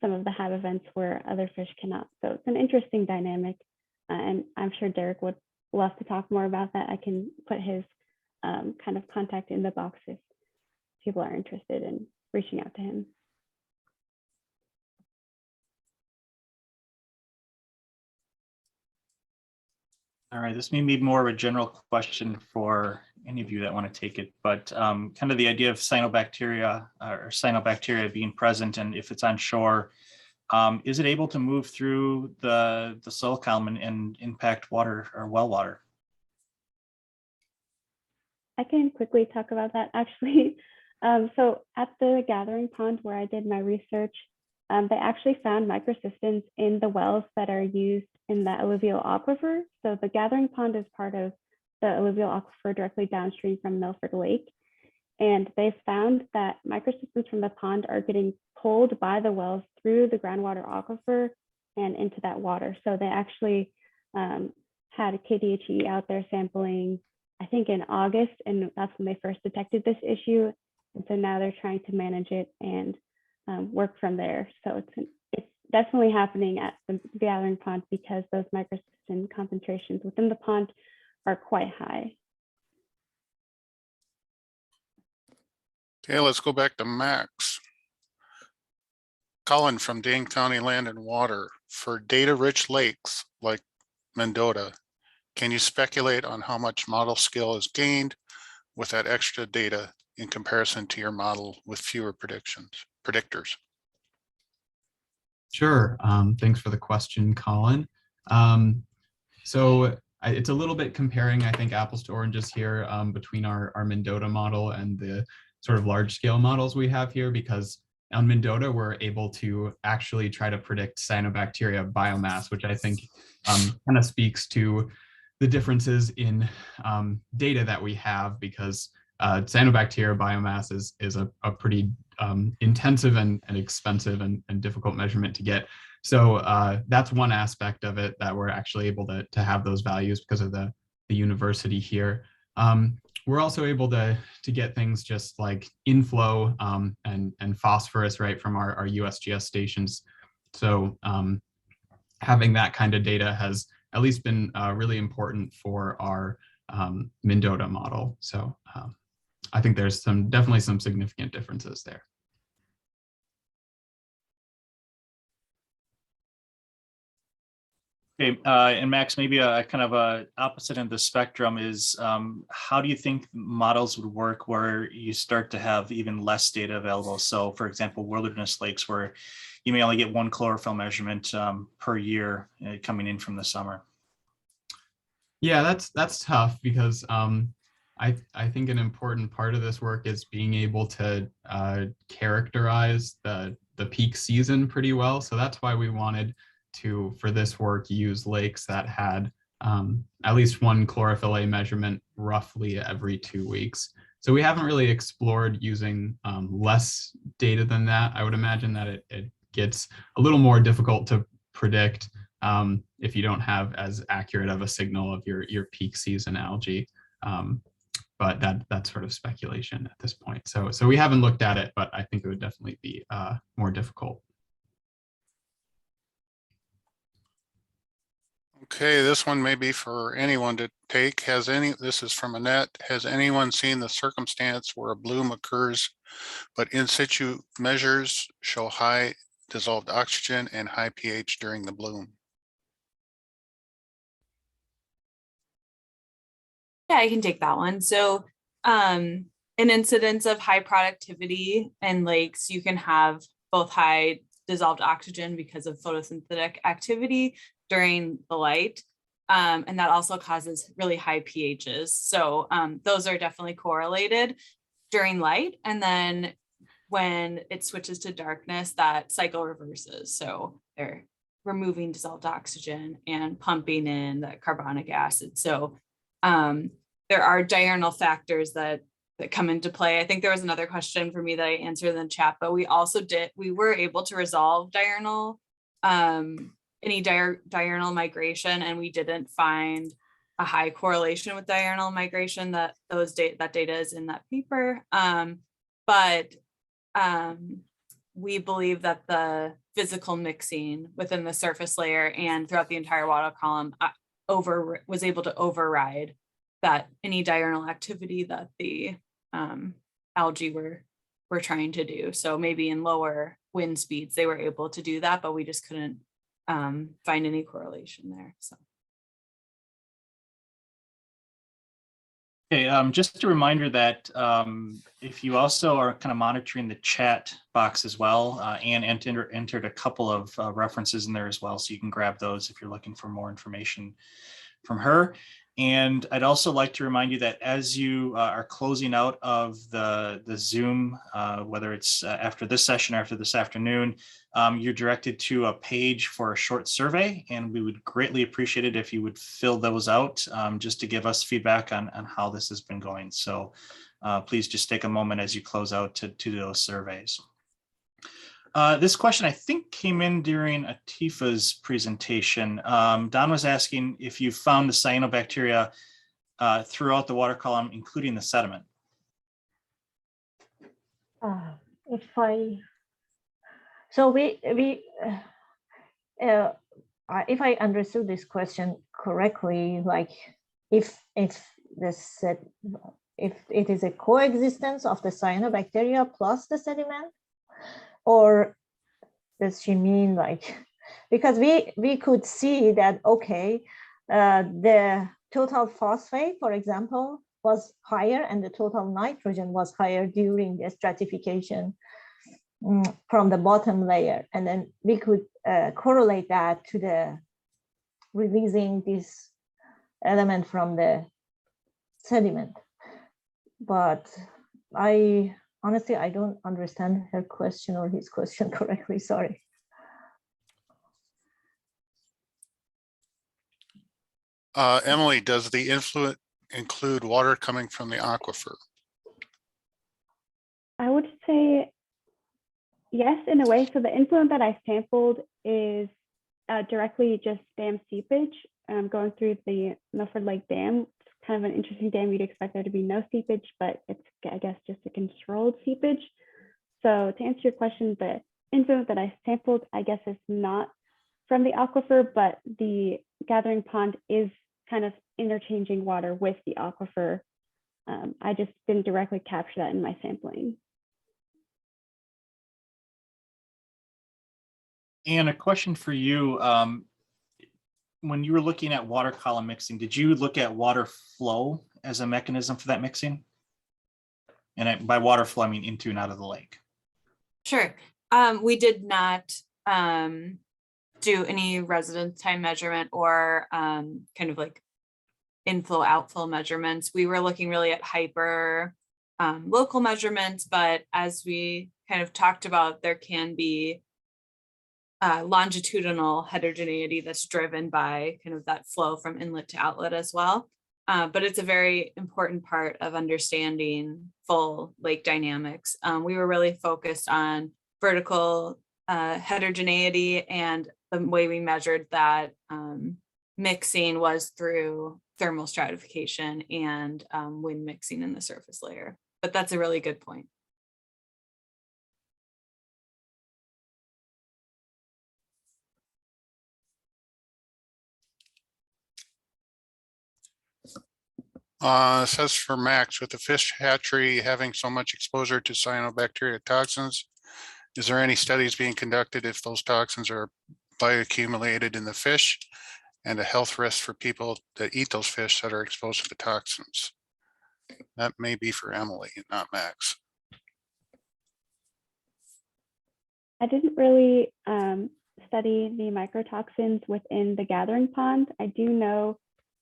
some of the HAB events where other fish cannot. So it's an interesting dynamic. And I'm sure Derek would love to talk more about that. I can put his kind of contact in the box if people are interested in reaching out to him. All right, this may be more of a general question for any of you that want to take it, but kind of the idea of cyanobacteria or cyanobacteria being present, and if it's on shore, is it able to move through the soil column and impact water or well water? I can quickly talk about that actually. So at the gathering pond where I did my research, they actually found microsystems in the wells that are used in the alluvial aquifer. So the gathering pond is part of the alluvial aquifer directly downstream from Milford Lake. And they found that microsystems from the pond are getting pulled by the wells through the groundwater aquifer and into that water. So they actually had a KDHE out there sampling, I think in August, and that's when they first detected this issue. And so now they're trying to manage it and work from there. So it's definitely happening at the gathering pond because those microsystem concentrations within the pond are quite high. Okay, let's go back to Max. Colin from Dane County Land and Water. For data-rich lakes like Mendota, can you speculate on how much model skill is gained with that extra data in comparison to your model with fewer predictors? Sure. Thanks for the question, Colin. So it's a little bit comparing, I think, apples to oranges here between our Mendota model and the sort of large scale models we have here, because on Mendota, we're able to actually try to predict cyanobacteria biomass, which I think kind of speaks to the differences in data that we have, because cyanobacteria biomass is a pretty intensive and expensive and difficult measurement to get. So that's one aspect of it, that we're actually able to have those values because of the university here. We're also able to get things just like inflow and phosphorus right from our USGS stations. So having that kind of data has at least been really important for our Mendota model. So I think there's definitely some significant differences there. Okay, and Max, maybe a kind of a opposite end of the spectrum is how do you think models would work where you start to have even less data available? So for example, wilderness lakes where you may only get one chlorophyll measurement per year coming in from the summer. Yeah, that's tough because I think an important part of this work is being able to characterize the peak season pretty well. So that's why we wanted to, for this work, use lakes that had at least one chlorophyll A measurement roughly every 2 weeks. So we haven't really explored using less data than that. I would imagine that it gets a little more difficult to predict if you don't have as accurate of a signal of your peak season algae. But that's sort of speculation at this point. So we haven't looked at it, but I think it would definitely be more difficult. Okay, this one may be for anyone to take. This is from Annette. Has anyone seen the circumstance where a bloom occurs, but in situ measures show high dissolved oxygen and high pH during the bloom? Yeah, I can take that one. So an incidence of high productivity in lakes, you can have both high dissolved oxygen because of photosynthetic activity during the light. And that also causes really high pHs. So those are definitely correlated during light. And then when it switches to darkness, that cycle reverses. So they're removing dissolved oxygen and pumping in the carbonic acid. So there are diurnal factors that come into play. I think there was another question for me that I answered in the chat, but we were able to resolve diurnal, any diurnal migration, and we didn't find a high correlation with diurnal migration. That data is in that paper. But we believe that the physical mixing within the surface layer and throughout the entire water column was able to override that any diurnal activity that the algae were trying to do. So maybe in lower wind speeds, they were able to do that, but we just couldn't find any correlation there. So. Okay, just a reminder that if you also are kind of monitoring the chat box as well, Anne entered a couple of references in there as well, so you can grab those if you're looking for more information from her. And I'd also like to remind you that as you are closing out of the Zoom, whether it's after this session or after this afternoon, you're directed to a page for a short survey, and we would greatly appreciate it if you would fill those out just to give us feedback on how this has been going. So please just take a moment as you close out to do those surveys. This question, I think, came in during Atifa's presentation. Don was asking if you found the cyanobacteria throughout the water column, including the sediment. If I understood this question correctly, like if it is a coexistence of the cyanobacteria plus the sediment, or does she mean like, because we could see that, okay, the total phosphate, for example, was higher and the total nitrogen was higher during the stratification from the bottom layer. And then we could correlate that to the releasing this element from the sediment. But honestly, I don't understand her question or his question correctly, sorry. Emily, does the influent include water coming from the aquifer? I would say yes, in a way. So the influent that I sampled is directly just dam seepage going through the Milford Lake Dam. It's kind of an interesting dam. You'd expect there to be no seepage, but it's, I guess, just a controlled seepage. So to answer your question, the influent that I sampled, I guess, is not from the aquifer, but the gathering pond is kind of interchanging water with the aquifer. I just didn't directly capture that in my sampling. And a question for you. When you were looking at water column mixing, did you look at water flow as a mechanism for that mixing? And by water flow, I mean into and out of the lake. Sure. We did not do any residence time measurement or kind of like inflow outflow measurements. We were looking really at hyper local measurements, but as we kind of talked about, there can be longitudinal heterogeneity that's driven by kind of that flow from inlet to outlet as well. But it's a very important part of understanding full lake dynamics. We were really focused on vertical heterogeneity, and the way we measured that mixing was through thermal stratification and wind mixing in the surface layer. But that's a really good point. Says for Max, with the fish hatchery having so much exposure to cyanobacteria toxins, Is there any studies being conducted if those toxins are bioaccumulated in the fish, and a health risk for people that eat those fish that are exposed to the toxins? That may be for Emily, not Max. I didn't really study the microtoxins within the gathering pond. I do know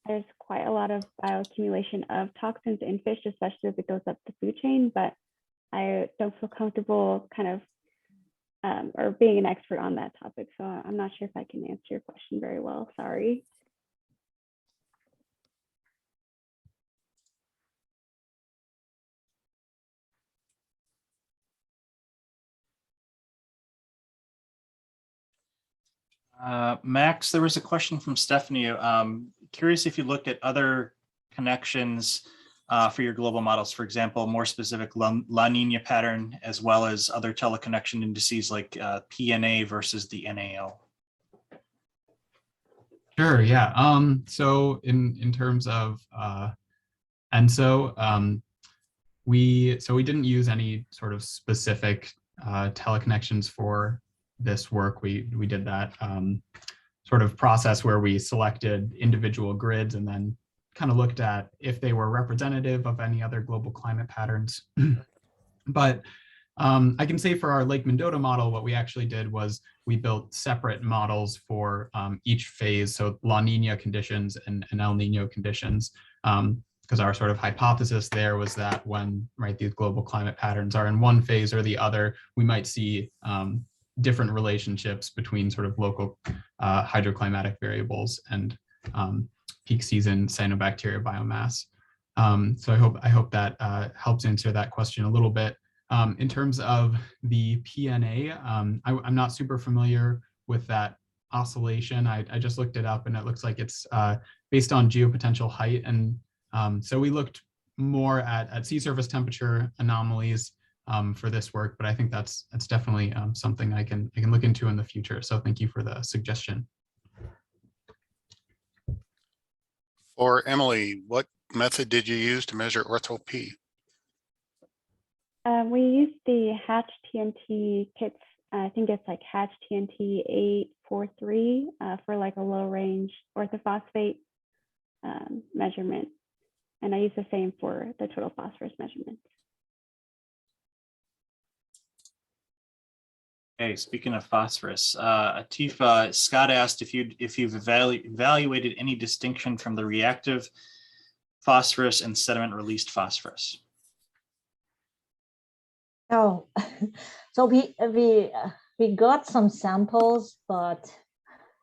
there's quite a lot of bioaccumulation of toxins in fish, especially as it goes up the food chain, but I don't feel comfortable kind of or being an expert on that topic. So I'm not sure if I can answer your question very well, sorry. Max, there was a question from Stephanie. Curious if you looked at other connections for your global models, for example, more specific La Nina pattern, as well as other teleconnection indices like PNA versus the NAO. Sure, yeah. So in terms of ENSO, we didn't use any sort of specific teleconnections for this work. We did that sort of process where we selected individual grids and then kind of looked at if they were representative of any other global climate patterns. But I can say for our Lake Mendota model, what we actually did was we built separate models for each phase, so La Nina conditions and El Nino conditions, because our sort of hypothesis there was that when these global climate patterns are in one phase or the other, we might see different relationships between sort of local hydroclimatic variables and peak season cyanobacteria biomass. So I hope that helps answer that question a little bit. In terms of the PNA, I'm not super familiar with that oscillation. I just looked it up and it looks like it's based on geopotential height. And so we looked more at sea surface temperature anomalies for this work, but I think that's definitely something I can look into in the future. So thank you for the suggestion. For Emily, what method did you use to measure ortho-P? We used the Hatch TNT kits. I think it's like Hatch TNT 843 for like a low range orthophosphate measurement. And I use the same for the total phosphorus measurement. Okay, speaking of phosphorus, Atifa, Scott asked if you've evaluated any distinction from the reactive phosphorus and sediment released phosphorus. Oh, so we got some samples, but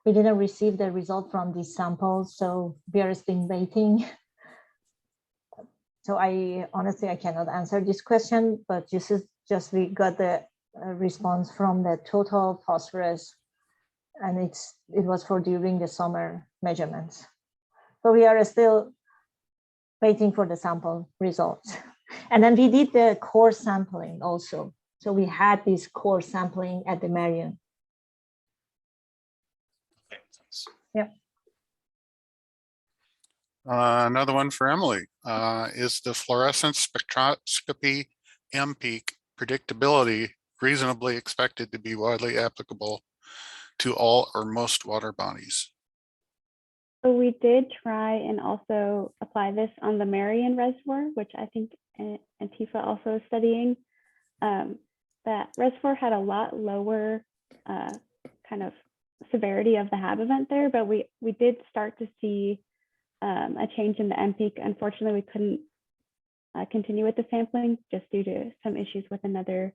we didn't receive the result from these samples, so we are still waiting. So honestly I cannot answer this question, but this is just we got the response from the total phosphorus, and it was for during the summer measurements. So we are still waiting for the sample results. And then we did the core sampling also. So we had this core sampling at the Marion. Okay, thanks. Yep. Another one for Emily. Is the fluorescence spectroscopy M-peak predictability reasonably expected to be widely applicable to all or most water bodies? So we did try and also apply this on the Marion Reservoir, which I think Antifa also is studying. That reservoir had a lot lower kind of severity of the HAB event there, but we did start to see a change in the M-peak. Unfortunately, we couldn't continue with the sampling just due to some issues with another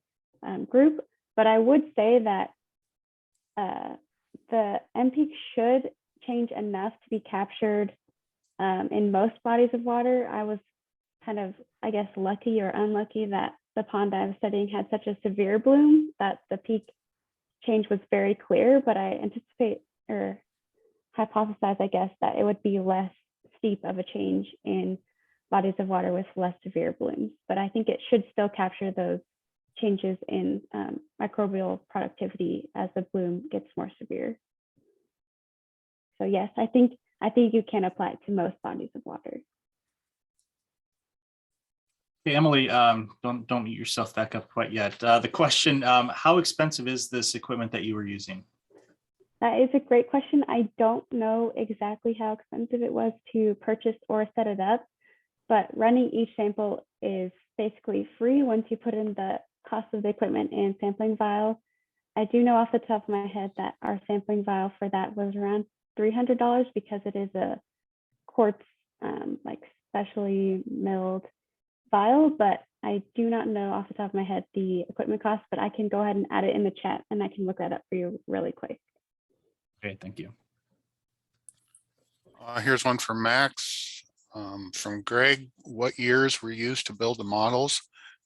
group. But I would say that the M-peak should change enough to be captured in most bodies of water. I was kind of, I guess, lucky or unlucky that the pond I was studying had such a severe bloom that the peak change was very clear, but I anticipate or hypothesize, I guess, that it would be less steep of a change in bodies of water with less severe blooms. But I think it should still capture those changes in microbial productivity as the bloom gets more severe. So yes, I think you can apply it to most bodies of water. Hey, Emily, don't mute yourself back up quite yet. The question, how expensive is this equipment that you were using? That is a great question. I don't know exactly how expensive it was to purchase or set it up, but running each sample is basically free once you put in the cost of the equipment and sampling vial. I do know off the top of my head that our sampling vial for that was around $300 because it is a quartz, like specially milled vial, but I do not know off the top of my head the equipment cost, but I can go ahead and add it in the chat and I can look that up for you really quick. Okay, thank you. Here's one from Max, from Greg. What years were used to build the models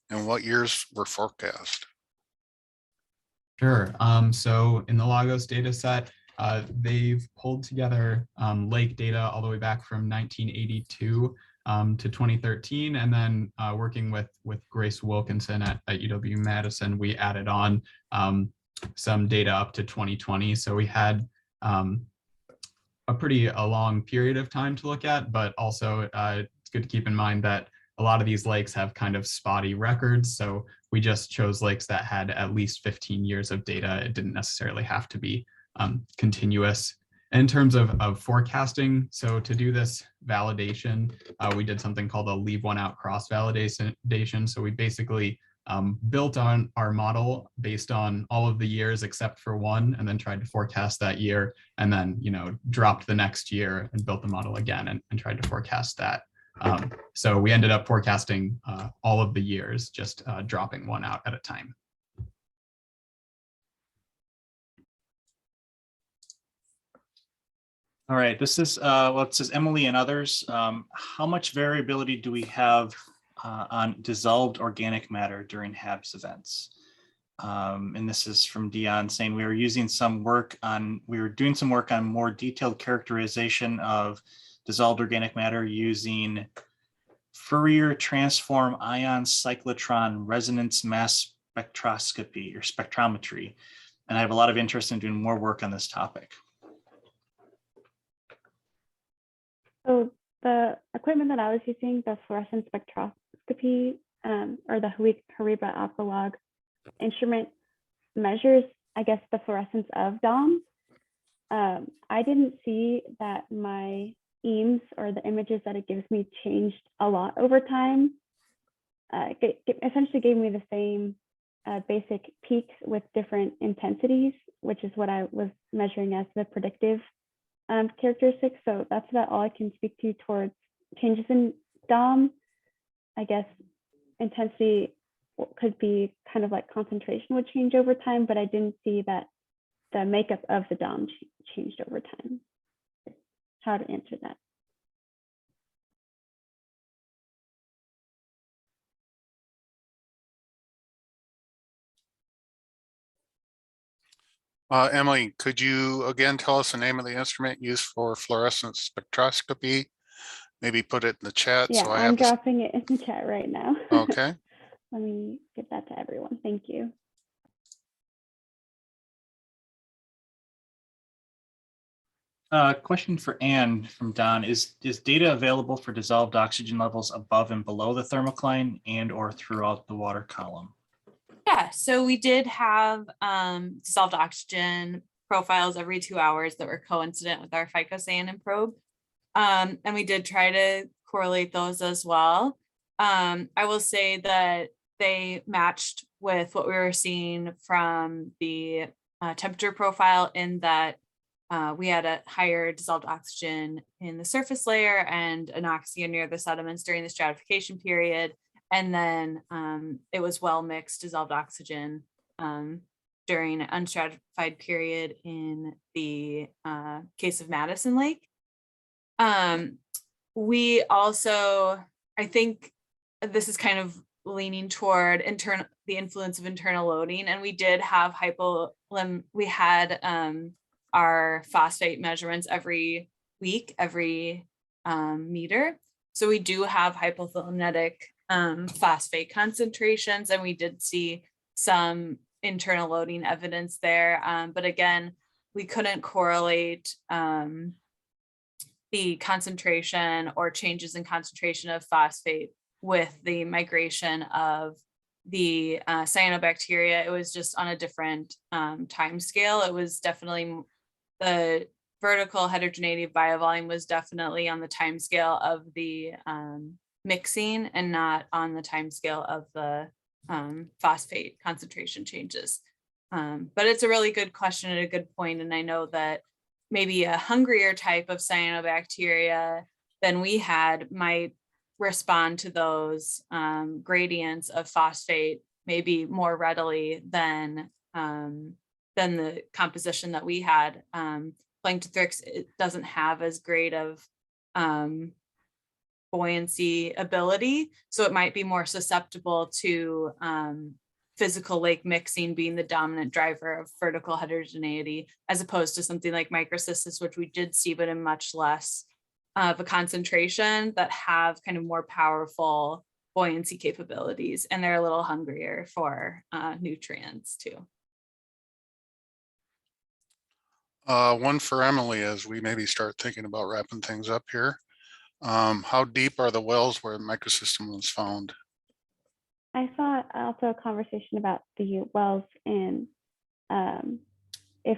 and what years were forecast? Sure. So in the Lagos data set, they've pulled together lake data all the way back from 1982 to 2013. And then working with Grace Wilkinson at UW-Madison, we added on some data up to 2020. So we had a long period of time to look at, but also it's good to keep in mind that a lot of these lakes have kind of spotty records. So we just chose lakes that had at least 15 years of data. It didn't necessarily have to be continuous. In terms of forecasting, so to do this validation, we did something called a leave one out cross validation. So we basically built on our model based on all of the years except for one, and then tried to forecast that year, and then dropped the next year and built the model again and tried to forecast that. So we ended up forecasting all of the years, just dropping one out at a time. All right, this is, well, it says Emily and others. How much variability do we have on dissolved organic matter during HABs events? And this is from Dion saying we were doing some work on more detailed characterization of dissolved organic matter using Fourier transform ion cyclotron resonance mass spectroscopy or spectrometry. And I have a lot of interest in doing more work on this topic. So the equipment that I was using, the fluorescence spectroscopy or the HARIBA Alphalog instrument measures, I guess, the fluorescence of DOM. I didn't see that my EAMs or the images that it gives me changed a lot over time. It essentially gave me the same basic peaks with different intensities, which is what I was measuring as the predictive characteristics. So that's about all I can speak to towards changes in DOM. I guess intensity could be kind of like concentration would change over time, but I didn't see that the makeup of the DOM changed over time. How to answer that. Emily, could you again tell us the name of the instrument used for fluorescence spectroscopy? Maybe put it in the chat. Yeah, so I I'm have dropping it in the chat right now. Okay. Let me give that to everyone. Thank you. Question for Anne from Don. Is data available for dissolved oxygen levels above and below the thermocline and or throughout the water column? Yeah, so we did have dissolved oxygen profiles every 2 hours that were coincident with our phycocyanin probe. And we did try to correlate those as well. I will say that they matched with what we were seeing from the temperature profile in that we had a higher dissolved oxygen in the surface layer and anoxia near the sediments during the stratification period. And then it was well mixed dissolved oxygen during an unstratified period in the case of Madison Lake. We also, I think this is kind of leaning toward the influence of internal loading, and we did have we had our phosphate measurements every week, every meter. So we do have hypothalamic phosphate concentrations, and we did see some internal loading evidence there. But again, we couldn't correlate the concentration or changes in concentration of phosphate with the migration of the cyanobacteria. It was just on a different time scale. It was definitely the vertical heterogeneity of biovolume was definitely on the time scale of the mixing and not on the time scale of the phosphate concentration changes. But it's a really good question and a good point. And I know that maybe a hungrier type of cyanobacteria than we had might respond to those gradients of phosphate maybe more readily than the composition that we had. Planktothrix, it doesn't have as great of buoyancy ability, so it might be more susceptible to physical lake mixing being the dominant driver of vertical heterogeneity, as opposed to something like Microsystem, which we did see, but in much less of a concentration, that have kind of more powerful buoyancy capabilities, and they're a little hungrier for nutrients too. One for Emily as we maybe start thinking about wrapping things up here. How deep are the wells where Microsystem was found? I saw also a conversation about the wells and if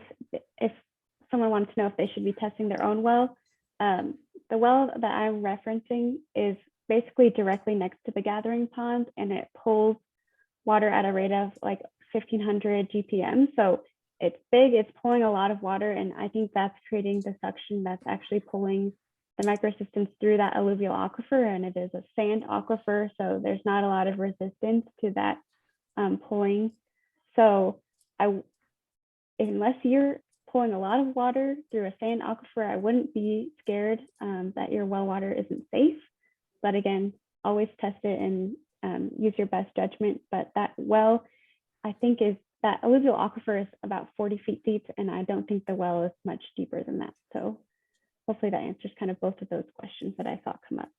someone wanted to know if they should be testing their own well. The well that I'm referencing is basically directly next to the gathering pond, and it pulls water at a rate of like 1500 GPM. So it's big, it's pulling a lot of water, and I think that's creating the suction that's actually pulling the microsystems through that alluvial aquifer, and it is a sand aquifer, so there's not a lot of resistance to that pulling. So unless you're pulling a lot of water through a sand aquifer, I wouldn't be scared that your well water isn't safe. But again, always test it and use your best judgment. But that well, I think that alluvial aquifer is about 40 feet deep, and I don't think the well is much deeper than that. So hopefully that answers kind of both of those questions that I thought come up.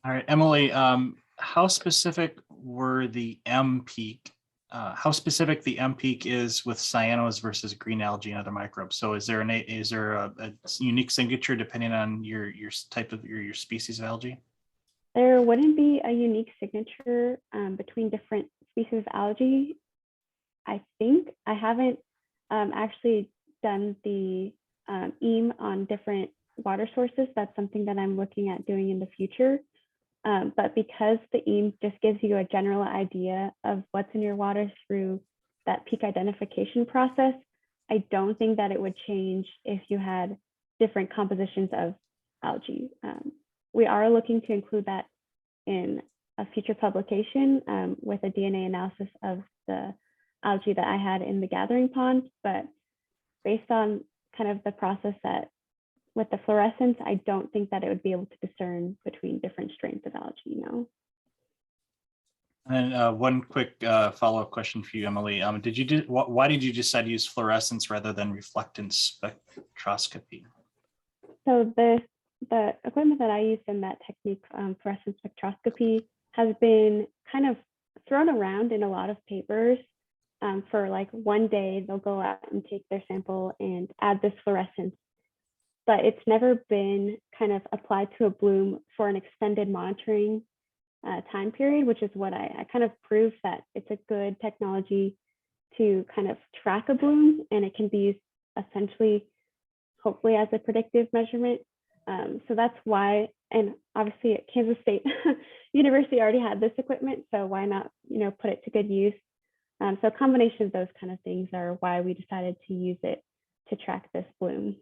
All right, Emily, how specific were the M peak? How specific the M peak is with cyanos versus green algae and other microbes? So is there a unique signature depending on your type of your species of algae? There wouldn't be a unique signature between different species of algae. I think I haven't actually done the EAM on different water sources. That's something that I'm looking at doing in the future. But because the EAM just gives you a general idea of what's in your water through that peak identification process, I don't think that it would change if you had different compositions of algae. We are looking to include that in a future publication with a DNA analysis of the algae that I had in the gathering pond, but based on kind of the process that with the fluorescence, I don't think that it would be able to discern between different strains of algae, no. And one quick follow-up question for you, Emily. Why did you decide to use fluorescence rather than reflectance spectroscopy? So the equipment that I used in that technique, fluorescence spectroscopy, has been kind of thrown around in a lot of papers. For like one day, they'll go out and take their sample and add this fluorescence, but it's never been kind of applied to a bloom for an extended monitoring time period, which is what I kind of proved that it's a good technology to kind of track a bloom, and it can be used essentially, hopefully, as a predictive measurement. So that's why, and obviously at Kansas State University already had this equipment, so why not, put it to good use? So a combination of those kind of things are why we decided to use it to track this bloom.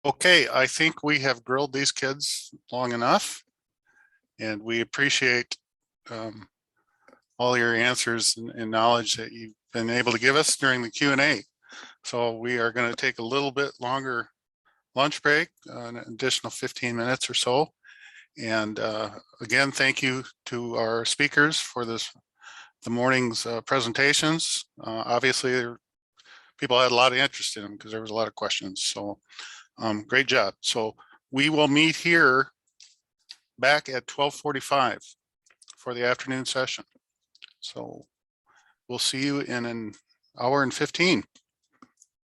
Okay, I think we have grilled these kids long enough, and we appreciate all your answers and knowledge that you've been able to give us during the Q&A. So we are going to take a little bit longer lunch break, an additional 15 minutes or so. And again, thank you to our speakers for the morning's presentations. Obviously, people had a lot of interest in them because there was a lot of questions. So great job. So we will meet here back at 12:45 for the afternoon session. So we'll see you in an hour and 15.